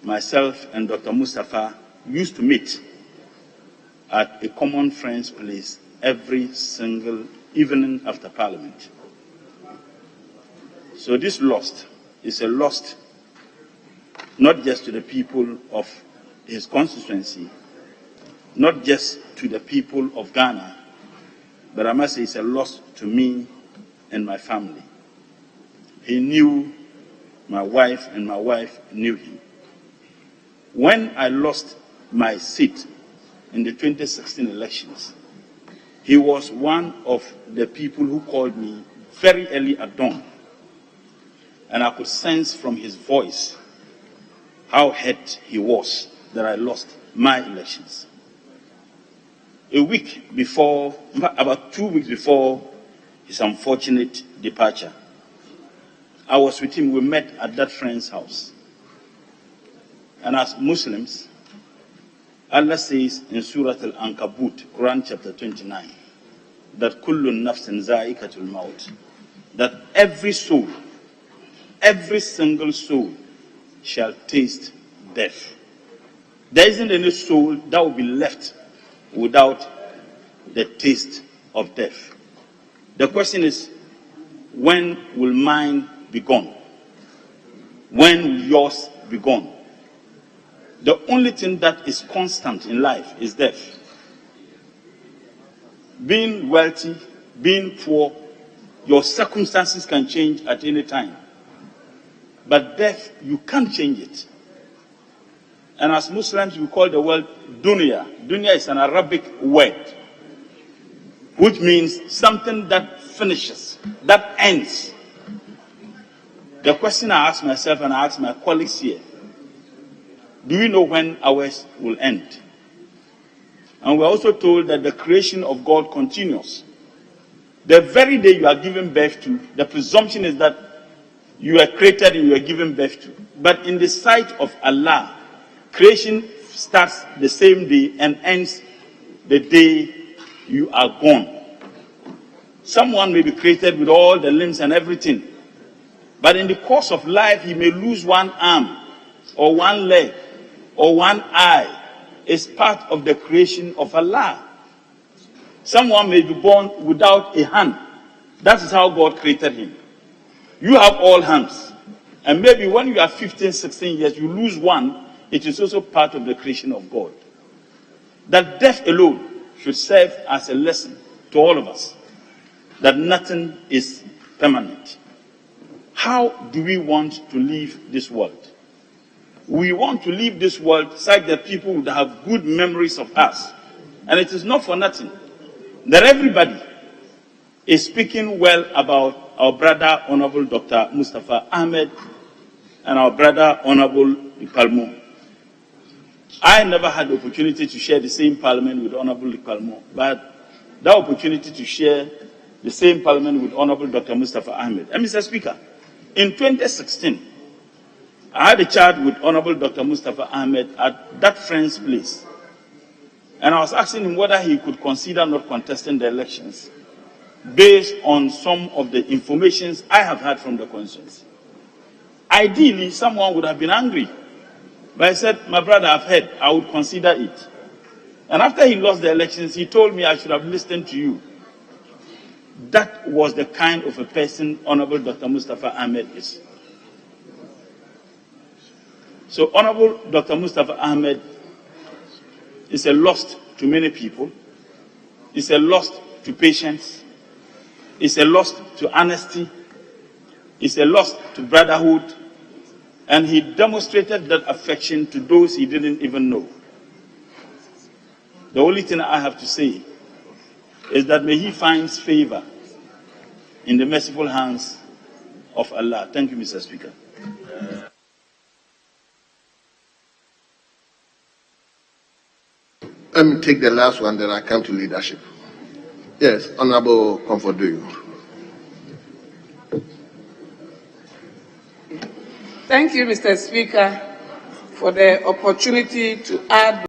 myself and Dr. Mustafa used to meet at a common friend's place every single evening after Parliament. So this loss is a loss not just to the people of his constituency, not just to the people of Ghana, but I must say it's a loss to me and my family. He knew my wife and my wife knew him. When I lost my seat in the 2016 elections, he was one of the people who called me very early at dawn. And I could sense from his voice how hurt he was that I lost my elections. A week before, about 2 weeks before his unfortunate departure, I was with him. We met at that friend's house. And as Muslims, Allah says in Surah Al-Ankabut, Quran chapter 29, that kullun nafsin za'ikatul maut, that every soul, every single soul shall taste death. There isn't any soul that will be left without the taste of death. The question is, when will mine be gone? When will yours be gone? The only thing that is constant in life is death. Being wealthy, being poor, your circumstances can change at any time. But death, you can't change it. And as Muslims, we call the word dunya. Dunya is an Arabic word, which means something that finishes, that ends. The question I ask myself and I ask my colleagues here, do we know when ours will end? And we're also told that the creation of God continues. The very day you are given birth to, the presumption is that you are created and you are given birth to. But in the sight of Allah, creation starts the same day and ends the day you are born. Someone may be created with all the limbs and everything, but in the course of life, he may lose one arm or one leg or one eye. It's part of the creation of Allah. Someone may be born without a hand. That is how God created him. You have all hands. And maybe when you are 15, 16 years, you lose one. It is also part of the creation of God. That death alone should serve as a lesson to all of us. That nothing is permanent. How do we want to leave this world? We want to leave this world such that people would have good memories of us. And it is not for nothing that everybody is speaking well about our brother, Honorable Dr. Mustafa Ahmed, and our brother, Honorable Ikalmo. I never had the opportunity to share the same parliament with Honorable Ikalmo, but that opportunity to share the same parliament with Honorable Dr. Mustafa Ahmed. And Mr. Speaker, in 2016, I had a chat with Honorable Dr. Mustafa Ahmed at that friend's place. And I was asking him whether he could consider not contesting the elections based on some of the informations I have had from the constituency. Ideally, someone would have been angry. But I said, my brother, I've heard, I would consider it. And after he lost the elections, he told me I should have listened to you. That was the kind of a person Honorable Dr. Mustafa Ahmed is. So Honorable Dr. Mustafa Ahmed is a loss to many people. It's a loss to patients. It's a loss to honesty. It's a loss to brotherhood. And he demonstrated that affection to those he didn't even know. The only thing I have to say is that may he find favor in the merciful hands of Allah. Thank you, Mr. Speaker. Let me take the last one, then I come to leadership. Yes, Honorable Comfort, do you? Thank you, Mr. Speaker, for the opportunity to add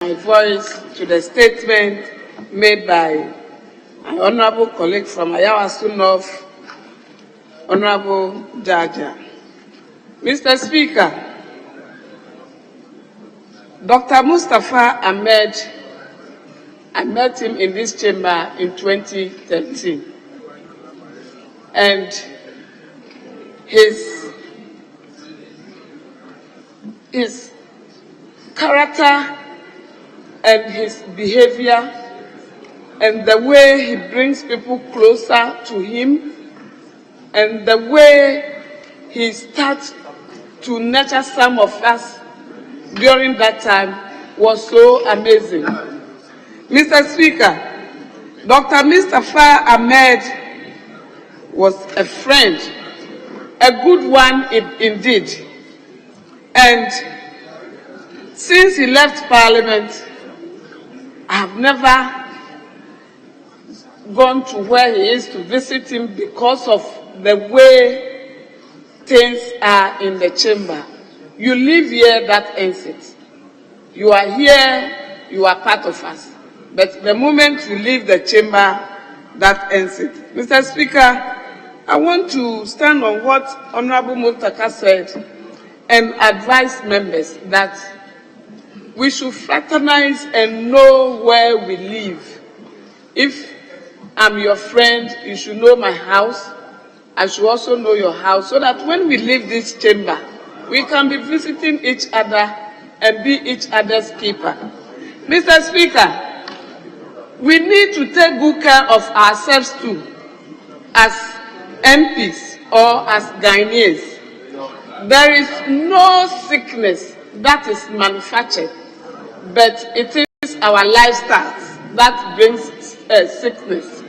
my voice to the statement made by my honorable colleague from Ayawasu North, Honorable Jaja. Mr. Speaker, Dr. Mustafa Ahmed, I met him in this chamber in 2013. And his character and his behavior and the way he brings people closer to him and the way he starts to nurture some of us during that time was so amazing. Mr. Speaker, Dr. Mustafa Ahmed was a friend, a good one indeed. And since he left Parliament, I have never gone to where he is to visit him because of the way things are in the chamber. You live here, that ends it. You are here, you are part of us. But the moment you leave the chamber, that ends it. Mr. Speaker, I want to stand on what Honorable Muftaka said and advise members that we should fraternize and know where we live. If I'm your friend, you should know my house. I should also know your house, so that when we leave this chamber, we can be visiting each other and be each other's keeper. Mr. Speaker, we need to take good care of ourselves too, as MPs or as Ghanaians. There is no sickness that is manufactured, but it is our lifestyles that brings sickness.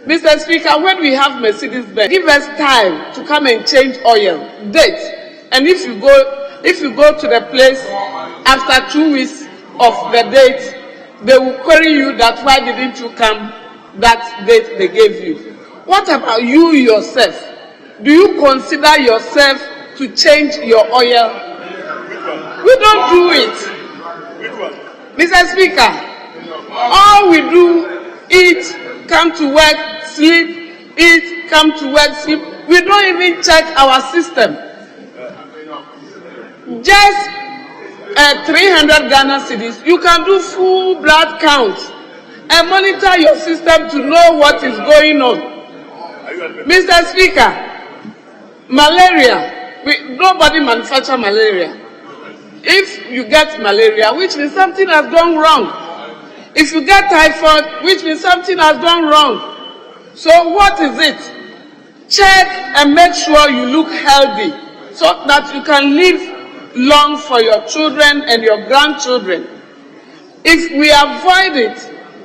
Mr. Speaker, when we have Mercedes-Benz, give us time to come and change oil, date. And if you go to the place after 2 weeks of the date, they will query you that why didn't you come that date they gave you. What about you yourself? Do you consider yourself to change your oil? We don't do it. Mr. Speaker, all we do, eat, come to work, sleep, eat, come to work, sleep. We don't even check our system. Just 300 Ghana cedis, you can do full blood count and monitor your system to know what is going on. Mr. Speaker, malaria, nobody manufactures malaria. If you get malaria, which means something has gone wrong. If you get typhoid, which means something has gone wrong. So what is it? Check and make sure you look healthy so that you can live long for your children and your grandchildren. If we avoid it,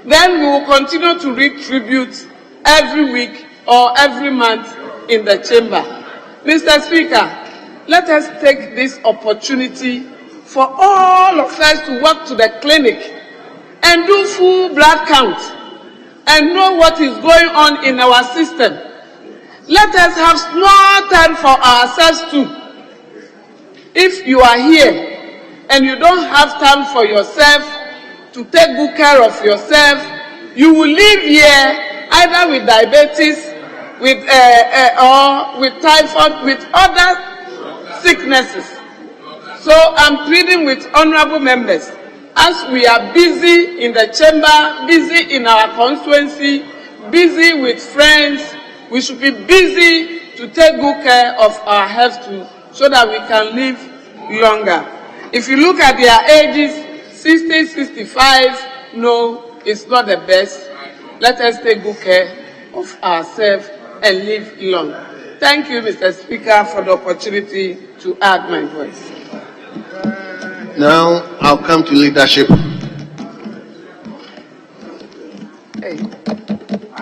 then we will continue to retribute every week or every month in the chamber. Mr. Speaker, let us take this opportunity for all of us to walk to the clinic and do full blood count and know what is going on in our system. Let us have small time for ourselves too. If you are here and you don't have time for yourself to take good care of yourself, you will live here either with diabetes, or with typhoid, with other sicknesses. So I'm pleading with honorable members, as we are busy in the chamber, busy in our constituency, busy with friends, we should be busy to take good care of our health too, so that we can live longer. If you look at their ages, 60, 65, no, it's not the best. Let us take good care of ourselves and live long. Thank you, Mr. Speaker, for the opportunity to add my voice. Now I'll come to leadership. Hey.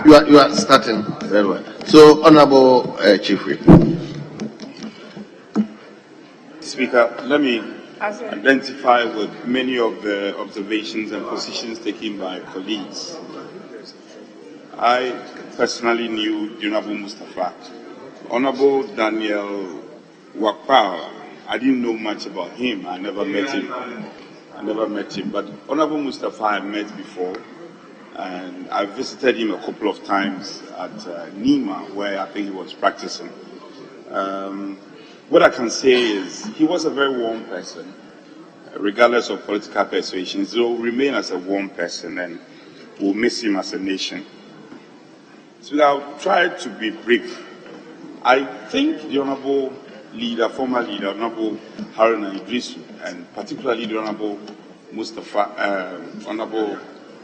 You are starting very well. So, Honorable Chief Whip. Speaker, let me identify with many of the observations and positions taken by colleagues. I personally knew the Honorable Mustafa. Honorable Daniel Wakpa, I didn't know much about him. I never met him. But Honorable Mustafa I met before, and I visited him a couple of times at Nima, where I think he was practicing. What I can say is he was a very warm person, regardless of political persuasions. He will remain as a warm person, and we'll miss him as a nation. So I'll try to be brief. I think the Honorable Leader, former Leader, Honorable Haruna Idrisu, and particularly the Honorable Honorable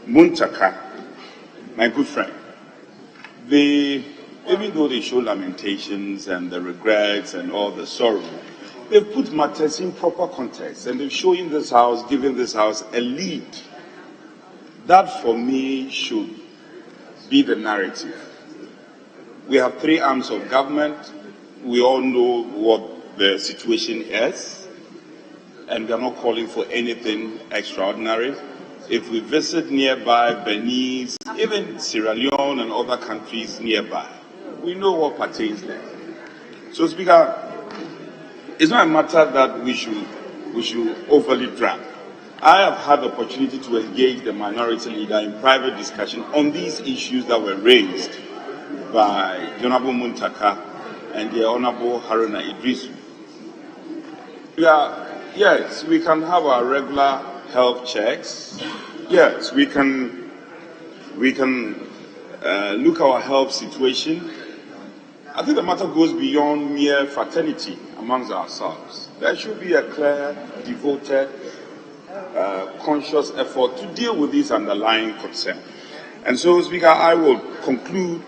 Muntaka, my good friend, even though they show lamentations and the regrets and all the sorrow, they've put matters in proper context, and they've shown this house, given this house a lead. That, for me, should be the narrative. We have three arms of government. We all know what the situation is, and we are not calling for anything extraordinary. If we visit nearby Belize, even Sierra Leone and other countries nearby, we know what pertains there. So, Speaker, it's not a matter that we should overly drag. I have had the opportunity to engage the minority leader in private discussion on these issues that were raised by the Honorable Muntaka and the Honorable Haruna Idrisu. Yes, we can have our regular health checks. Yes, we can look at our health situation. I think the matter goes beyond mere fraternity amongst ourselves. There should be a clear, devoted, conscious effort to deal with this underlying concern. And so, Speaker, I will conclude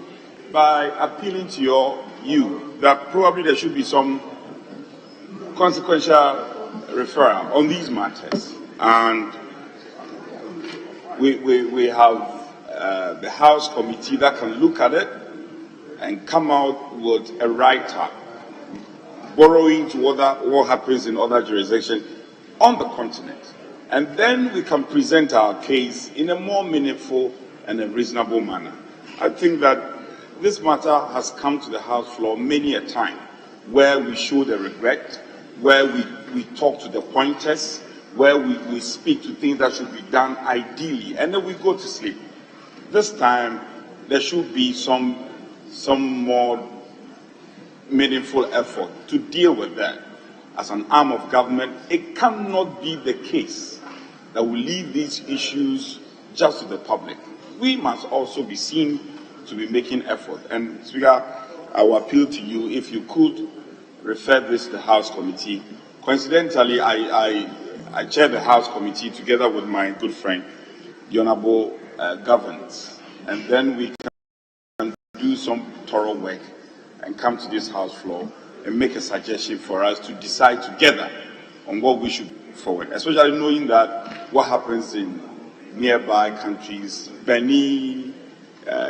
by appealing to you that probably there should be some consequential referral on these matters. And we have the House Committee that can look at it and come out with a write-up, borrowing to what happens in other jurisdictions on the continent. And then we can present our case in a more meaningful and a reasonable manner. I think that this matter has come to the House floor many a time, where we show the regret, where we talk to the pointers, where we speak to things that should be done ideally, and then we go to sleep. This time, there should be some more meaningful effort to deal with that. As an arm of government, it cannot be the case that we leave these issues just to the public. We must also be seen to be making effort. And Speaker, I will appeal to you, if you could refer this to the House Committee. Coincidentally, I chair the House Committee together with my good friend, the Honorable Governance. And then we can do some thorough work and come to this House floor and make a suggestion for us to decide together on what we should forward, especially knowing that what happens in nearby countries, Benin,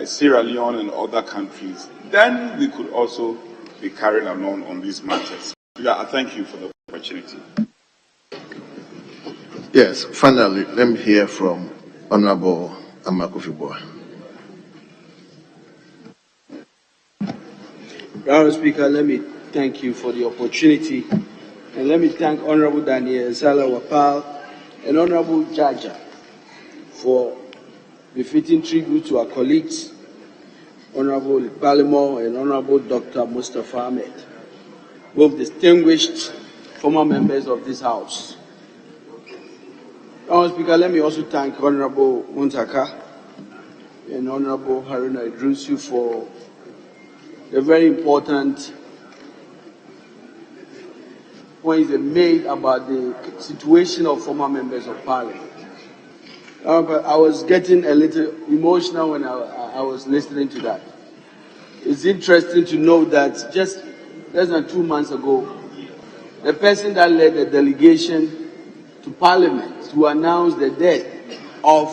Sierra Leone and other countries, then we could also be carried along on these matters. I thank you for the opportunity. Yes, finally, let me hear from Honorable Amakofi-Boa. Honorable Speaker, let me thank you for the opportunity, and let me thank Honorable Daniel Sala Wapal and Honorable Jaja for befitting tribute to our colleagues, Honorable Balimo and Honorable Dr. Mustafa Ahmed, both distinguished former members of this House. Honorable Speaker, let me also thank Honorable Muntaka and Honorable Haruna Idrisu for the very important points they made about the situation of former members of Parliament. I was getting a little emotional when I was listening to that. it's interesting to know that just less than 2 months ago, the person that led the delegation to Parliament to announce the death of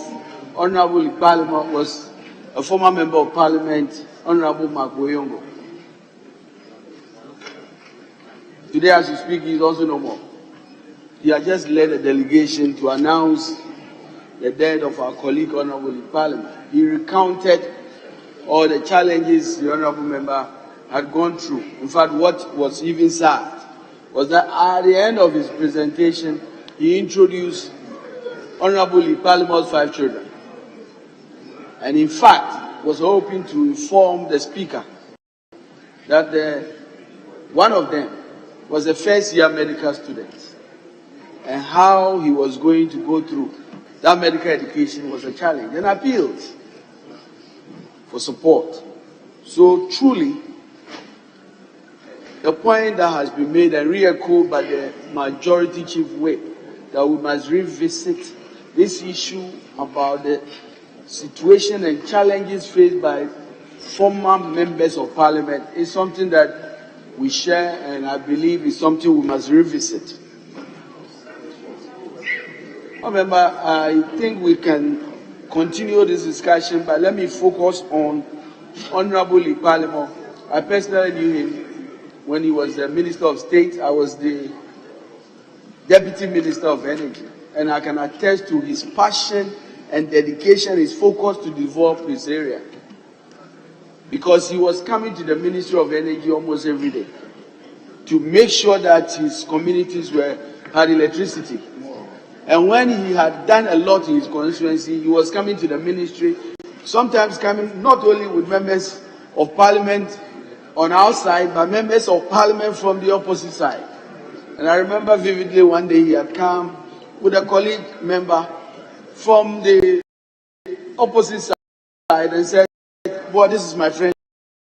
Honorable Ipalima was a former member of Parliament, Honorable Mark Oyongo. Today, as we speak, he is also no more. He had just led a delegation to announce the death of our colleague, Honorable Ipalima. He recounted all the challenges the Honorable Member had gone through. In fact, what was even sad was that at the end of his presentation, he introduced Honorable Ipalima's 5 children. And in fact, was hoping to inform the Speaker that one of them was a first-year medical student, and how he was going to go through that medical education was a challenge, and appealed for support. So truly, the point that has been made and re-echoed by the Majority Chief Whip, that we must revisit this issue about the situation and challenges faced by former members of Parliament, is something that we share, and I believe is something we must revisit. However, I think we can continue this discussion, but let me focus on Honorable Ipalima. I personally knew him when he was the Minister of State. I was the Deputy Minister of Energy, and I can attest to his passion and dedication, his focus to develop this area, because he was coming to the Ministry of Energy almost every day to make sure that his communities had electricity. And when he had done a lot in his constituency, he was coming to the ministry, sometimes coming not only with members of Parliament on our side, but members of Parliament from the opposite side. And I remember vividly one day he had come with a colleague member from the opposite side and said, "Boy, this is my friend,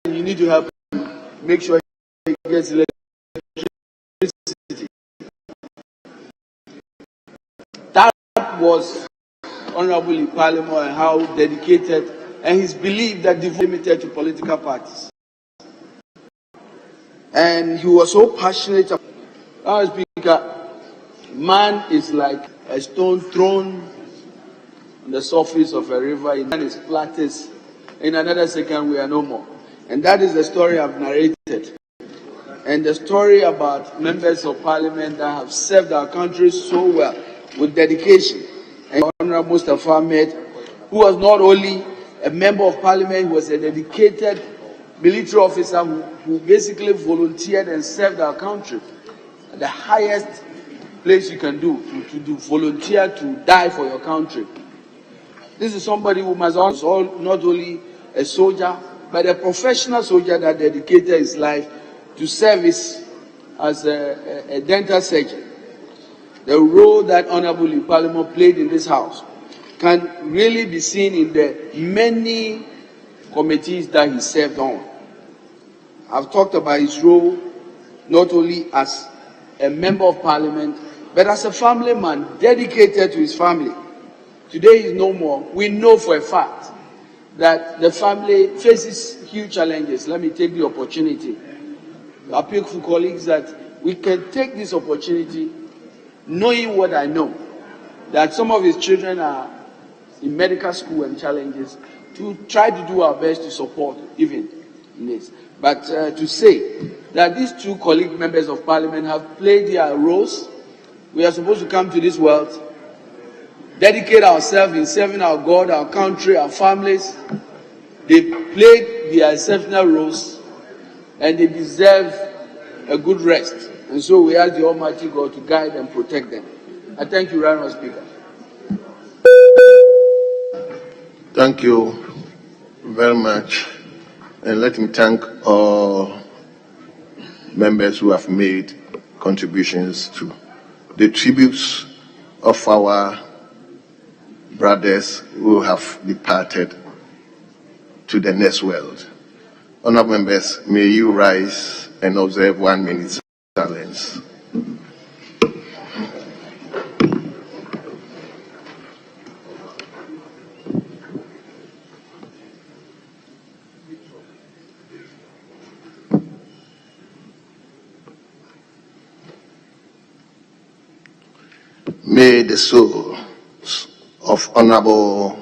you need to help him make sure he gets electricity." That was Honorable Ipalima, and how dedicated, and his belief that devoted limited to political parties. And he was so passionate about it. Speaker, man is like a stone thrown on the surface of a river. Man is flattened. In another second, we are no more. And that is the story I've narrated. And the story about members of Parliament that have served our country so well with dedication. And Honorable Mustafa Ahmed, who was not only a member of Parliament, he was a dedicated military officer who basically volunteered and served our country at the highest place you can do, to volunteer to die for your country. This is somebody who must also not only a soldier, but a professional soldier that dedicated his life to service as a dental surgeon. The role that Honorable Ipalima played in this house can really be seen in the many committees that he served on. I've talked about his role not only as a member of Parliament, but as a family man dedicated to his family. Today is no more. We know for a fact that the family faces huge challenges. Let me take the opportunity to appeal for colleagues that we can take this opportunity, knowing what I know, that some of his children are in medical school and challenges, to try to do our best to support even in this. But to say that these 2 colleague members of Parliament have played their roles. We are supposed to come to this world, dedicate ourselves in serving our God, our country, our families. They played their exceptional roles, and they deserve a good rest. And so we ask the Almighty God to guide and protect them. I thank you, Madam Speaker. Thank you very much. And let me thank all members who have made contributions to the tributes of our brothers who have departed to the next world. Honourable members, may you rise and observe 1 minute silence. May the soul of Honorable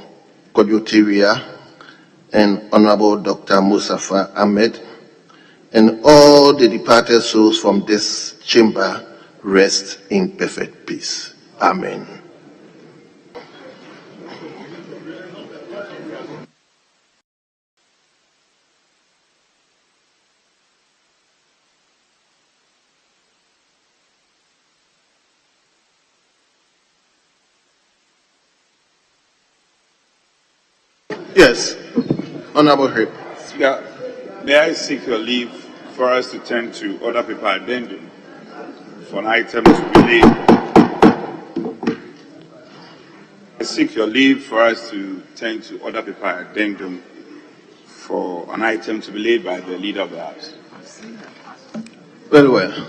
Kojotiria and Honorable Dr. Mustafa Ahmed and all the departed souls from this chamber rest in perfect peace. Amen. Yes, Honorable Hip. Speaker, may I seek your leave for us to turn to other paper addendum for an item to be laid. I seek your leave for us to turn to other paper addendum for an item to be laid by the Leader of the House. Very well.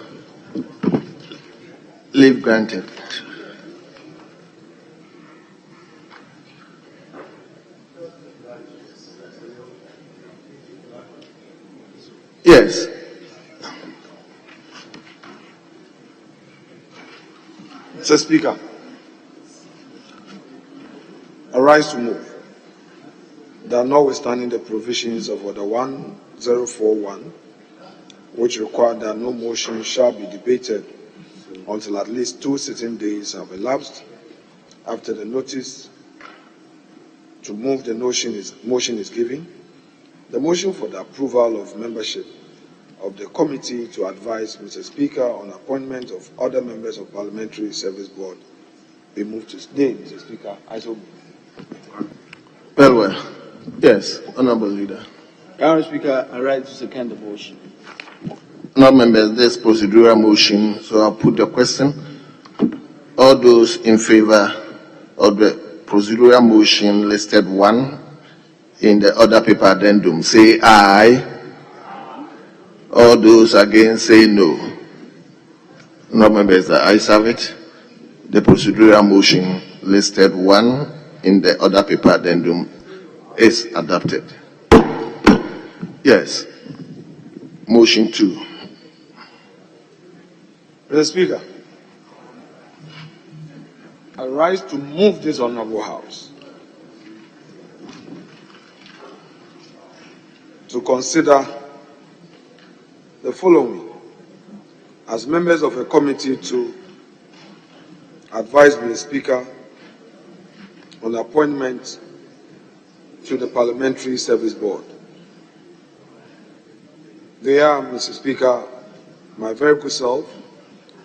Leave granted. Yes. Mr. Speaker, I rise to move that notwithstanding the provisions of Order 1041, which require that no motion shall be debated until at least 2 sitting days have elapsed after the notice to move the motion is given, the motion for the approval of membership of the committee to advise Mr. Speaker on appointment of other members of Parliamentary Service Board be moved to today, Mr. Speaker. I so move. Very well. Yes, Honorable Leader. Honorable Speaker, I rise to second the motion. Now, members, this procedural motion, so I'll put the question. All those in favor of the procedural motion listed 1 in the other paper addendum, say aye. All those against, say no. No, members, the ayes have it. The procedural motion listed 1 in the other paper addendum is adopted. Yes. Motion 2. Mr. Speaker, I rise to move this Honorable House to consider the following as members of a committee to advise Mr. Speaker on appointment to the Parliamentary Service Board. They are, Mr. Speaker, my very good self,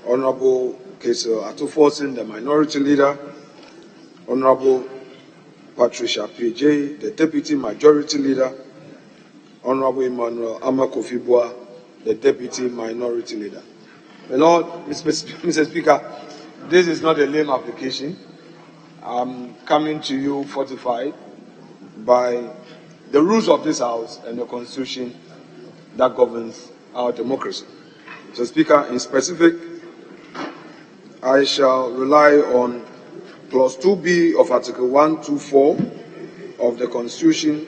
Honorable Kesel Atuforsin, the Minority Leader, Honorable Patricia P.J., the Deputy Majority Leader, Honorable Emmanuel Amakofibua, the Deputy Minority Leader. My Lord, Mr. Speaker, this is not a lame application. I'm coming to you fortified by the rules of this House and the Constitution that governs our democracy. Mr. Speaker, in specific, I shall rely on Clause 2B of Article 124 of the Constitution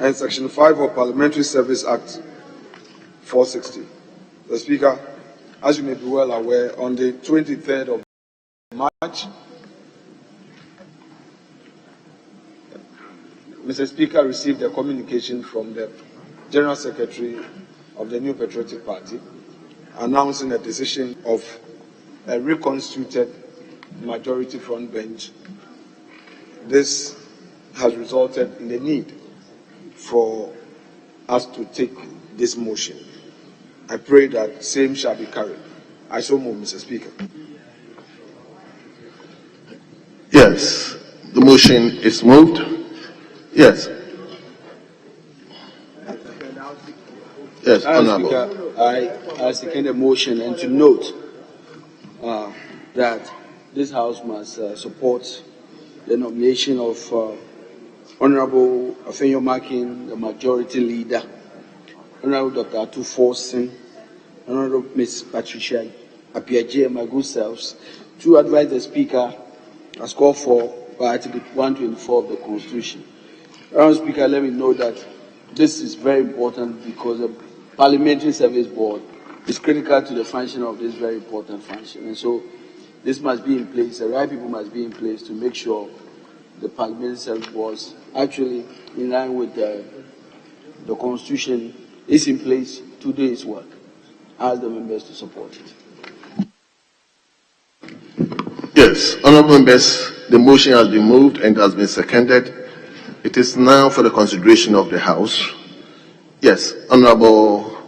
and Section 5 of Parliamentary Service Act 460. Mr. Speaker, as you may be well aware, on the 23rd of March, Mr. Speaker received a communication from the General Secretary of the New Patriotic Party announcing a decision of a reconstituted majority front bench. This has resulted in the need for us to take this motion. I pray that same shall be carried. I so move, Mr. Speaker. Yes, the motion is moved. Yes. Yes, Honorable. Speaker, I second the motion and to note that this House must support the nomination of Honorable Afenyo Makin, the Majority Leader, Honorable Dr. Atuforsin, Honorable Ms. Patricia Apiaje, and my good selves to advise the Speaker as called for by Article 124 of the Constitution. Honorable Speaker, let me know that this is very important because the Parliamentary Service Board is critical to the function of this very important function. And so this must be in place, the right people must be in place to make sure the parliamentary service was actually in line with the constitution is in place to do its work. I ask the members to support it. Yes, honorable members, the motion has been moved and has been seconded. It is now for the consideration of the House. Yes, Honorable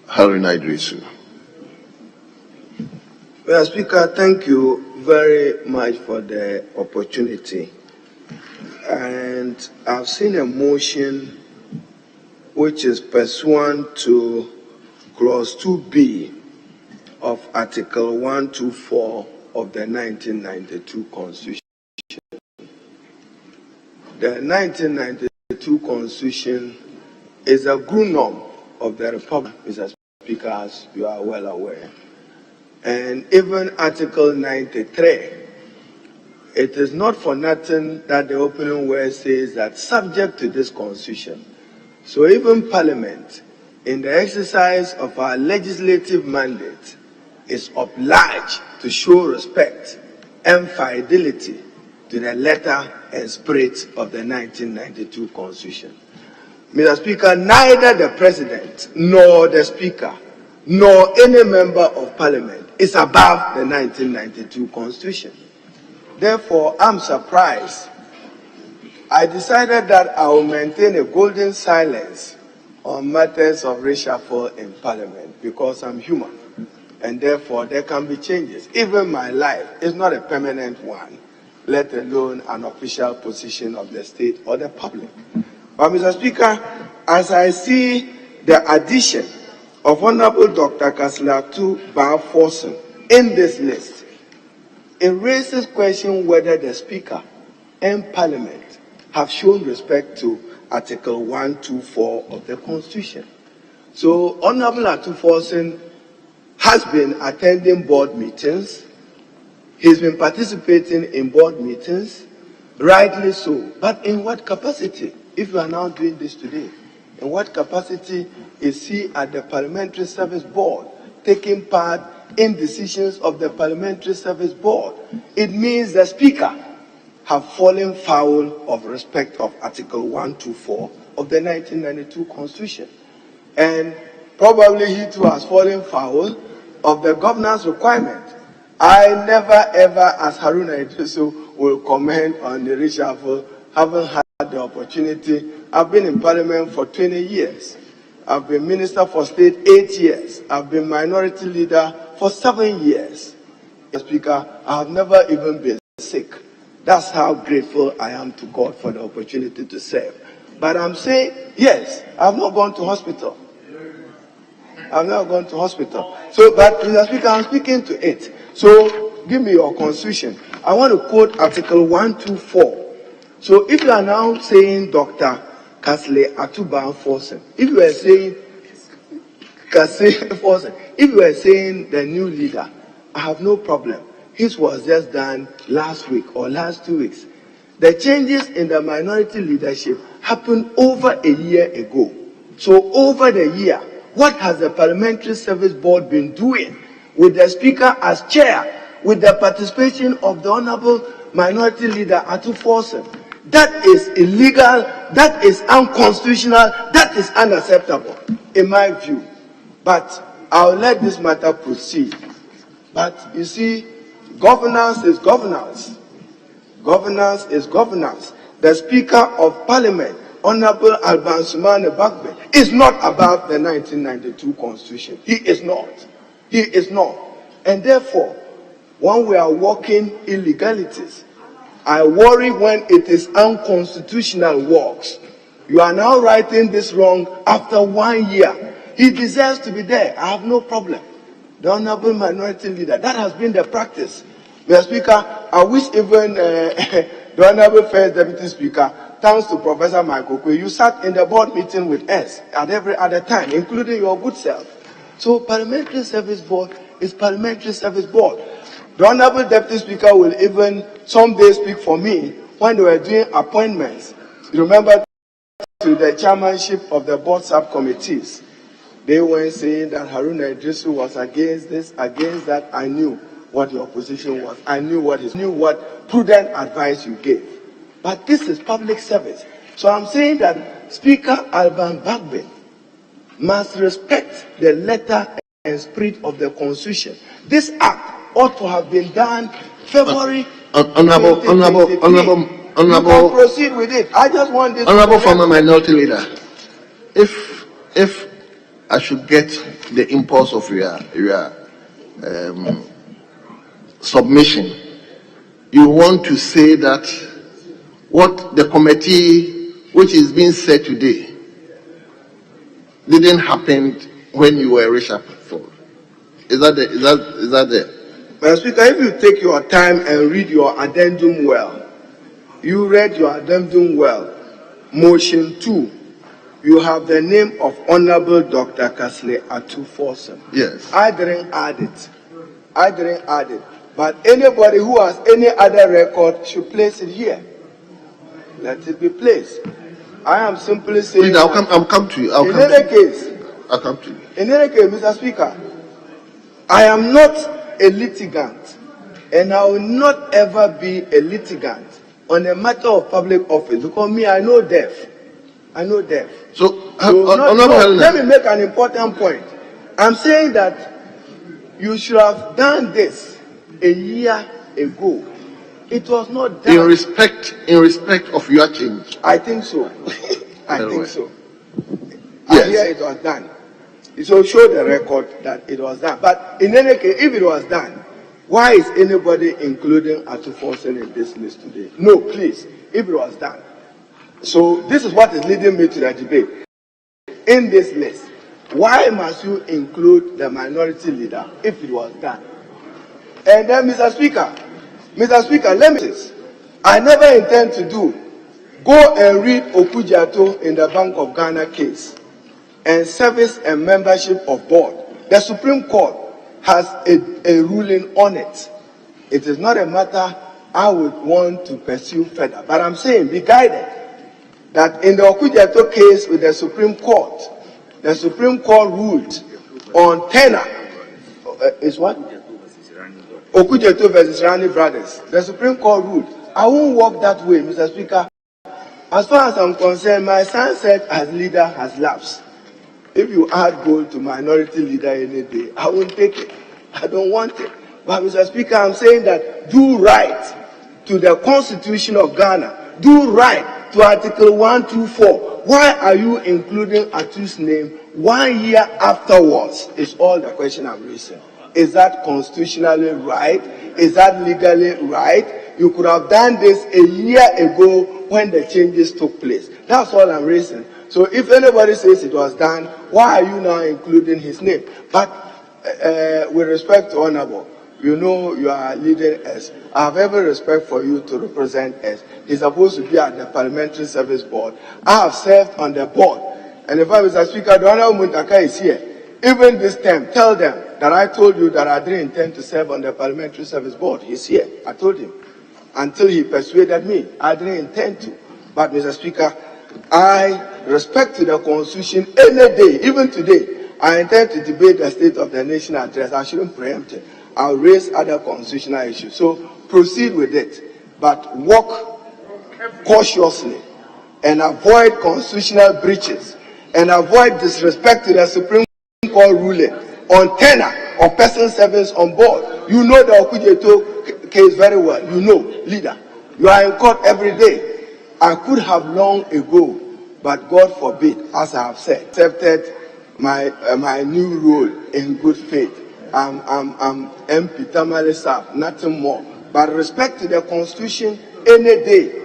Haruna Idrisu. Mr. Speaker, thank you very much for the opportunity. And I've seen a motion which is pursuant to Clause 2B of Article 124 of the 1992 Constitution. The 1992 Constitution is a ground of the Republic, Mr. Speaker, as you are well aware. And even Article 93, it is not for nothing that the opening word says that subject to this Constitution. So even Parliament, in the exercise of our legislative mandate, is obliged to show respect and fidelity to the letter and spirit of the 1992 Constitution. Mr. Speaker, neither the President nor the Speaker nor any member of Parliament is above the 1992 Constitution. Therefore, I'm surprised. I decided that I will maintain a golden silence on matters of reshuffle in Parliament because I'm human. And therefore, there can be changes. Even my life is not a permanent one, let alone an official position of the state or the public. But, Mr. Speaker, as I see the addition of Honorable Dr. Kaslatu Bar-Forson in this list, it raises question whether the Speaker and Parliament have shown respect to Article 124 of the Constitution. So, Honorable Atu-Forson has been attending board meetings. He's been participating in board meetings, rightly so. But in what capacity? If you are now doing this today, in what capacity is he at the Parliamentary Service Board, taking part in decisions of the Parliamentary Service Board? It means the Speaker have fallen foul of respect of Article 124 of the 1992 Constitution. And probably he too has fallen foul of the governance requirement. I never ever, as Haruna Idrisu, will comment on the reshuffle, having had the opportunity. I've been in Parliament for 20 years. I've been Minister for State 8 years. I've been Minority Leader for 7 years. Speaker, I have never even been sick. That's how grateful I am to God for the opportunity to serve. But I'm saying, yes, I've not gone to hospital. I've not gone to hospital. So, but Mr. Speaker, I'm speaking to it. So, give me your constitution. I want to quote Article 124. So, if you are now saying Dr. Kasley Atuban-Forson, if you are saying Forson, if you are saying the new leader, I have no problem. His was just done last week or last 2 weeks. The changes in the minority leadership happened over a year ago. So over the year, what has the Parliamentary Service Board been doing with the Speaker as chair, with the participation of the Honorable Minority Leader Atu-Forson? That is illegal, that is unconstitutional, that is unacceptable, in my view. But I'll let this matter proceed. But you see, governance is governance. Governance is governance. The Speaker of Parliament, Honorable Alban Sumane Bakbe, is not above the 1992 Constitution. He is not. He is not. And therefore, when we are working illegalities, I worry when it is unconstitutional works. You are now writing this wrong after 1 year. He deserves to be there. I have no problem. The Honorable Minority Leader, that has been the practice. Mr. Speaker, I wish even the Honorable First Deputy Speaker, thanks to Professor Michael Kwe, you sat in the board meeting with us at every other time, including your good self. So Parliamentary Service Board is Parliamentary Service Board. The Honorable Deputy Speaker will even someday speak for me when they were doing appointments. You remember to the chairmanship of the board subcommittees. They were saying that Haruna Idrisu was against this, against that. I knew what your position was. I knew what prudent advice you gave. But this is public service. So I'm saying that Speaker Alban Bagbin must respect the letter and spirit of the Constitution. This act ought to have been done February. Honorable. You can proceed with it. I just want this. Honorable former minority leader, if I should get the impulse of your submission, you want to say that what the committee, which is being said today, didn't happen when you were reshuffled. Is that the? Mr. Speaker, if you take your time and read your addendum well, you read your addendum well. Motion 2, you have the name of Honorable Dr. Kasley Atuforsen. Yes. I didn't add it. But anybody who has any other record should place it here. Let it be placed. I am simply saying. Please, I'll come to you. In any case, I'll come to you. In any case, Mr. Speaker, I am not a litigant, and I will not ever be a litigant on a matter of public office, because me, I know death. So let me make an important point. I'm saying that you should have done this a year ago. It was not done. In respect of your change. I think so. I think so. Yes. I hear it was done. It will show the record that it was done. But in any case, if it was done, why is anybody including Atuforsen in this list today? No, please. If it was done. So this is what is leading me to the debate. In this list, why must you include the minority leader if it was done? And then, Mr. Speaker, let me say this. I never intend to go and read Okujato in the Bank of Ghana case and service and membership of board. The Supreme Court has a ruling on it. It is not a matter I would want to pursue further. But I'm saying, be guided that in the Okujato case with the Supreme Court ruled on tenor. Is what? Okujato versus Rani Brothers. The Supreme Court ruled. I won't walk that way, Mr. Speaker. As far as I'm concerned, my sunset as leader has lapsed. If you add gold to minority leader any day, I won't take it. I don't want it. But Mr. Speaker, I'm saying that do right to the Constitution of Ghana. Do right to Article 124. Why are you including Atu's name 1 year afterwards? Is all the question I'm raising. Is that constitutionally right? Is that legally right? You could have done this a year ago when the changes took place. That's all I'm raising. So if anybody says it was done, why are you now including his name? But with respect to Honorable, you know you are leading us. I have every respect for you to represent us. He's supposed to be at the Parliamentary Service Board. I have served on the board. And if I was a speaker, the Honorable Muntaka is here. Even this time, tell them that I told you that I didn't intend to serve on the Parliamentary Service Board. He's here. I told him. Until he persuaded me, I didn't intend to. But Mr. Speaker, I respect to the Constitution any day, even today. I intend to debate the State of the Nation address. I shouldn't preempt it. I'll raise other constitutional issues. So proceed with it, but walk cautiously and avoid constitutional breaches and avoid disrespect to the Supreme Court ruling on tenor of person service on board. You know the Okujeto case very well. You know, leader. You are in court every day. I could have long ago, but God forbid, as I have said, accepted my new role in good faith. I'm MP Tamale Sab, nothing more. But respect to the Constitution any day.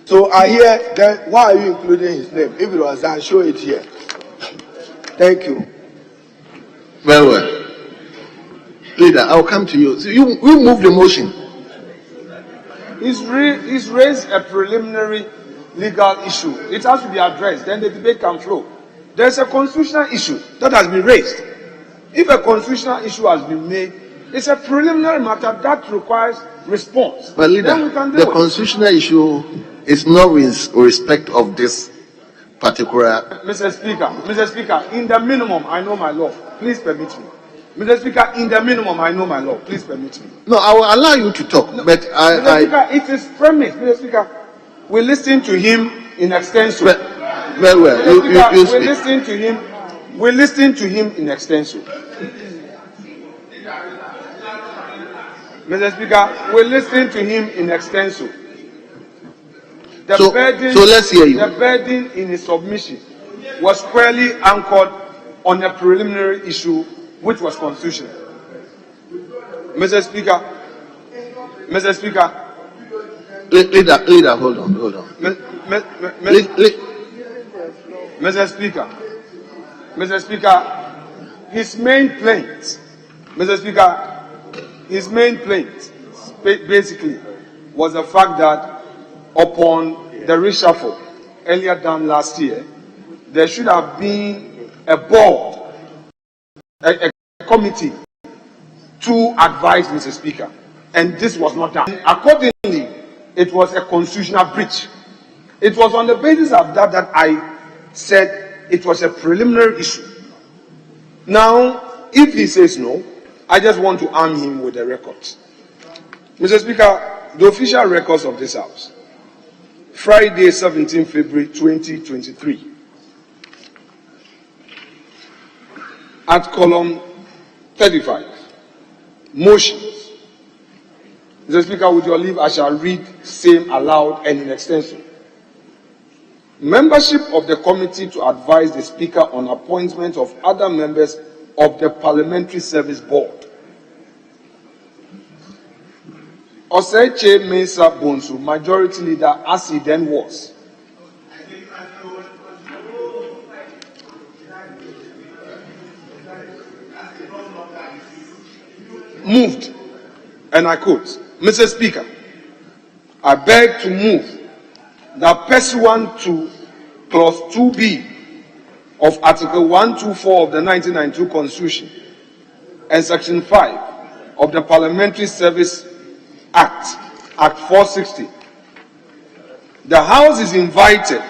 So I hear that, why are you including his name? If it was done, show it here. Thank you. Very well. Leader, I'll come to you. So you move the motion. He's raised a preliminary legal issue. It has to be addressed, then the debate can flow. There's a constitutional issue that has been raised. If a constitutional issue has been made, it's a preliminary matter that requires response. But leader, the constitutional issue is not with respect of this particular. Mr. Speaker, in the minimum, I know my law. Please permit me. Mr. Speaker, in the minimum, I know my law. Please permit me. No, I will allow you to talk, but Mr. Speaker, it is premise. Mr. Speaker, we listen to him in extenso. Very well. We listen to him. We listen to him in extenso. Mr. Speaker, we listen to him in extenso. So let's hear you. The burden in his submission was squarely anchored on a preliminary issue, which was constitutional. Mr. Speaker, Leader, hold on. Mr. Speaker, his main plaint, basically was the fact that upon the reshuffle earlier done last year, there should have been a board, a committee to advise Mr. Speaker, and this was not done. Accordingly, it was a constitutional breach. It was on the basis of that I said it was a preliminary issue. Now, if he says no, I just want to arm him with the records. Mr. Speaker, the official records of this House, Friday, 17 February 2023, at column 35, motions. Mr. Speaker, with your leave, I shall read same aloud and in extenso. Membership of the committee to advise the Speaker on appointment of other members of the Parliamentary Service Board. Oseche Mensah Bonsu, Majority Leader, as he then was. Moved, and I quote, Mr. Speaker, I beg to move that pursuant to clause 2B of Article 124 of the 1992 Constitution and Section 5 of the Parliamentary Service Act, Act 460, the House is invited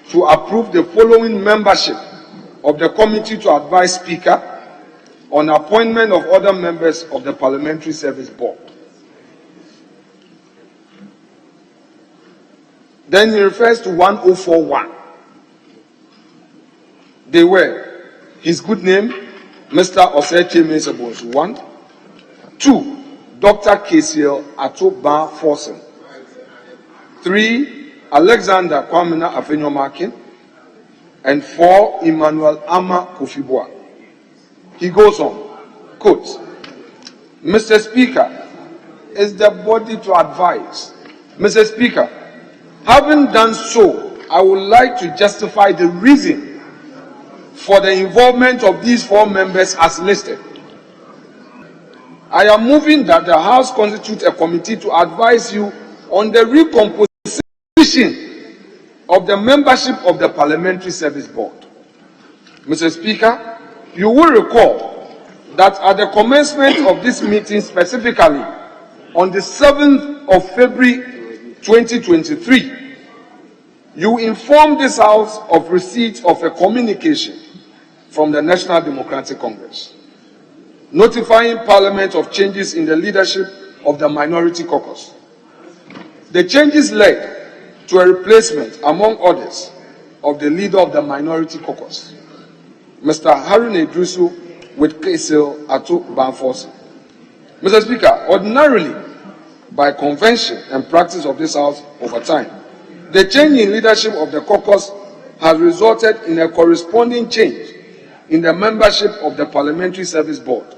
to approve the following membership of the Committee to advise Speaker on appointment of other members of the Parliamentary Service Board. Then he refers to 1041. They were his good name, Mr. Oseche Mensah Bonsu, 1. 2, Dr. KCL Atoba Forsen. 3, Alexander Kwamina Afenyomakin. And 4, Emmanuel Ama Kofibwa. He goes on, quote, Mr. Speaker, is the body to advise. Mr. Speaker, having done so, I would like to justify the reason for the involvement of these 4 members as listed. I am moving that the House constitute a committee to advise you on the recomposition of the membership of the Parliamentary Service Board. Mr. Speaker, you will recall that at the commencement of this meeting, specifically on the 7th of February 2023, you informed this House of receipt of a communication from the National Democratic Congress, notifying Parliament of changes in the leadership of the Minority Caucus. The changes led to a replacement, among others, of the leader of the Minority Caucus, Mr. Harun Idrisu, with KCL Ato Banforce. Mr. Speaker, ordinarily, by convention and practice of this House over time, the change in leadership of the caucus has resulted in a corresponding change in the membership of the Parliamentary Service Board.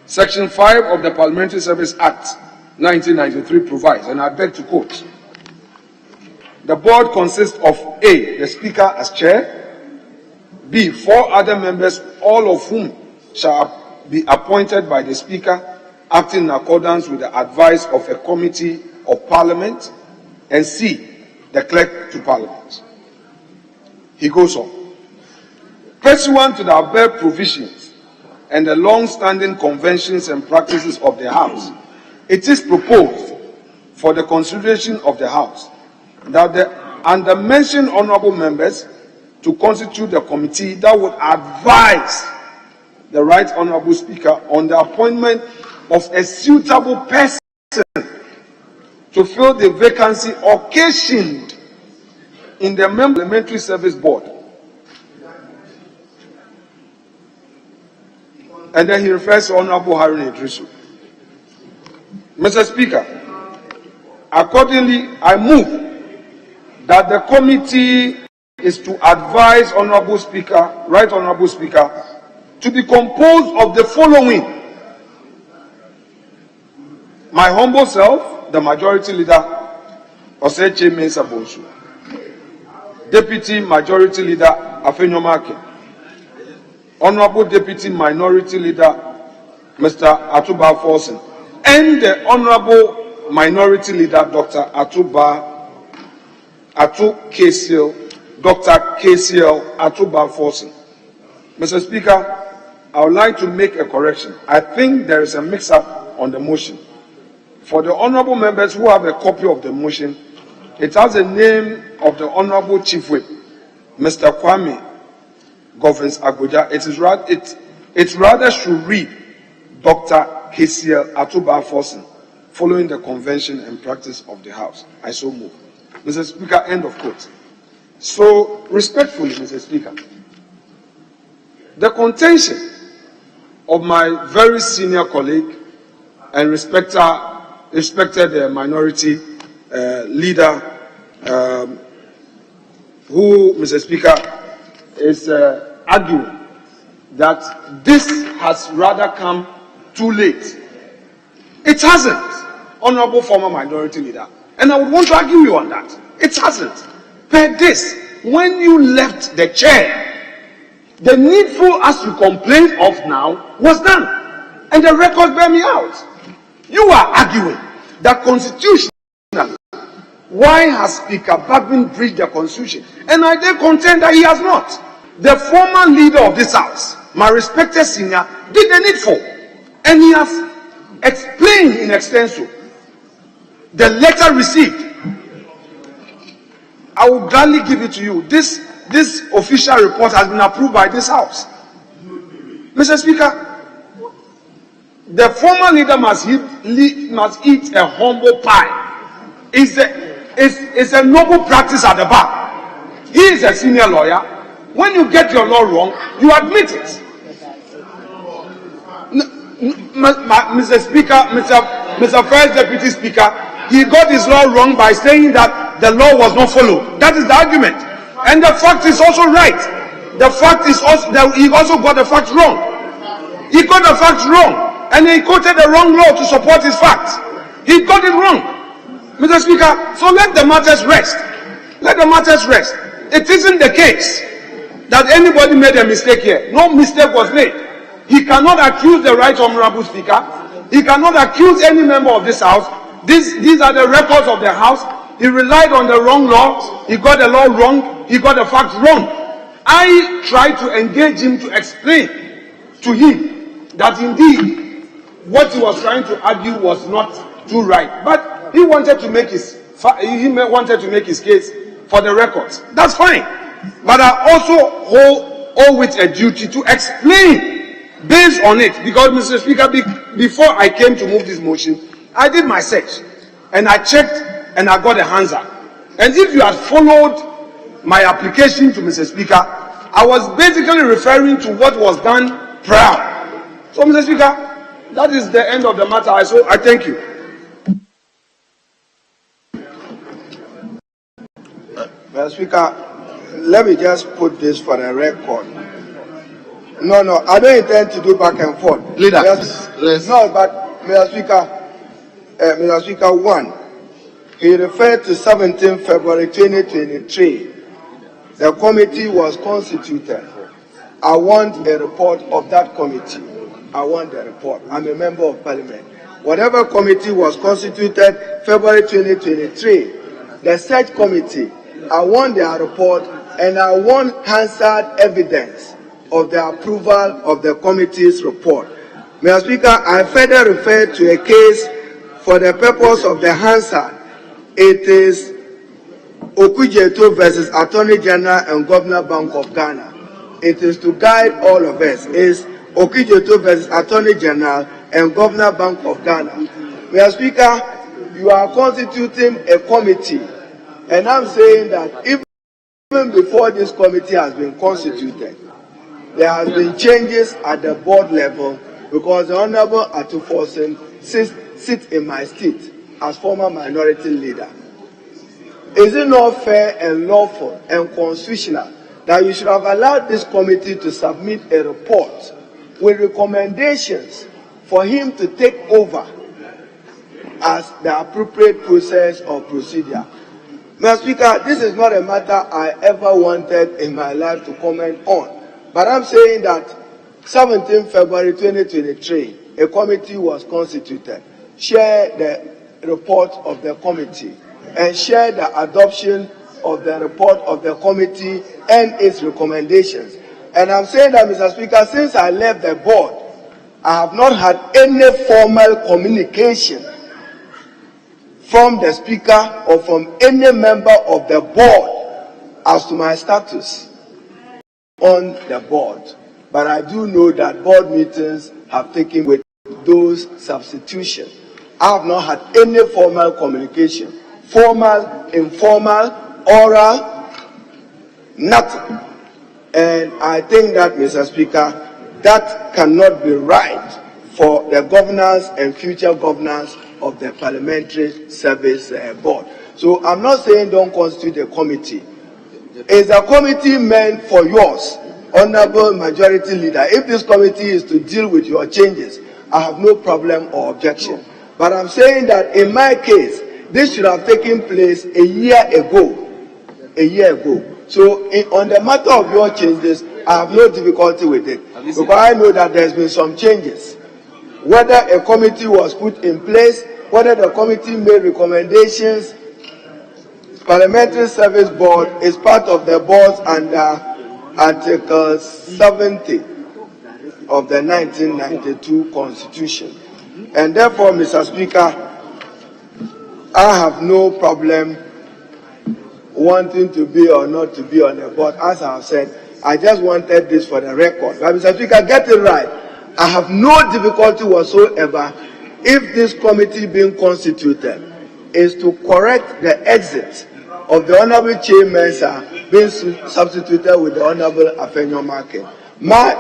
Section 5 of the Parliamentary Service Act 1993 provides, and I beg to quote, the board consists of A, the Speaker as chair, B, 4 other members, all of whom shall be appointed by the Speaker, acting in accordance with the advice of a committee of Parliament, and C, the clerk to Parliament. He goes on. Pursuant to the above provisions and the long-standing conventions and practices of the House, it is proposed for the consideration of the House that the undermentioned honorable members to constitute the committee that would advise the Right Honorable Speaker on the appointment of a suitable person to fill the vacancy occasioned in the Parliamentary Service Board. And then he refers to Honorable Harun Idrisu. Mr. Speaker, accordingly, I move that the committee is to advise Honorable Speaker, Right Honorable Speaker, to be composed of the following: my humble self, the Majority Leader, Oseche Mensah Bonsu, Deputy Majority Leader, Afenyo-Markin, Honorable Deputy Minority Leader, Mr. Atuba Forson, and the Honorable Minority Leader, Dr. Dr. KCL Atuba Forson. Mr. Speaker, I would like to make a correction. I think there is a mix-up on the motion. For the honorable members who have a copy of the motion, it has the name of the Honorable Chief Whip, Mr. Kwame Govins Agoja. It rather should read Dr. KCL Atuba Forson, following the convention and practice of the House. I so move. Mr. Speaker, end of quote. So, respectfully, Mr. Speaker, the contention of my very senior colleague and respected minority leader, who, Mr. Speaker, is arguing that this has rather come too late. It hasn't, Honorable former minority leader. And I would want to argue you on that. It hasn't. Per this, when you left the chair, the needful, as you complain of now, was done. And the records bear me out. You are arguing that constitutionally, why has Speaker Bagbin breached the Constitution? And I dare contend that he has not. The former leader of this House, my respected senior, did the needful. And he has explained in extenso the letter received. I will gladly give it to you. This official report has been approved by this House. Mr. Speaker, the former leader must eat a humble pie. It's a noble practice at the bar. He is a senior lawyer. When you get your law wrong, you admit it. Mr. Speaker, Mr. First Deputy Speaker, he got his law wrong by saying that the law was not followed. That is the argument. And the fact is also right. The fact is also that he also got the fact wrong. He got the fact wrong. And he quoted the wrong law to support his facts. He got it wrong. Mr. Speaker, so let the matters rest. Let the matters rest. It isn't the case that anybody made a mistake here. No mistake was made. He cannot accuse the Right Honorable Speaker. He cannot accuse any member of this House. These are the records of the House. He relied on the wrong law. He got the law wrong. He got the facts wrong. I tried to engage him to explain to him that indeed what he was trying to argue was not too right. But he wanted to make his case for the records. That's fine. But I also owe it a duty to explain based on it. Because, Mr. Speaker, before I came to move this motion, I did my search. And I checked and I got a answer. And if you had followed my application to Mr. Speaker, I was basically referring to what was done prior. So, Mr. Speaker, that is the end of the matter. So I thank you. Mr. Speaker, let me just put this for the record. No, I don't intend to do back and forth. Leader, no, but Mr. Speaker, one, he referred to 17 February 2023. The committee was constituted. I want a report of that committee. I want the report. I'm a member of Parliament. Whatever committee was constituted February 2023, the search committee, I want their report and I want Hansard evidence of the approval of the committee's report. Mr. Speaker, I further refer to a case for the purpose of the Hansard. It is Okujeto versus Attorney General and Governor Bank of Ghana. It is to guide all of us. It's Okudzeto versus Attorney General and Governor Bank of Ghana. Mr. Speaker, you are constituting a committee, and I'm saying that even before this committee has been constituted, there has been changes at the board level because the Honorable Atuforsen sits in my seat as former minority leader. Is it not fair and lawful and constitutional that you should have allowed this committee to submit a report with recommendations for him to take over as the appropriate process or procedure? Mr. Speaker, this is not a matter I ever wanted in my life to comment on. But I'm saying that 17 February 2023, a committee was constituted. Share the report of the committee and share the adoption of the report of the committee and its recommendations. And I'm saying that, Mr. Speaker, since I left the board, I have not had any formal communication from the Speaker or from any member of the board as to my status on the board. But I do know that board meetings have taken with those substitutions. I have not had any formal communication. Formal, informal, oral, nothing. And I think that, Mr. Speaker, that cannot be right for the governance and future governance of the Parliamentary Service Board. So I'm not saying don't constitute a committee. Is a committee meant for yours, Honorable Majority Leader? If this committee is to deal with your changes, I have no problem or objection. But I'm saying that in my case, this should have taken place a year ago. So on the matter of your changes, I have no difficulty with it. Because I know that there's been some changes. Whether a committee was put in place, whether the committee made recommendations, Parliamentary Service Board is part of the boards under Article 70 of the 1992 Constitution. And therefore, Mr. Speaker, I have no problem wanting to be or not to be on the board. As I have said, I just wanted this for the record. But Mr. Speaker, get it right. I have no difficulty whatsoever if this committee being constituted is to correct the exit of the Honorable Chairman being substituted with the Honorable Afenyo Market.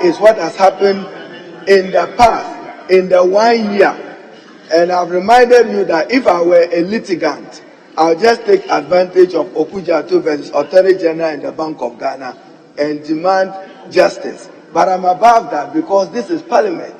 Is what has happened in the past, in the 1 year. And I've reminded you that if I were a litigant, I'll just take advantage of Okudzeto versus Attorney General in the Bank of Ghana and demand justice. But I'm above that because this is Parliament.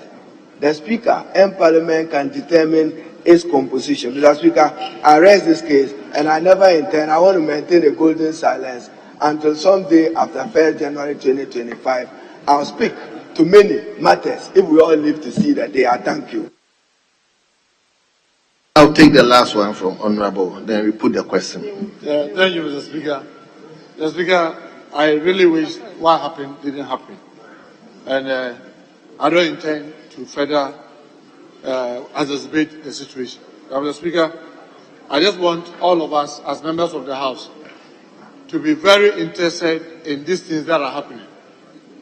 The Speaker and Parliament can determine its composition. Mr. Speaker, I raise this case and I never intend, I want to maintain a golden silence until someday after 1st January 2025, I'll speak to many matters if we all live to see that day. I thank you. I'll take the last one from Honorable, then we put the question. Thank you, Mr. Speaker. Mr. Speaker, I really wish what happened didn't happen. And I don't intend to further exacerbate the situation. Mr. Speaker, I just want all of us as members of the House to be very interested in these things that are happening.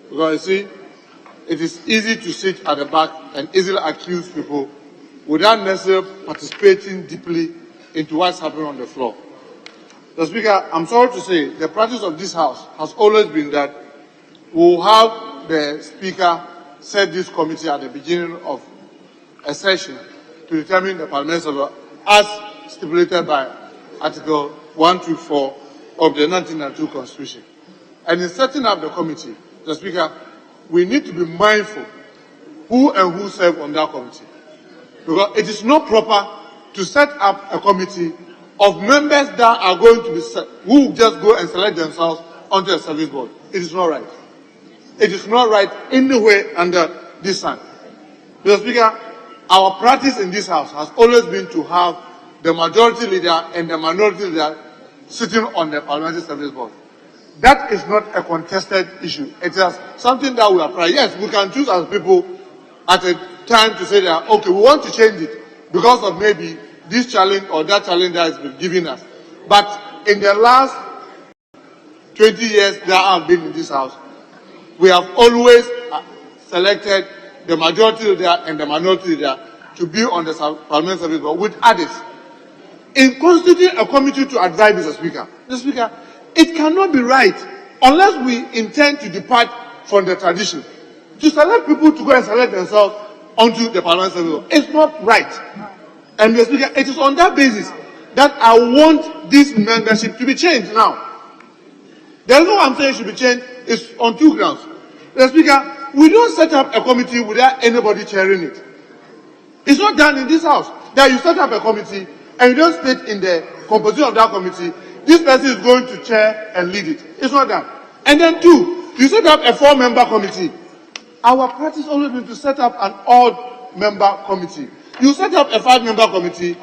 Because you see, it is easy to sit at the back and easily accuse people without necessarily participating deeply into what's happening on the floor. Mr. Speaker, I'm sorry to say the practice of this House has always been that we'll have the Speaker set this committee at the beginning of a session to determine the parliamentary as stipulated by Article 124 of the 1992 Constitution. And in setting up the committee, Mr. Speaker, we need to be mindful who serve on that committee. Because it is not proper to set up a committee of members that are going to be who just go and select themselves onto a service board. It is not right. It is not right anywhere under this sun. Mr. Speaker, our practice in this House has always been to have the majority leader and the minority leader sitting on the Parliamentary Service Board. That is not a contested issue. It is something that we are proud. Yes, we can choose as people at a time to say that, okay, we want to change it because of maybe this challenge or that challenge that has been given us. But in the last 20 years that I have been in this House, we have always selected the majority leader and the minority leader to be on the Parliament Service Board with others. In constituting a committee to advise Mr. Speaker, it cannot be right unless we intend to depart from the tradition to select people to go and select themselves onto the Parliament Service Board. It's not right. And Mr. Speaker, it is on that basis that I want this membership to be changed now. The reason why I'm saying it should be changed is on two grounds. Mr. Speaker, we don't set up a committee without anybody chairing it. It's not done in this house that you set up a committee and you don't state in the composition of that committee, this person is going to chair and lead it. It's not done. And then two, you set up a 4-member committee. Our practice always been to set up an odd-member committee. You set up a 5-member committee,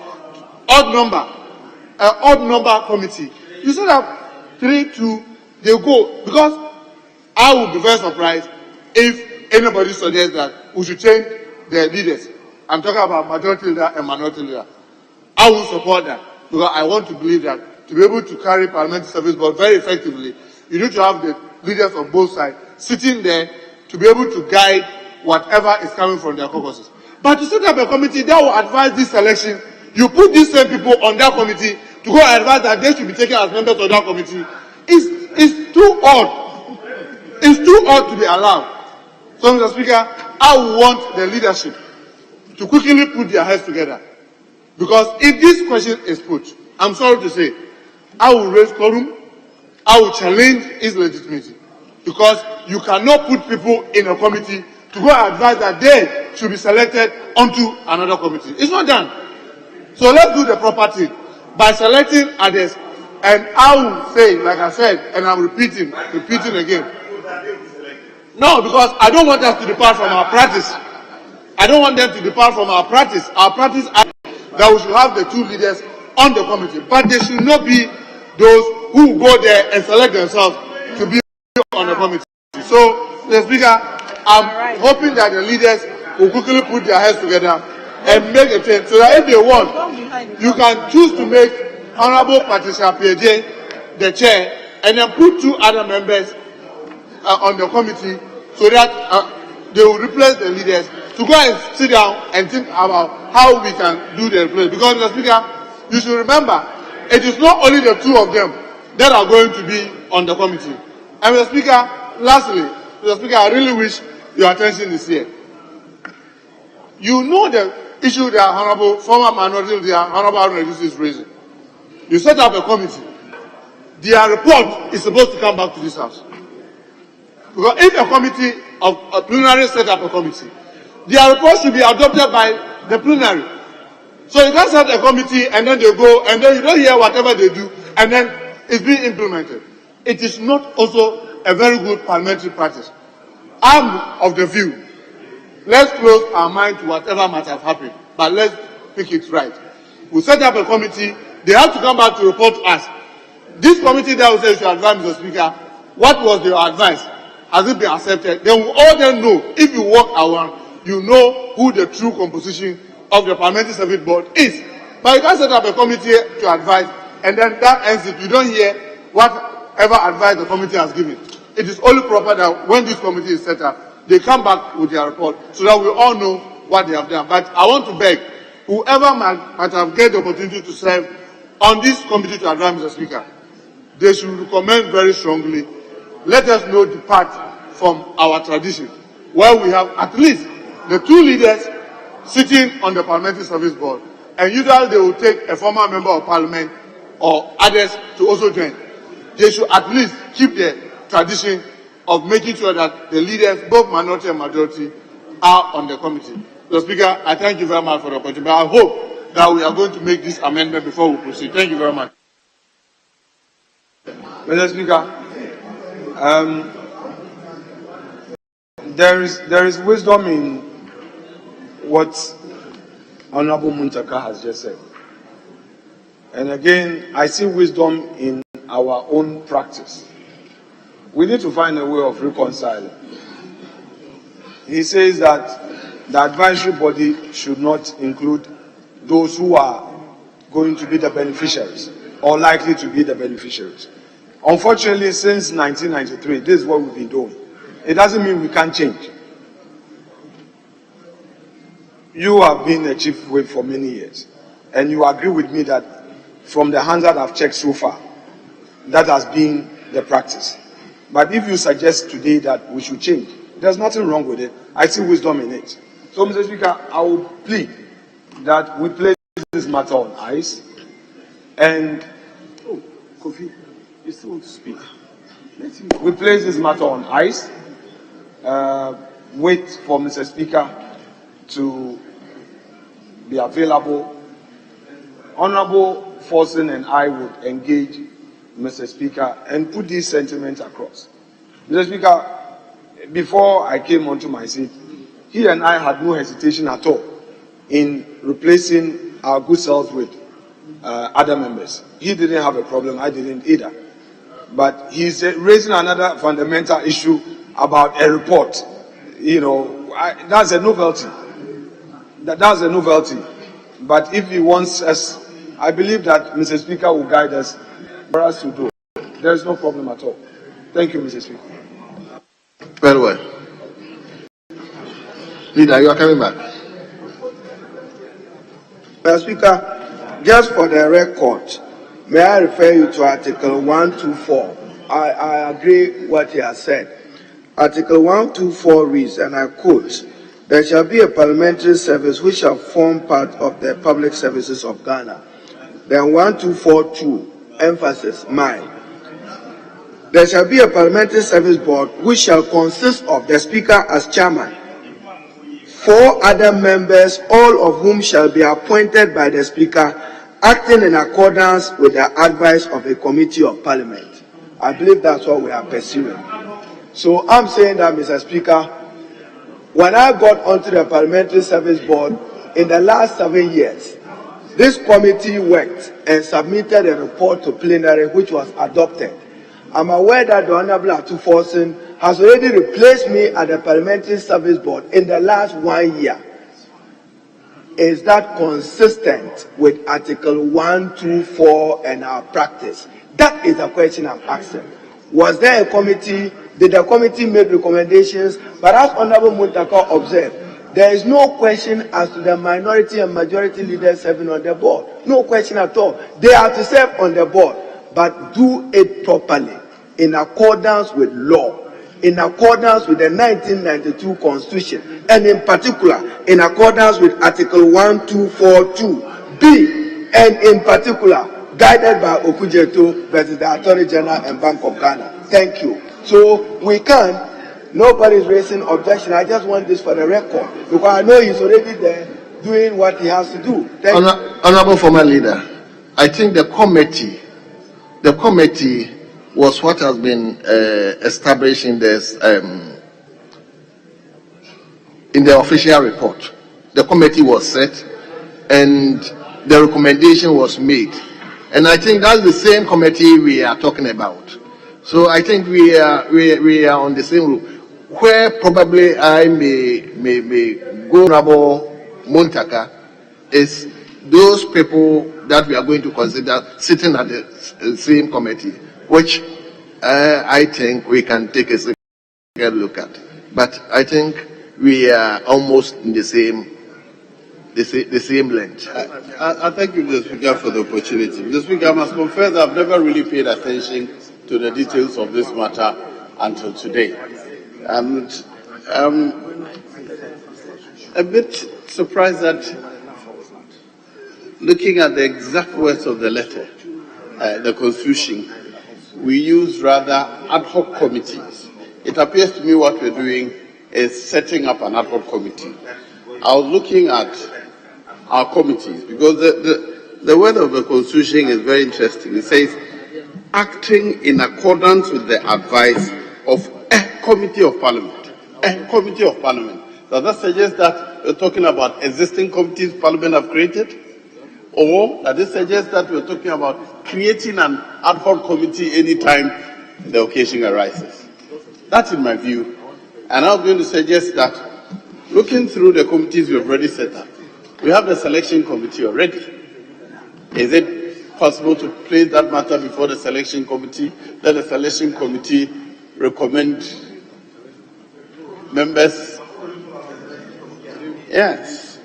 odd number committee. You set up 3, 2, they go. Because I would be very surprised if anybody suggests that we should change the leaders. I'm talking about majority leader and minority leader. I will support that because I want to believe that to be able to carry Parliamentary Service Board very effectively, you need to have the leaders of both sides sitting there to be able to guide whatever is coming from their caucuses. But to set up a committee that will advise this election, you put these same people on that committee to go and advise that they should be taken as members of that committee. It's too odd. It's too odd to be allowed. So, Mr. Speaker, I want the leadership to quickly put their heads together. Because if this question is put, I'm sorry to say, I will raise quorum, I will challenge its legitimacy. Because you cannot put people in a committee to go and advise that they should be selected onto another committee. It's not done. So let's do the proper thing by selecting others. And I will say, like I said, and I'm repeating again. No, because I don't want us to depart from our practice. I don't want them to depart from our practice. Our practice is that we should have the 2 leaders on the committee. But they should not be those who go there and select themselves to be on the committee. So, Mr. Speaker, I'm hoping that the leaders will quickly put their heads together and make a change so that if they want, you can choose to make Honorable Patricia PJ the chair and then put 2 other members on the committee so that they will replace the leaders to go and sit down and think about how we can do the replacement. Because, Mr. Speaker, you should remember, it is not only the 2 of them that are going to be on the committee. And, Mr. Speaker, lastly, Mr. Speaker, I really wish your attention is here. You know the issue that Honorable former minority leader Honorable Arun is raising. You set up a committee. Their report is supposed to come back to this house. Because if a committee of a plenary set up a committee, their report should be adopted by the plenary. So you can't set a committee and then they go and then you don't hear whatever they do and then it's being implemented. It is not also a very good parliamentary practice. I'm of the view, let's close our mind to whatever might have happened, but let's pick it right. We set up a committee, they have to come back to report to us. This committee that will say you should advise Mr. Speaker, what was their advice? Has it been accepted? Then we all then know, if you walk around, you know who the true composition of the Parliamentary Service Board is. But you can't set up a committee to advise, and then that ends it. You don't hear whatever advice the committee has given. It is only proper that when this committee is set up, they come back with their report so that we all know what they have done. But I want to beg, whoever might have get the opportunity to serve on this committee to advise Mr. Speaker, they should recommend very strongly, let us not depart from our tradition, where we have at least the 2 leaders sitting on the Parliamentary Service Board, and usually they will take a former member of Parliament or others to also join. They should at least keep the tradition of making sure that the leaders, both minority and majority, are on the committee. Mr. Speaker, I thank you very much for the opportunity. I hope that we are going to make this amendment before we proceed. Thank you very much. Mr. Speaker, there is wisdom in what Honorable Muntaka has just said. And again, I see wisdom in our own practice. We need to find a way of reconciling. He says that the advisory body should not include those who are going to be the beneficiaries or likely to be the beneficiaries. Unfortunately, since 1993, this is what we've been doing. It doesn't mean we can't change. you have been a chief whip for many years, and you agree with me that from the hands that I've checked so far, that has been the practice. But if you suggest today that we should change, there's nothing wrong with it. I see wisdom in it. So, Mr. Speaker, I will plead that we place this matter on ice, and Kofi, you still want to speak? we place this matter on ice, wait for Mr. Speaker to be available. Honorable Forson and I would engage Mr. Speaker and put these sentiments across. Mr. Speaker, before I came onto my seat, he and I had no hesitation at all in replacing our good selves with other members. He didn't have a problem, I didn't either. But he's raising another fundamental issue about a report. You know, that's a novelty. That's a novelty. But if he wants us, I believe that Mr. Speaker will guide us for us to do it. There is no problem at all. Thank you, Mr. Speaker. Very well. Leader, you are coming back. Mr. Speaker, just for the record, may I refer you to Article 124. I agree what he has said. Article 124 reads, and I quote, "There shall be a parliamentary service which shall form part of the public services of Ghana." Then 1242, emphasis, mine. "There shall be a parliamentary service board which shall consist of the Speaker as chairman, 4 other members, all of whom shall be appointed by the Speaker, acting in accordance with the advice of a committee of Parliament." I believe that's what we are pursuing. So I'm saying that, Mr. Speaker, when I got onto the Parliamentary Service Board in the last 7 years, this committee worked and submitted a report to plenary which was adopted. I'm aware that the Honorable Atu Forson has already replaced me at the Parliamentary Service Board in the last 1 year. Is that consistent with Article 124 and our practice? That is the question I'm asking. Was there a committee? Did the committee make recommendations? But as Honorable Muntaka observed, there is no question as to the minority and majority leaders serving on the board. No question at all. They are to serve on the board, but do it properly, in accordance with law, in accordance with the 1992 Constitution, and in particular, in accordance with Article 1242B, and in particular, guided by Okujeto versus the Attorney General and Bank of Ghana. Thank you. So we can. Nobody's raising objection. I just want this for the record because I know he's already there doing what he has to do. Honorable former leader, I think the committee was what has been established in this in the official report. The committee was set, and the recommendation was made, and I think that's the same committee we are talking about. So I think we are on the same route. Where probably I may go, Honorable Muntaka, is those people that we are going to consider sitting at the same committee, which I think we can take a second look at. But I think we are almost in the same length. I thank you, Mr. Speaker, for the opportunity. Mr. Speaker, I must confess I've never really paid attention to the details of this matter until today. And I'm a bit surprised that, looking at the exact words of the letter, the Constitution, we use rather ad hoc committees. It appears to me what we're doing is setting up an ad hoc committee. I was looking at our committees because the word of the Constitution is very interesting. It says, acting in accordance with the advice of a committee of Parliament. A committee of Parliament. Does that suggest that we're talking about existing committees Parliament have created? Or does it suggest that we're talking about creating an ad hoc committee anytime the occasion arises? That's in my view. And I was going to suggest that, looking through the committees we've already set up, we have the selection committee already. Is it possible to place that matter before the selection committee? Let the selection committee recommend members? Yes.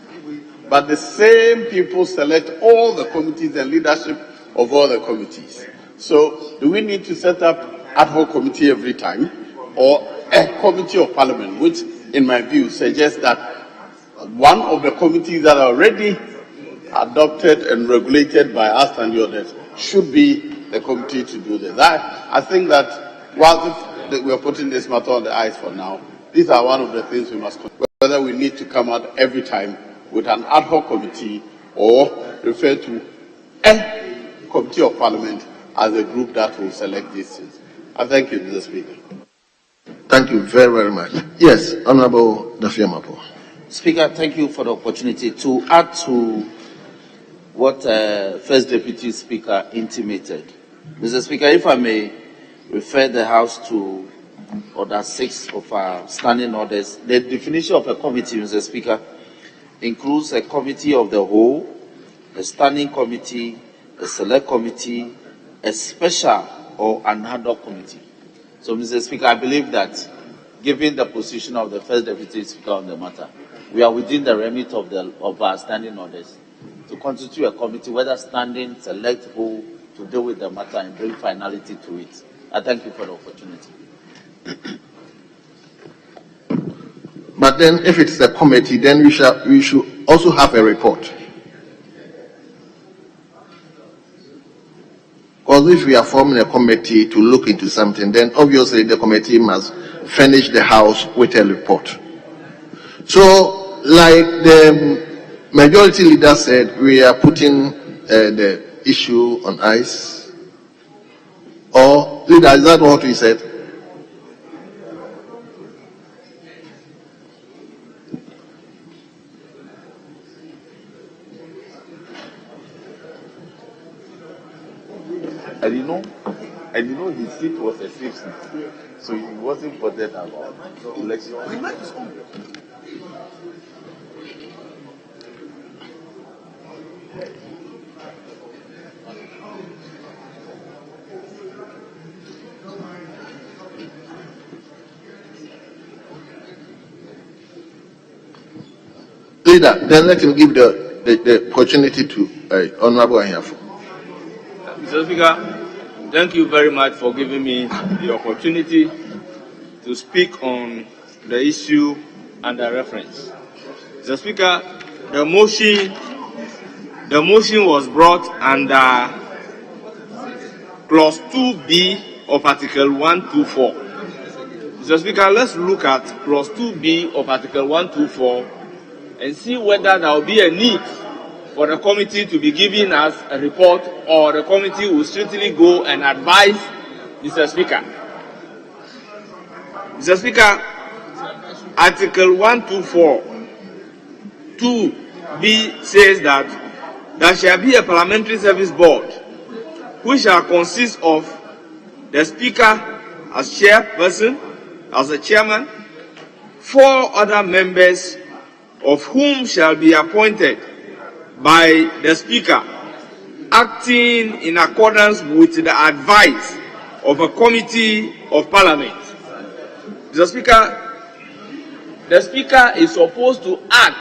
but the same people select all the committees and leadership of all the committees. So do we need to set up ad hoc committee every time, or a committee of parliament, which in my view suggests that one of the committees that are already adopted and regulated by us and the others should be the committee to do this. I think that while we are putting this matter on the ice for now, these are one of the things we must consider, whether we need to come out every time with an ad hoc committee or refer to a committee of parliament as a group that will select these things. I thank you, Mr. Speaker. Thank you very, very much. Yes, Honorable Dafiamapo. Speaker, thank you for the opportunity to add to what First Deputy Speaker intimated. Mr. Speaker, if I may refer the House to Order 6 of our standing orders, the definition of a committee, Mr. Speaker, includes a committee of the whole, a standing committee, a select committee, a special or an ad hoc committee. So, Mr. Speaker, I believe that, given the position of the First Deputy Speaker on the matter, we are within the remit of our standing orders to constitute a committee, whether standing, select, whole, to deal with the matter and bring finality to it. I thank you for the opportunity. But then, if it's a committee, then we should also have a report. Because if we are forming a committee to look into something, then obviously the committee must furnish the House with a report. So, like the majority leader said, we are putting the issue on ice. Or, leader, is that what we said? I didn't know his seat was a safe seat, so he wasn't bothered about election. Leader, then let him give the opportunity to Honorable Anyafo. Mr. Speaker, thank you very much for giving me the opportunity to speak on the issue under reference. Mr. Speaker, the motion was brought under clause 2B of Article 124. Mr. Speaker, let's look at clause 2B of Article 124 and see whether there will be a need for the committee to be giving us a report, or the committee will strictly go and advise Mr. Speaker. Mr. Speaker, Article 124 2B says that there shall be a parliamentary service board which shall consist of the Speaker as chairperson, as the chairman, 4 other members of whom shall be appointed by the Speaker, acting in accordance with the advice of a committee of Parliament. Mr. Speaker, the Speaker is supposed to act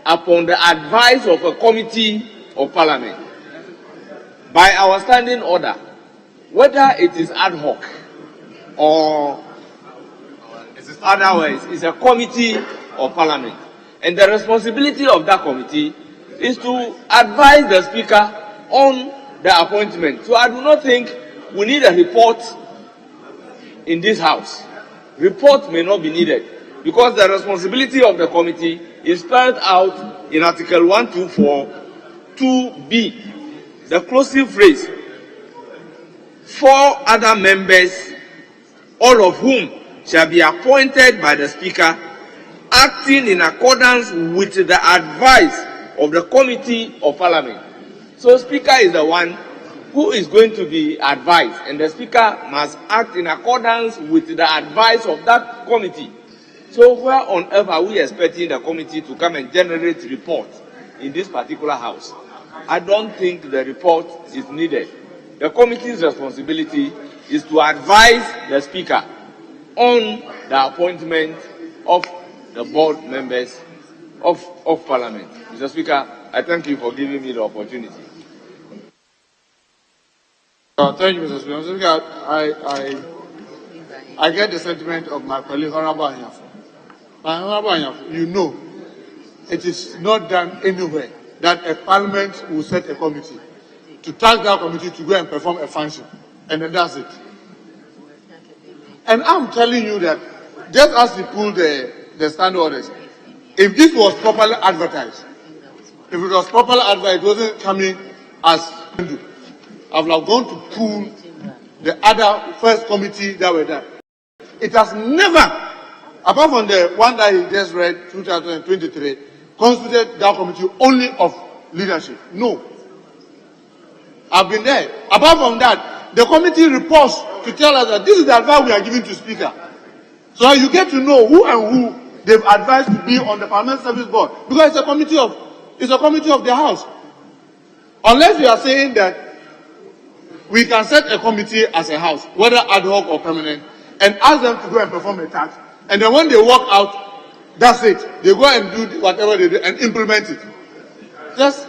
upon the advice of a committee of Parliament. By our standing order, whether it is ad hoc or otherwise, it's a committee of Parliament. And the responsibility of that committee is to advise the Speaker on the appointment. So I do not think we need a report in this House. Report may not be needed because the responsibility of the committee is spelled out in Article 124 2B. The closing phrase, 4 other members, all of whom shall be appointed by the Speaker, acting in accordance with the advice of the Committee of Parliament. So Speaker is the one who is going to be advised, and the Speaker must act in accordance with the advice of that committee. So where on earth are we expecting the committee to come and generate report in this particular House? I don't think the report is needed. The committee's responsibility is to advise the Speaker on the appointment of the board members of Parliament. Mr. Speaker, I thank you for giving me the opportunity. Thank you, Mr. Speaker. Mr. Speaker, I get the sentiment of my colleague, Honorable Anyafo. Honorable Anyafo, you know, it is not done anywhere that a parliament will set a committee to task that committee to go and perform a function, and then that's it. And I'm telling you that just as they pulled the standard orders, if this was properly advertised, if it was properly advertised, it wasn't coming as I would have gone to pull the other first committee that were there. It has never, apart from the one that he just read, 2023, constituted that committee only of leadership. No. I've been there. Apart from that, the committee reports to tell us that this is the advice we are giving to Speaker. So you get to know who and who they've advised to be on the Parliament Service Board. Because it's a committee of the House. Unless you are saying that we can set a committee as a House, whether ad hoc or permanent, and ask them to go and perform a task. And then when they walk out, that's it. They go and do whatever they do and implement it. Just,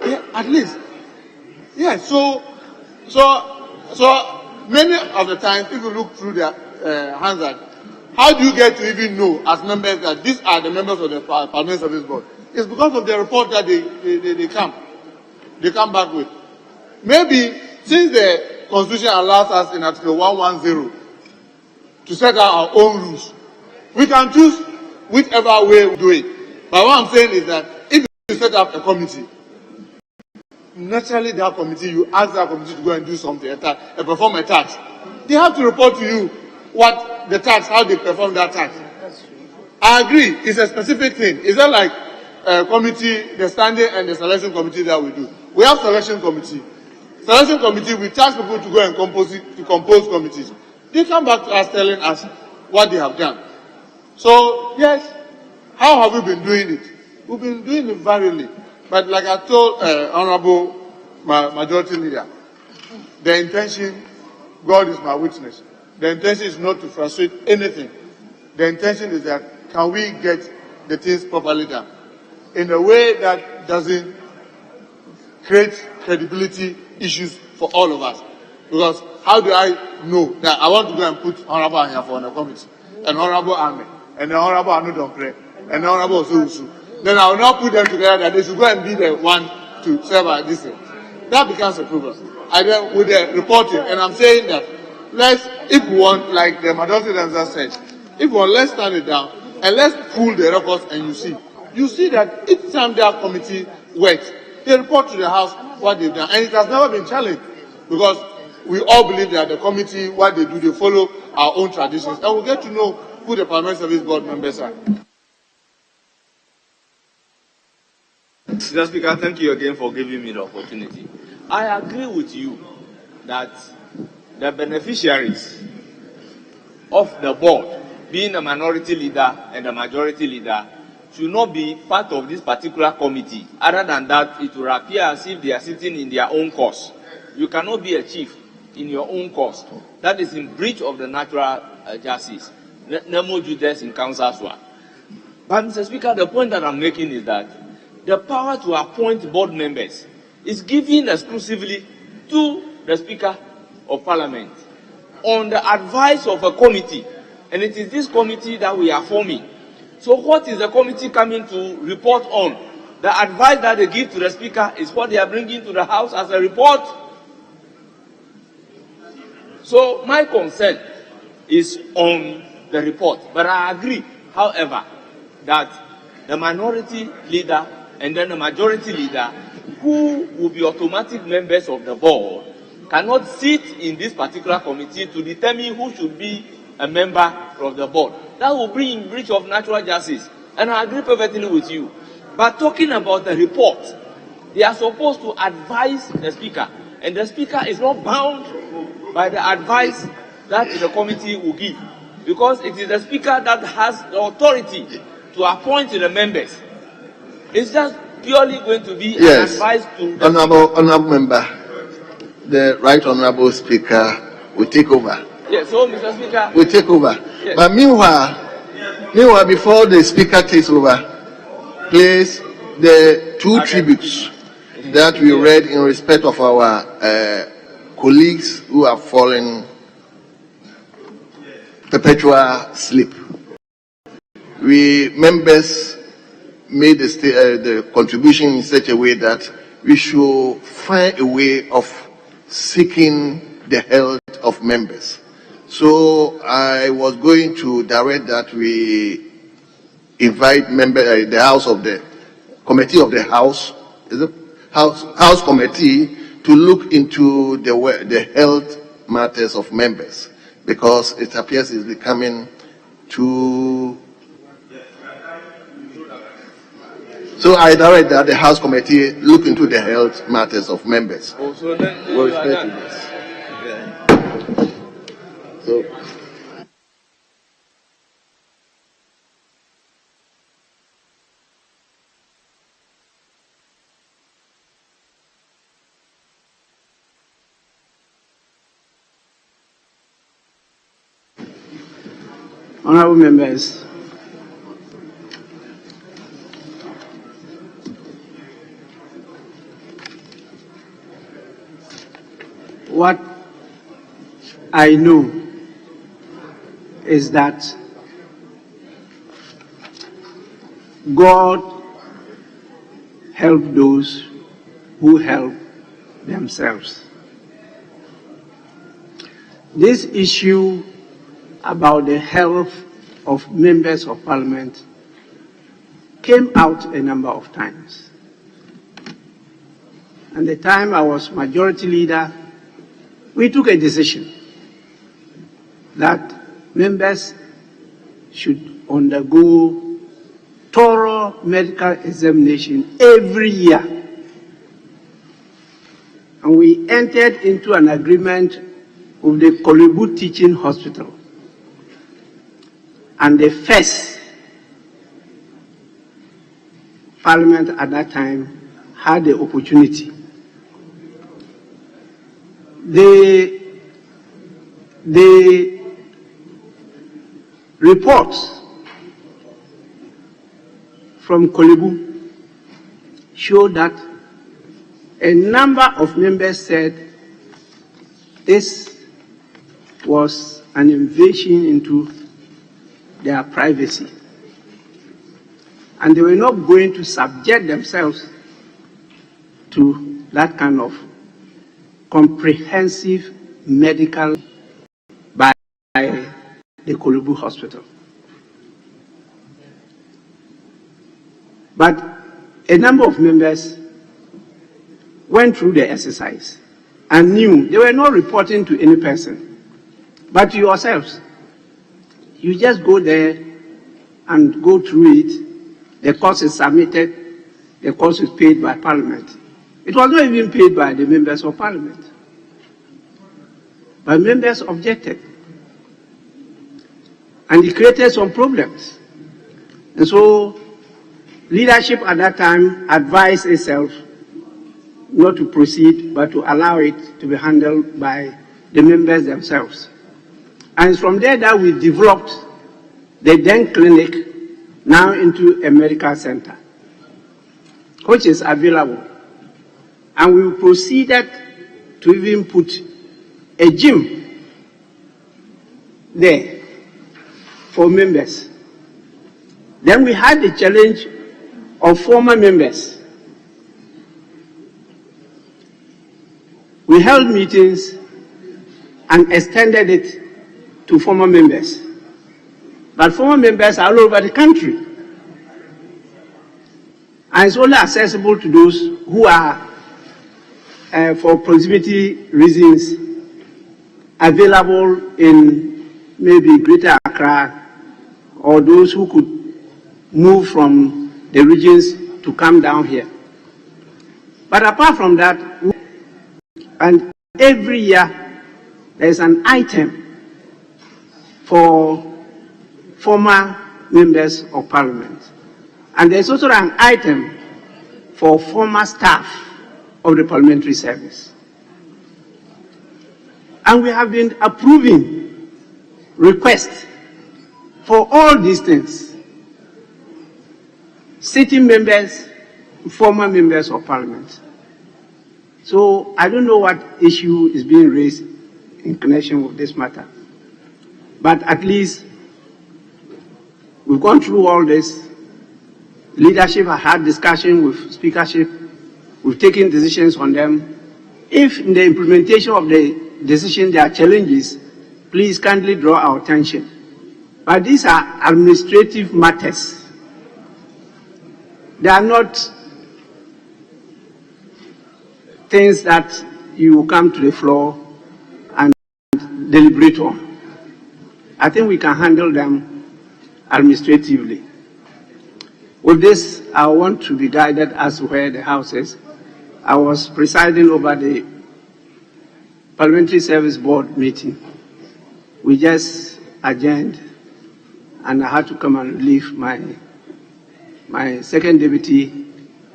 yeah, at least. Yeah, so many of the times, if you look through their handouts, how do you get to even know as members that these are the members of the Parliament Service Board? It's because of the report that they come back with. Maybe since the Constitution allows us in Article 110 to set out our own rules, we can choose whichever way we do it. But what I'm saying is that if you set up a committee, naturally that committee, you ask that committee to go and do something, perform a task. They have to report to you what the task, how they perform that task. I agree, it's a specific thing. It's not like a committee, the standing and the selection committee that we do. We have selection committee. Selection committee, we task people to go and compose committees. They come back to us telling us what they have done. So, yes, how have we been doing it? We've been doing it variably. But like I told Honorable Majority Leader, the intention, God is my witness, the intention is not to frustrate anything. The intention is that can we get the things properly done in a way that doesn't create credibility issues for all of us. Because how do I know that I want to go and put Honorable Anyafo on a committee, and Honorable Ame, and the Honorable Anudonpre, and the Honorable Osurusu? Then I will not put them together that they should go and be the one to serve as this thing. That becomes a problem. With the reporting, and I'm saying that if we want, like the majority themselves said, if we want, let's stand it down and let's pull the records, and you see that each time that committee works, they report to the House what they've done, and it has never been challenged because we all believe that the committee, what they do, they follow our own traditions, and we get to know who the Parliament Service Board members are. Mr. Speaker, thank you again for giving me the opportunity. I agree with you that the beneficiaries of the board, being the minority leader and the majority leader, should not be part of this particular committee. Other than that, it will appear as if they are sitting in their own course. You cannot be a chief in your own course. That is in breach of the natural justice. Nemo Judes in council as well. But Mr. Speaker, the point that I'm making is that the power to appoint board members is given exclusively to the Speaker of Parliament on the advice of a committee. And it is this committee that we are forming. So what is the committee coming to report on? The advice that they give to the Speaker is what they are bringing to the House as a report. So my concern is on the report. But I agree, however, that the minority leader and then the majority leader, who will be automatic members of the board, cannot sit in this particular committee to determine who should be a member of the board. That will bring in breach of natural justice. And I agree perfectly with you. But talking about the report, they are supposed to advise the Speaker. And the Speaker is not bound by the advice that the committee will give. Because it is the Speaker that has the authority to appoint the members. It's just purely going to be an advice to the Honorable Member, the Right Honorable Speaker will take over. Yes, so Mr. Speaker. We take over. Yes. But meanwhile, before the Speaker takes over, place the two tributes that we read in respect of our colleagues who have fallen perpetual sleep. We members made the contribution in such a way that we should find a way of seeking the health of members. So I was going to direct that we invite the House of the Committee of the House, House Committee, to look into the health matters of members, because it appears it's becoming too. So I direct that the House Committee look into the health matters of members. With respect to this. So. Honorable members, what I know is that God help those who help themselves. This issue about the health of members of parliament came out a number of times. And the time I was majority leader, we took a decision that members should undergo thorough medical examination every year. And we entered into an agreement with the Kolebu Teaching Hospital. And the first parliament at that time had the opportunity. The reports from Kolebu showed that a number of members said this was an invasion into their privacy. And they were not going to subject themselves to that kind of comprehensive medical by the Kolebu Hospital. But a number of members went through the exercise and knew they were not reporting to any person, but to yourselves. You just go there and go through it. The cost is submitted. The cost is paid by Parliament. It was not even paid by the members of Parliament. But members objected. And it created some problems. And so leadership at that time advised itself not to proceed, but to allow it to be handled by the members themselves. And it's from there that we developed the then clinic now into a medical center, which is available. And we proceeded to even put a gym there for members. Then we had the challenge of former members. We held meetings and extended it to former members. But former members are all over the country. And it's only accessible to those who are, for proximity reasons, available in maybe Greater Accra, or those who could move from the regions to come down here. But apart from that, and every year there's an item for former members of Parliament. And there's also an item for former staff of the parliamentary service. And we have been approving requests for all these things sitting members, former members of parliament. So I don't know what issue is being raised in connection with this matter. But at least we've gone through all this. Leadership have had discussion with speakership. We've taken decisions on them. If in the implementation of the decision there are challenges, please kindly draw our attention. But these are administrative matters. They are not things that you come to the floor and deliberate on. I think we can handle them administratively. With this, I want to be guided as to where the House is. I was presiding over the Parliamentary Service Board meeting. We just adjourned, and I had to come and leave my second deputy,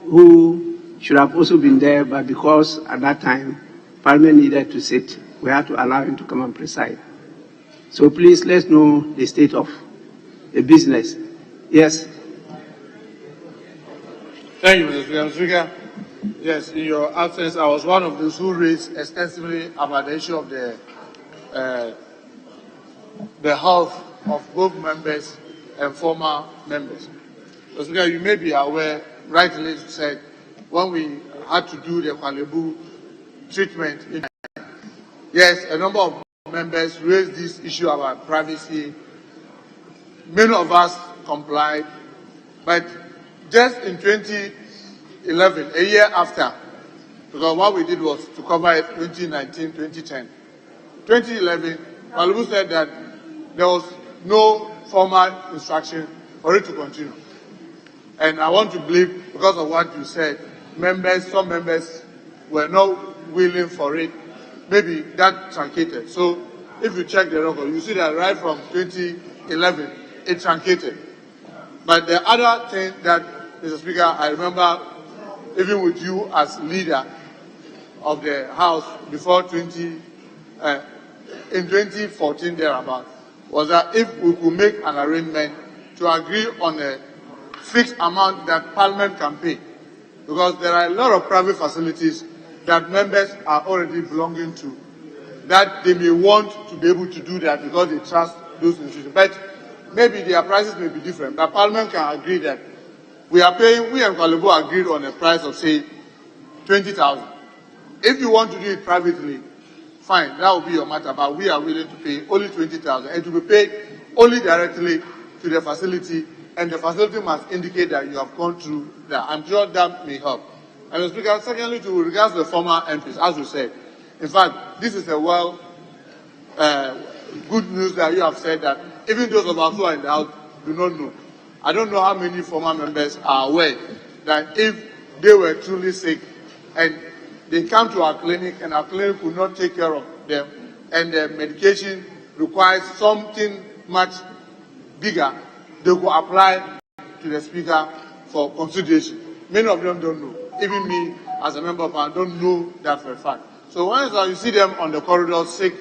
who should have also been there, but because at that time Parliament needed to sit, we had to allow him to come and preside. So please, let's know the state of the business. Yes. Thank you, Mr. Speaker. Yes, in your absence, I was one of those who raised extensively about the issue of the health of both members and former members. Mr. Speaker, you may be aware, rightly said, when we had to do the Kwalebu treatment, yes, a number of members raised this issue about privacy. Many of us complied, but just in 2011, a year after, because what we did was to cover it 2019, 2010. 2011, Kwalebu said that there was no formal instruction for it to continue. And I want to believe, because of what you said, some members were not willing for it. Maybe that truncated. So if you check the record, you see that right from 2011, it truncated. But the other thing that, Mr. Speaker, I remember, even with you as leader of the House before in 2014 thereabout, was that if we could make an arrangement to agree on a fixed amount that Parliament can pay, because there are a lot of private facilities that members are already belonging to, that they may want to be able to do that because they trust those institutions. But maybe their prices may be different, but Parliament can agree that we are paying, we and Kwalebu agreed on a price of, say, 20,000. If you want to do it privately, fine, that will be your matter, but we are willing to pay only 20,000. It will be paid only directly to the facility, and the facility must indicate that you have gone through that. I'm sure that may help. And Mr. Speaker, secondly, to regards to the former MPs, as you said, in fact, this is a good news that you have said that even those of us who are in the House do not know. I don't know how many former members are aware that if they were truly sick and they come to our clinic and our clinic will not take care of them and the medication requires something much bigger, they will apply to the Speaker for consideration. Many of them don't know. Even me, as a member of Parliament, don't know that for a fact. So once you see them on the corridor sick,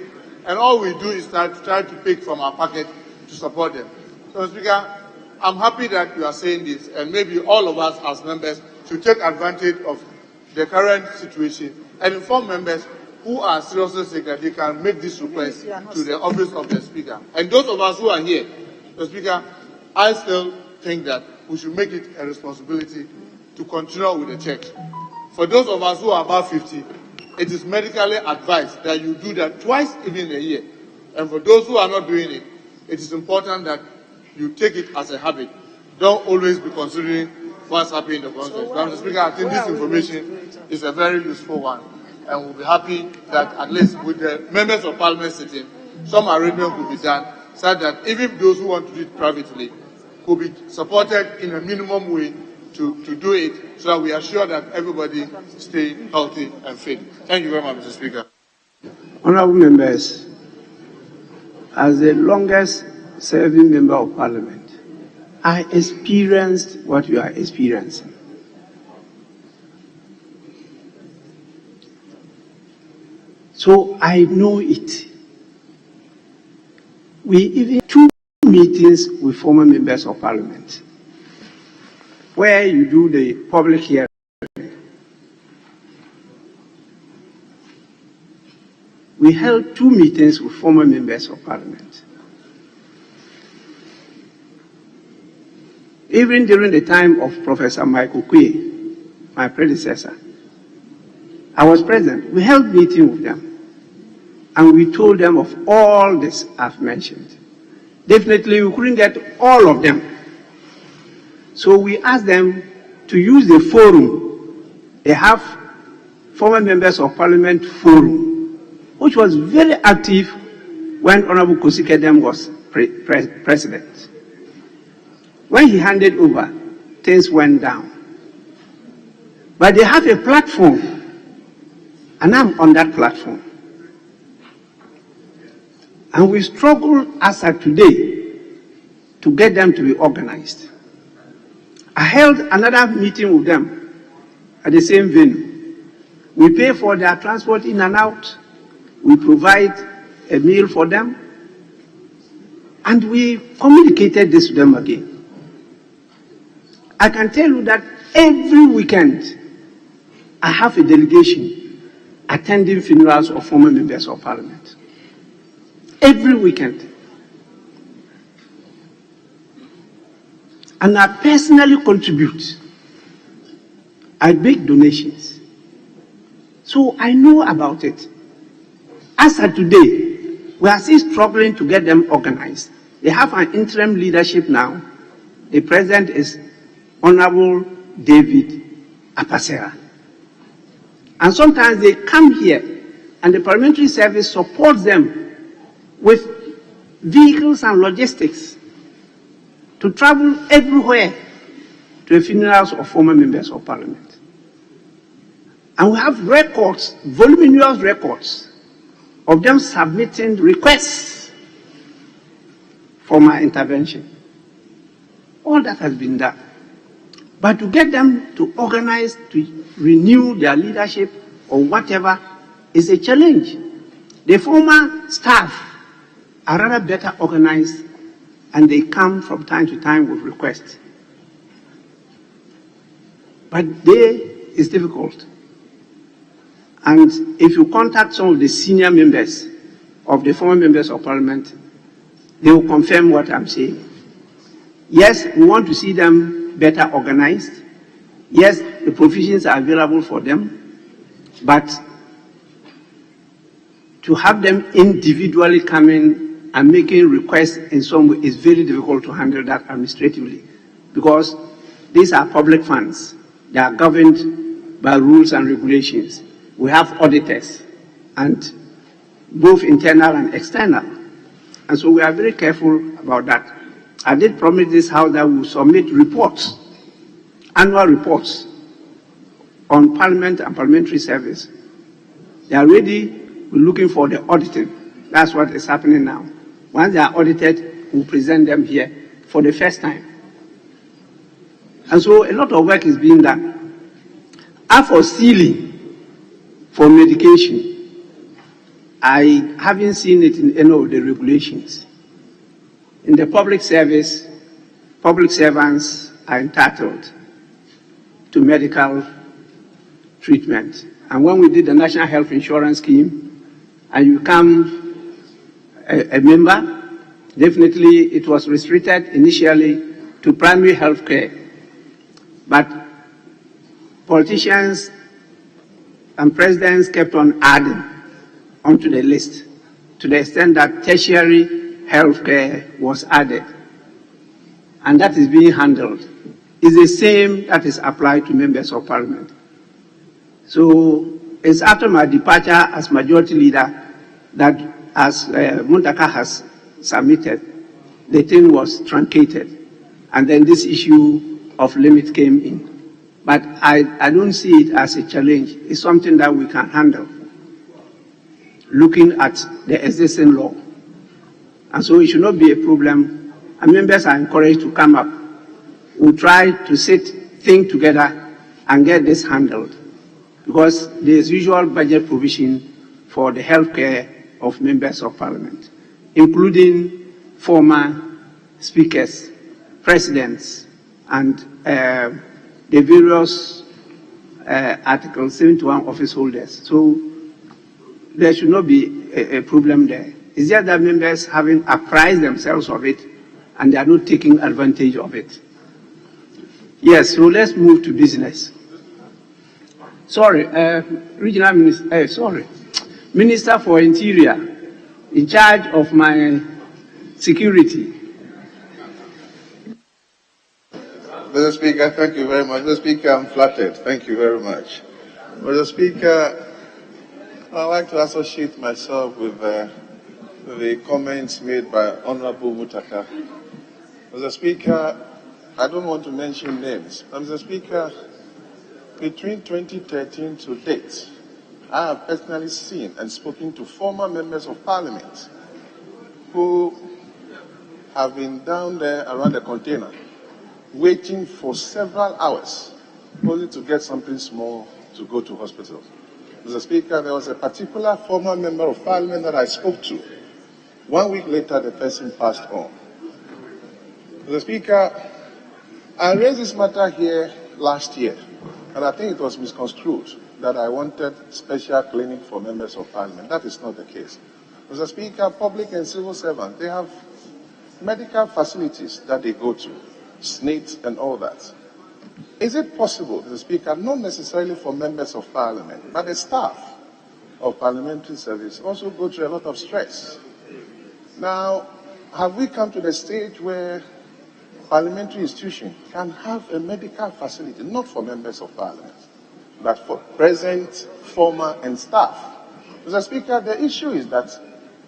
and all we do is try to pick from our pocket to support them. So, Speaker, I'm happy that you are saying this, and maybe all of us as members should take advantage of the current situation and inform members who are seriously sick that they can make this request to the office of the Speaker. And those of us who are here, the Speaker, I still think that we should make it a responsibility to continue with the checks. For those of us who are above 50, it is medically advised that you do that twice even a year. And for those who are not doing it, it is important that you take it as a habit. Don't always be considering what's happening in the context. Mr. Speaker, I think this information is a very useful one. And we'll be happy that at least with the members of Parliament sitting, some arrangement could be done so that even those who want to do it privately could be supported in a minimum way to do it, so that we are sure that everybody stay healthy and fit. Thank you very much, Mr. Speaker. Honourable members, as the longest serving member of Parliament, I experienced what you are experiencing. So I know it. We even 2 meetings with former members of Parliament. where you do the public hearing. We held 2 meetings with former members of parliament. Even during the time of Professor Michael Kwe, my predecessor, I was present. We held meetings with them, and we told them of all this I've mentioned. Definitely, we couldn't get all of them. So we asked them to use the forum. They have former members of parliament forum, which was very active when Honorable Kosi Kedem was president. When he handed over, things went down. But they have a platform, and I'm on that platform. And we struggle as of today to get them to be organized. I held another meeting with them at the same venue. We pay for their transport in and out. We provide a meal for them. And we communicated this to them again. I can tell you that every weekend I have a delegation attending funerals of former members of parliament. Every weekend. And I personally contribute. I make donations. So I know about it. As of today, we are still struggling to get them organized. They have an interim leadership now. The president is Honorable David Apasera. And sometimes they come here and the parliamentary service supports them with vehicles and logistics to travel everywhere to the funerals of former members of parliament. And we have records, voluminous records, of them submitting requests for my intervention. All that has been done. But to get them to organize, to renew their leadership or whatever is a challenge. The former staff are rather better organized, and they come from time to time with requests. But it's difficult. And if you contact some of the senior members of the former members of parliament, they will confirm what I'm saying. Yes, we want to see them better organized. Yes, the provisions are available for them, but to have them individually coming and making requests in some way is very difficult to handle that administratively, because these are public funds. They are governed by rules and regulations. We have auditors, and both internal and external. And so we are very careful about that. I did promise this House that we will submit reports, annual reports on Parliament and parliamentary service. They are ready. We're looking for the auditing. That's what is happening now. Once they are audited, we'll present them here for the first time. And so a lot of work is being done. As for ceiling for medication, I haven't seen it in any of the regulations. In the public service, public servants are entitled to medical treatment. And when we did the National Health Insurance Scheme, and you become a member, definitely it was restricted initially to primary health care. But politicians and presidents kept on adding onto the list to the extent that tertiary health care was added. And that is being handled. It's the same that is applied to members of parliament. So it's after my departure as majority leader that, as Muntaka has submitted, the thing was truncated. And then this issue of limit came in. But I don't see it as a challenge. It's something that we can handle, looking at the existing law. And so it should not be a problem. And members are encouraged to come up. We'll try to think together and get this handled, because there is usual budget provision for the health care of members of parliament, including former speakers, presidents, and the various Article 71 office holders. So there should not be a problem there. It's just that members having apprised themselves of it and they are not taking advantage of it. Yes, so let's move to business. Sorry, Regional Minister, Minister for Interior, in charge of my security. Mr. Speaker, thank you very much. Mr. Speaker, I'm flattered. Thank you very much. Mr. Speaker, I'd like to associate myself with the comments made by Honorable Mutaka. Mr. Speaker, I don't want to mention names. Mr. Speaker, between 2013 to date, I have personally seen and spoken to former members of Parliament who have been down there around the container waiting for several hours only to get something small to go to hospital. Mr. Speaker, there was a particular former member of Parliament that I spoke to. 1 week later, the person passed on. Mr. Speaker, I raised this matter here last year, and I think it was misconstrued that I wanted special clinic for members of Parliament. That is not the case. Mr. Speaker, public and civil servants, they have medical facilities that they go to, SNAIT and all that. Is it possible, Mr. Speaker, not necessarily for members of Parliament, but the staff of parliamentary service also go through a lot of stress? Now, have we come to the stage where parliamentary institution can have a medical facility, not for members of Parliament, but for present, former, and staff? Mr. Speaker, the issue is that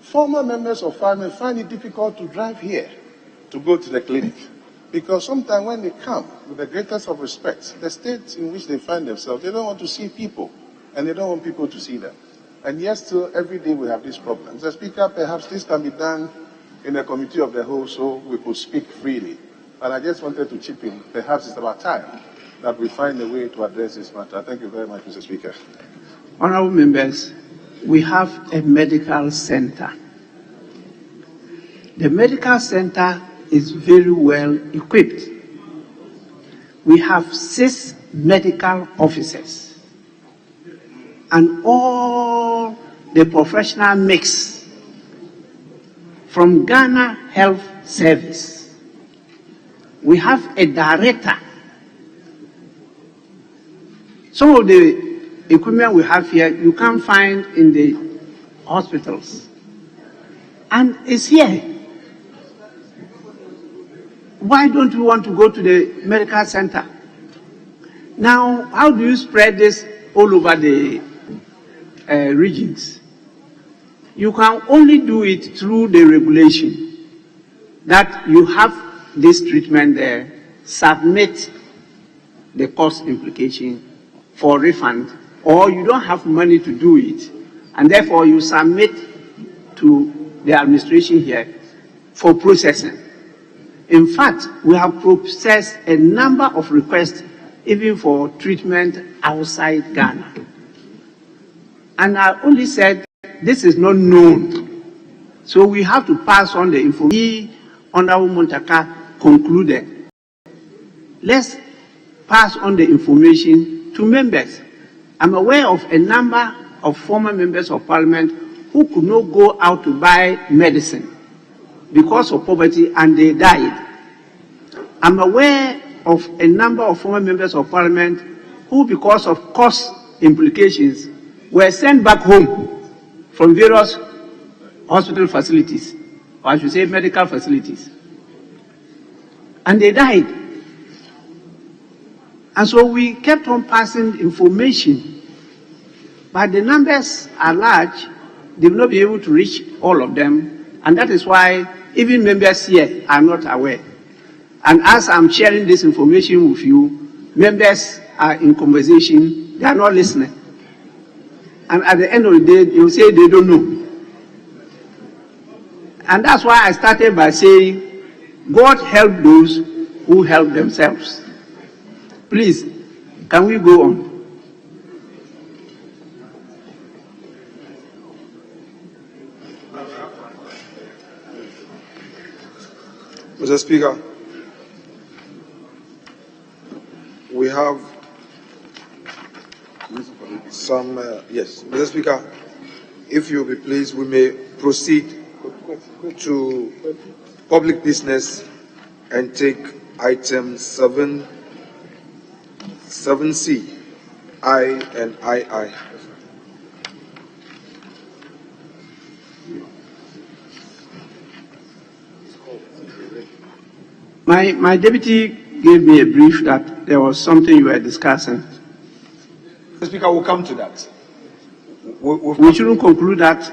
former members of Parliament find it difficult to drive here to go to the clinic, because sometimes when they come, with the greatest of respect, the state in which they find themselves, they don't want to see people, and they don't want people to see them. And yet still, every day we have these problems. Mr. Speaker, perhaps this can be done in a committee of the whole so we could speak freely. And I just wanted to chip in. Perhaps it's about time that we find a way to address this matter. Thank you very much, Mr. Speaker. Honorable members, we have a medical center. The medical center is very well equipped. We have 6 medical officers and all the professional mix from Ghana Health Service. We have a director. Some of the equipment we have here, you can't find in the hospitals. And it's here. Why don't we want to go to the medical center? Now, how do you spread this all over the regions? You can only do it through the regulation that you have this treatment there, submit the cost implication for refund, or you don't have money to do it, and therefore you submit to the administration here for processing. In fact, we have processed a number of requests even for treatment outside Ghana. And I only said this is not known. So we have to pass on the information. Honorable Muntaka concluded. Let's pass on the information to members. I'm aware of a number of former members of Parliament who could not go out to buy medicine because of poverty and they died. I'm aware of a number of former members of Parliament who, because of cost implications, were sent back home from various hospital facilities, or I should say medical facilities. And they died. And so we kept on passing information, but the numbers are large. They will not be able to reach all of them, and that is why even members here are not aware. And as I'm sharing this information with you, members are in conversation, they are not listening. And at the end of the day, they will say they don't know. And that's why I started by saying, God help those who help themselves. Please, can we go on? Mr. Speaker, we have have some, yes, Mr. Speaker, if you'll be pleased, we may proceed to public business and take item 7C, I and II. My deputy gave me a brief that there was something you were discussing. Mr. Speaker, we'll come to that. We shouldn't conclude that.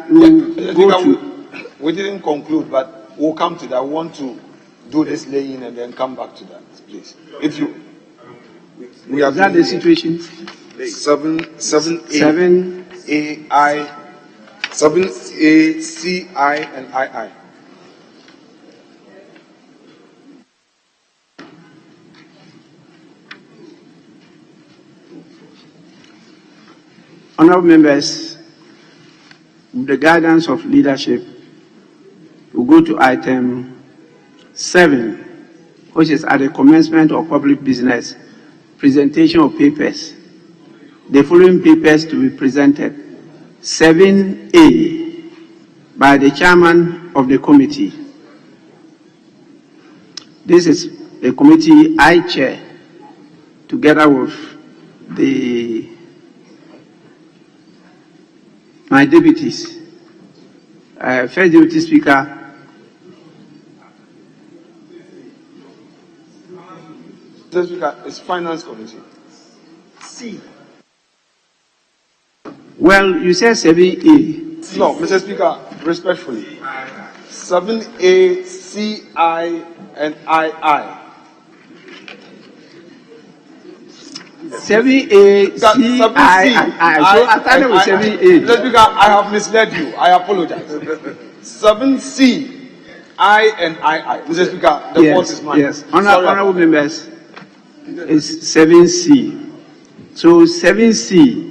We didn't conclude, but we'll come to that. We want to do this laying and then come back to that, please. If you, we Is that the situation? 7A, 7C, I, and II. Honourable members, with the guidance of leadership, we go to item 7, which is at the commencement of public business, presentation of papers. The following papers to be presented. 7A, by the chairman of the committee. This is the committee I chair, together with my deputies. First Deputy Speaker, Mr. Speaker, it's Finance Committee. C. Well, you said 7A. No, Mr. Speaker, respectfully. 7A, CI, and II. 7A, CI, and I. So I started with 7A. Mr. Speaker, I have misled you. I apologize. 7C, I, and II. Mr. Speaker, the vote is mine. Yes, honourable members, it's 7C. So 7C,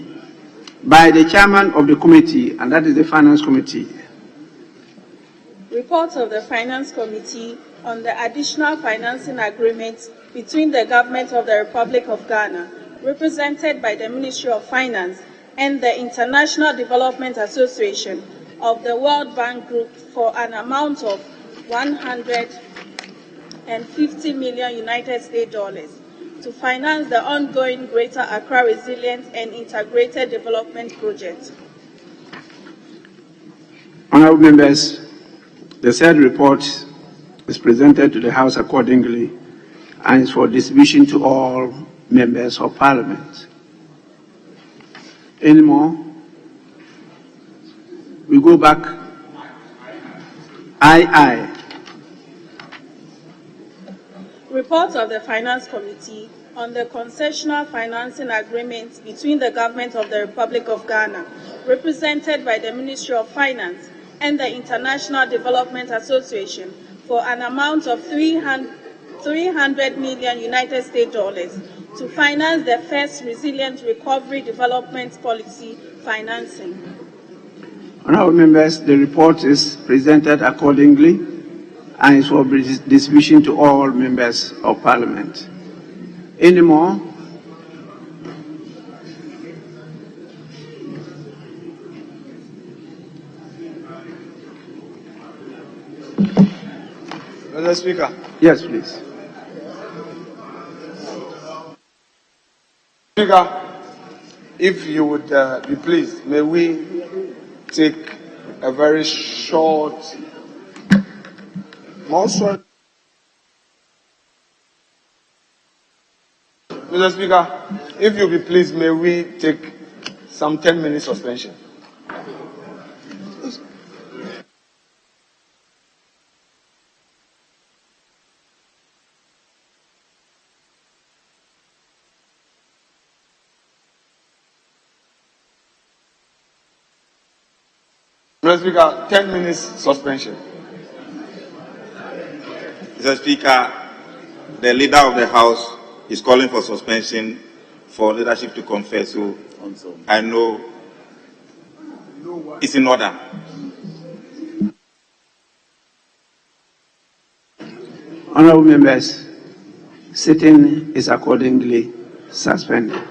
by the chairman of the committee, and that is the Finance Committee. Report of the Finance Committee on the additional financing agreement between the Government of the Republic of Ghana, represented by the Ministry of Finance, and the International Development Association of the World Bank Group for an amount of $150 million United States dollars to finance the ongoing Greater Accra Resilience and Integrated Development Project. Honourable members, the said report is presented to the House accordingly and is for distribution to all members of Parliament. Any more? We go back. II. Report of the Finance Committee on the concessional financing agreement between the Government of the Republic of Ghana, represented by the Ministry of Finance, and the International Development Association for an amount of $300 million United States dollars to finance the first Resilient Recovery Development Policy financing. Honourable members, the report is presented accordingly and is for distribution to all members of Parliament. Any more? Mr. Speaker. Yes, please. Speaker, if you would be pleased, may we take a very short, Mr. Speaker, if you be pleased, may we take some 10-minute suspension. Mr. Speaker, 10 minutes suspension. Mr. Speaker, the leader of the House is calling for suspension for leadership to confer, so I know it's in order. Honourable members, sitting is accordingly suspended.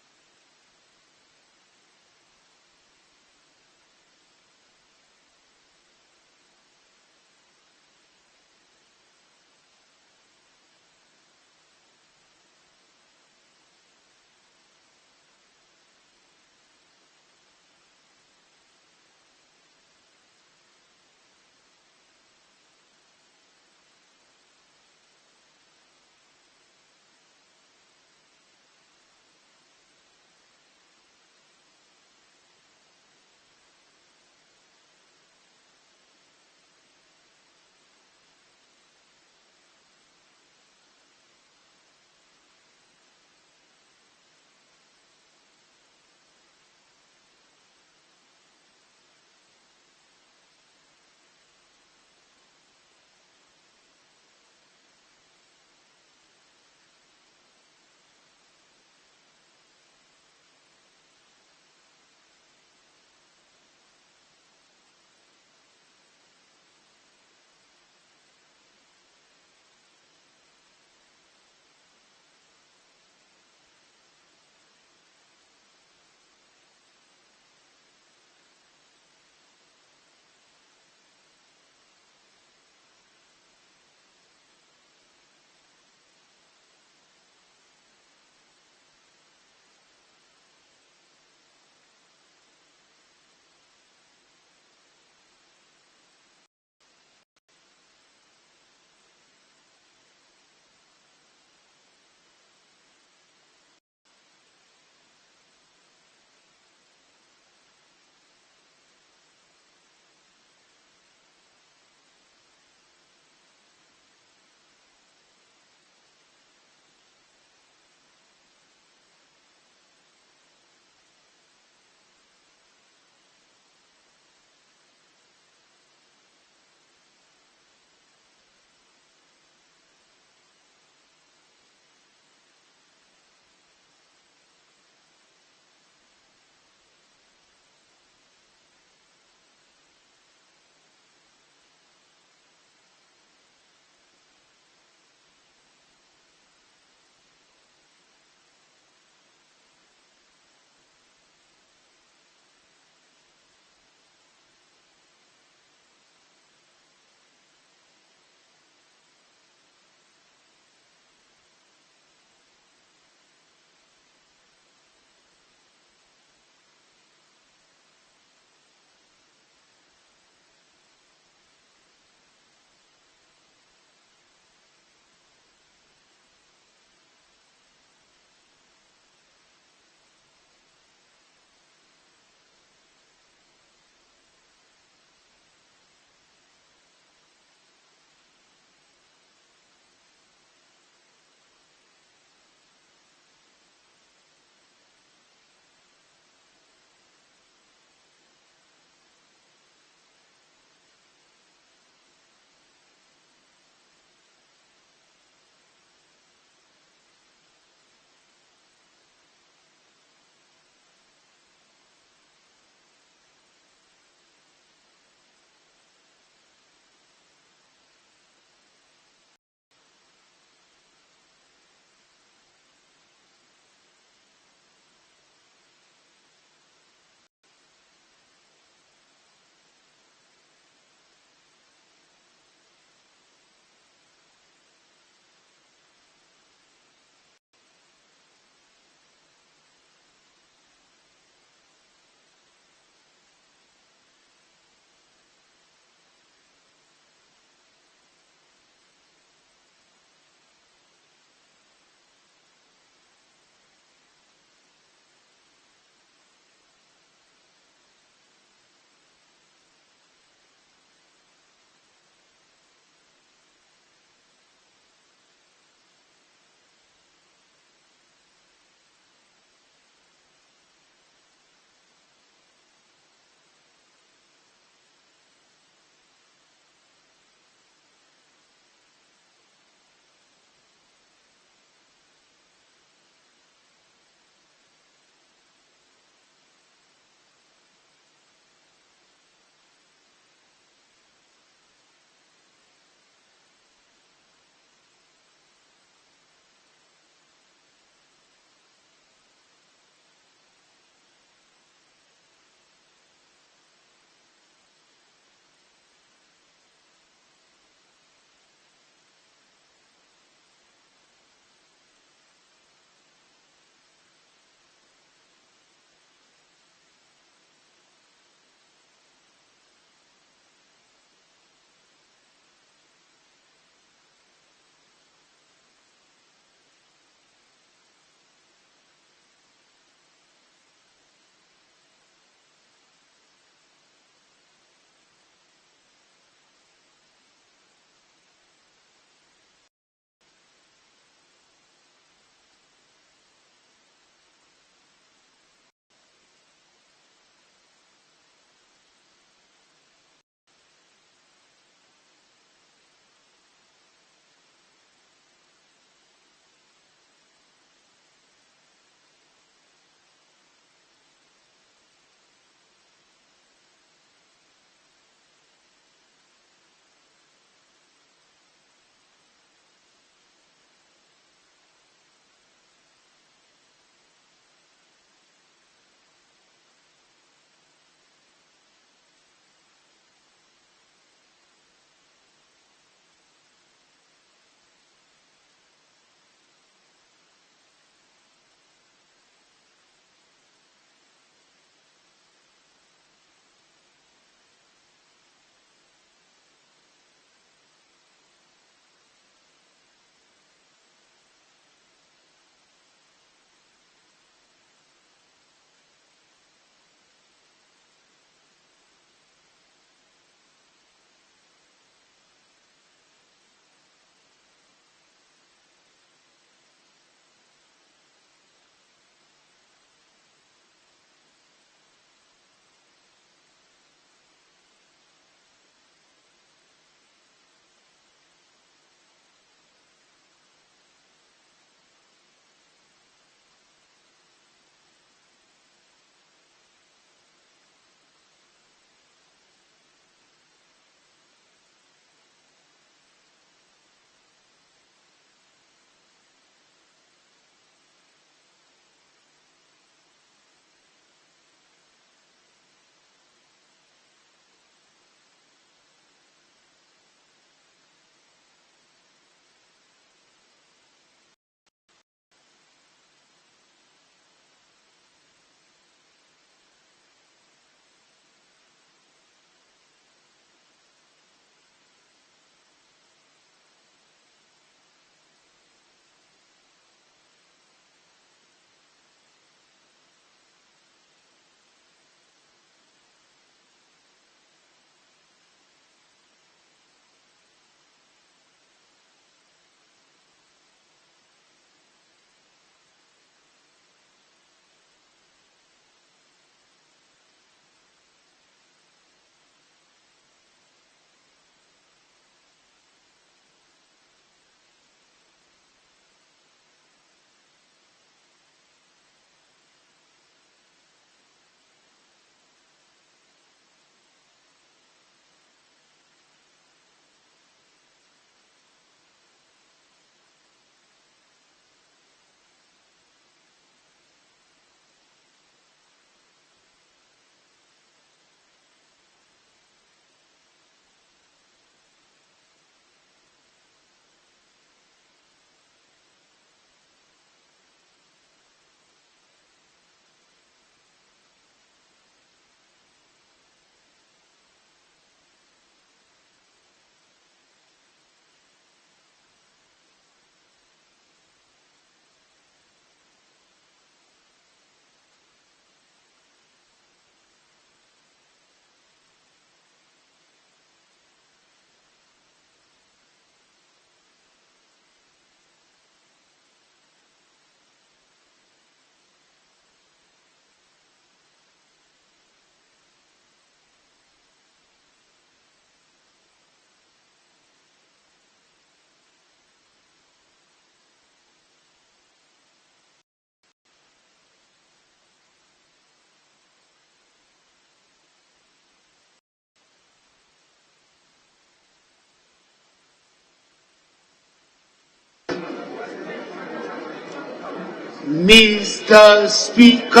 Mr. Speaker.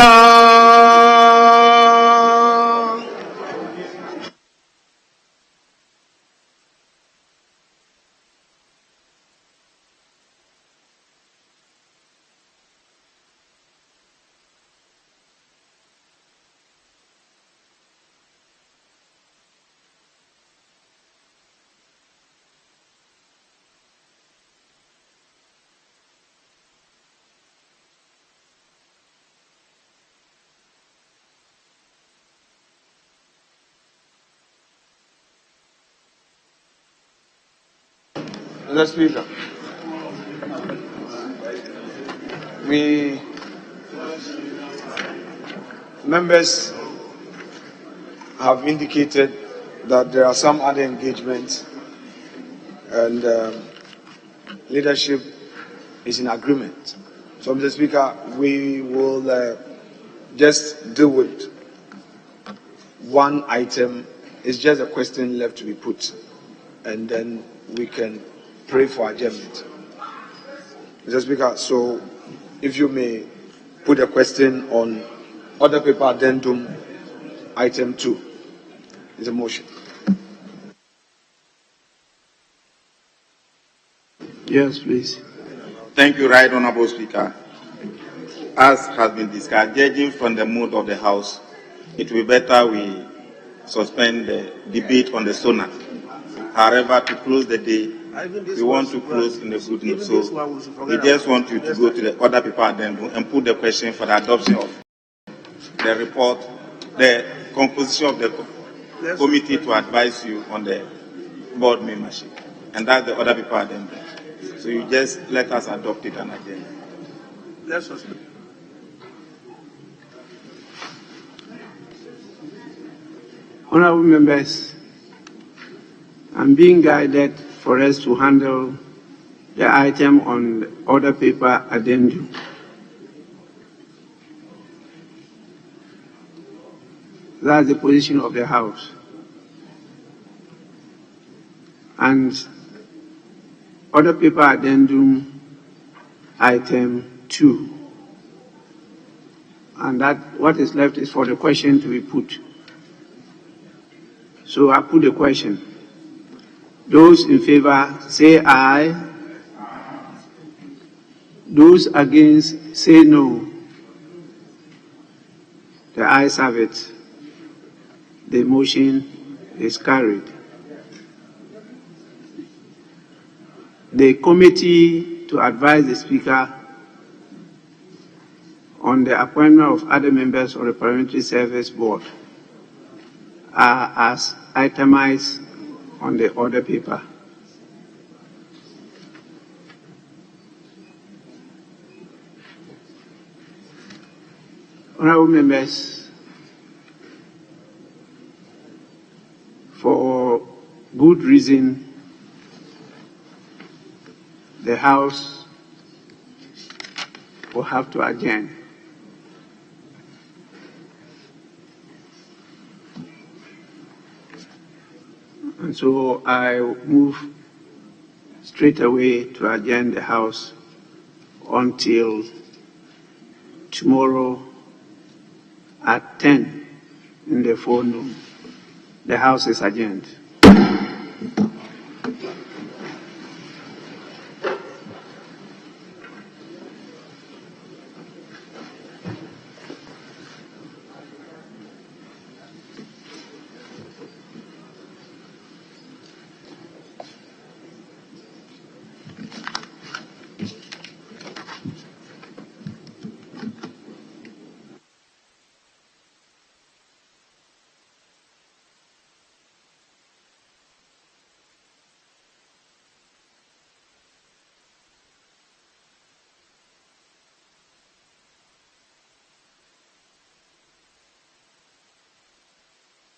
Mr. Speaker, we members have indicated that there are some other engagements and leadership is in agreement. So, Mr. Speaker, we will just deal with one item. It's just a question left to be put, and then we can pray for adjournment. Mr. Speaker, so if you may put a question on order paper addendum item 2. Is a motion. Yes, please. Thank you, Right Honorable Speaker. As has been discussed, judging from the mood of the House, it will be better we suspend the debate on the SONA. However, to close the day, we want to close in a good mood. So we just want you to go to the order paper addendum and put the question for the adoption of the report, the composition of the committee to advise you on the board membership. And that's the order paper addendum. So you just let us adopt it and agenda. Let's suspend. Honorable members, I'm being guided for us to handle the item on the order paper addendum. That's the position of the House. And order paper addendum item 2. And that what is left is for the question to be put. So I put the question. Those in favor say aye. Those against say no. The ayes have it. The motion is carried. The committee to advise the Speaker on the appointment of other members of the Parliamentary Service Board are as itemized on the order paper. Honorable members, for good reason, the House will have to adjourn. And so I move straight away to adjourn the House until tomorrow at 10 in the forenoon. The House is adjourned.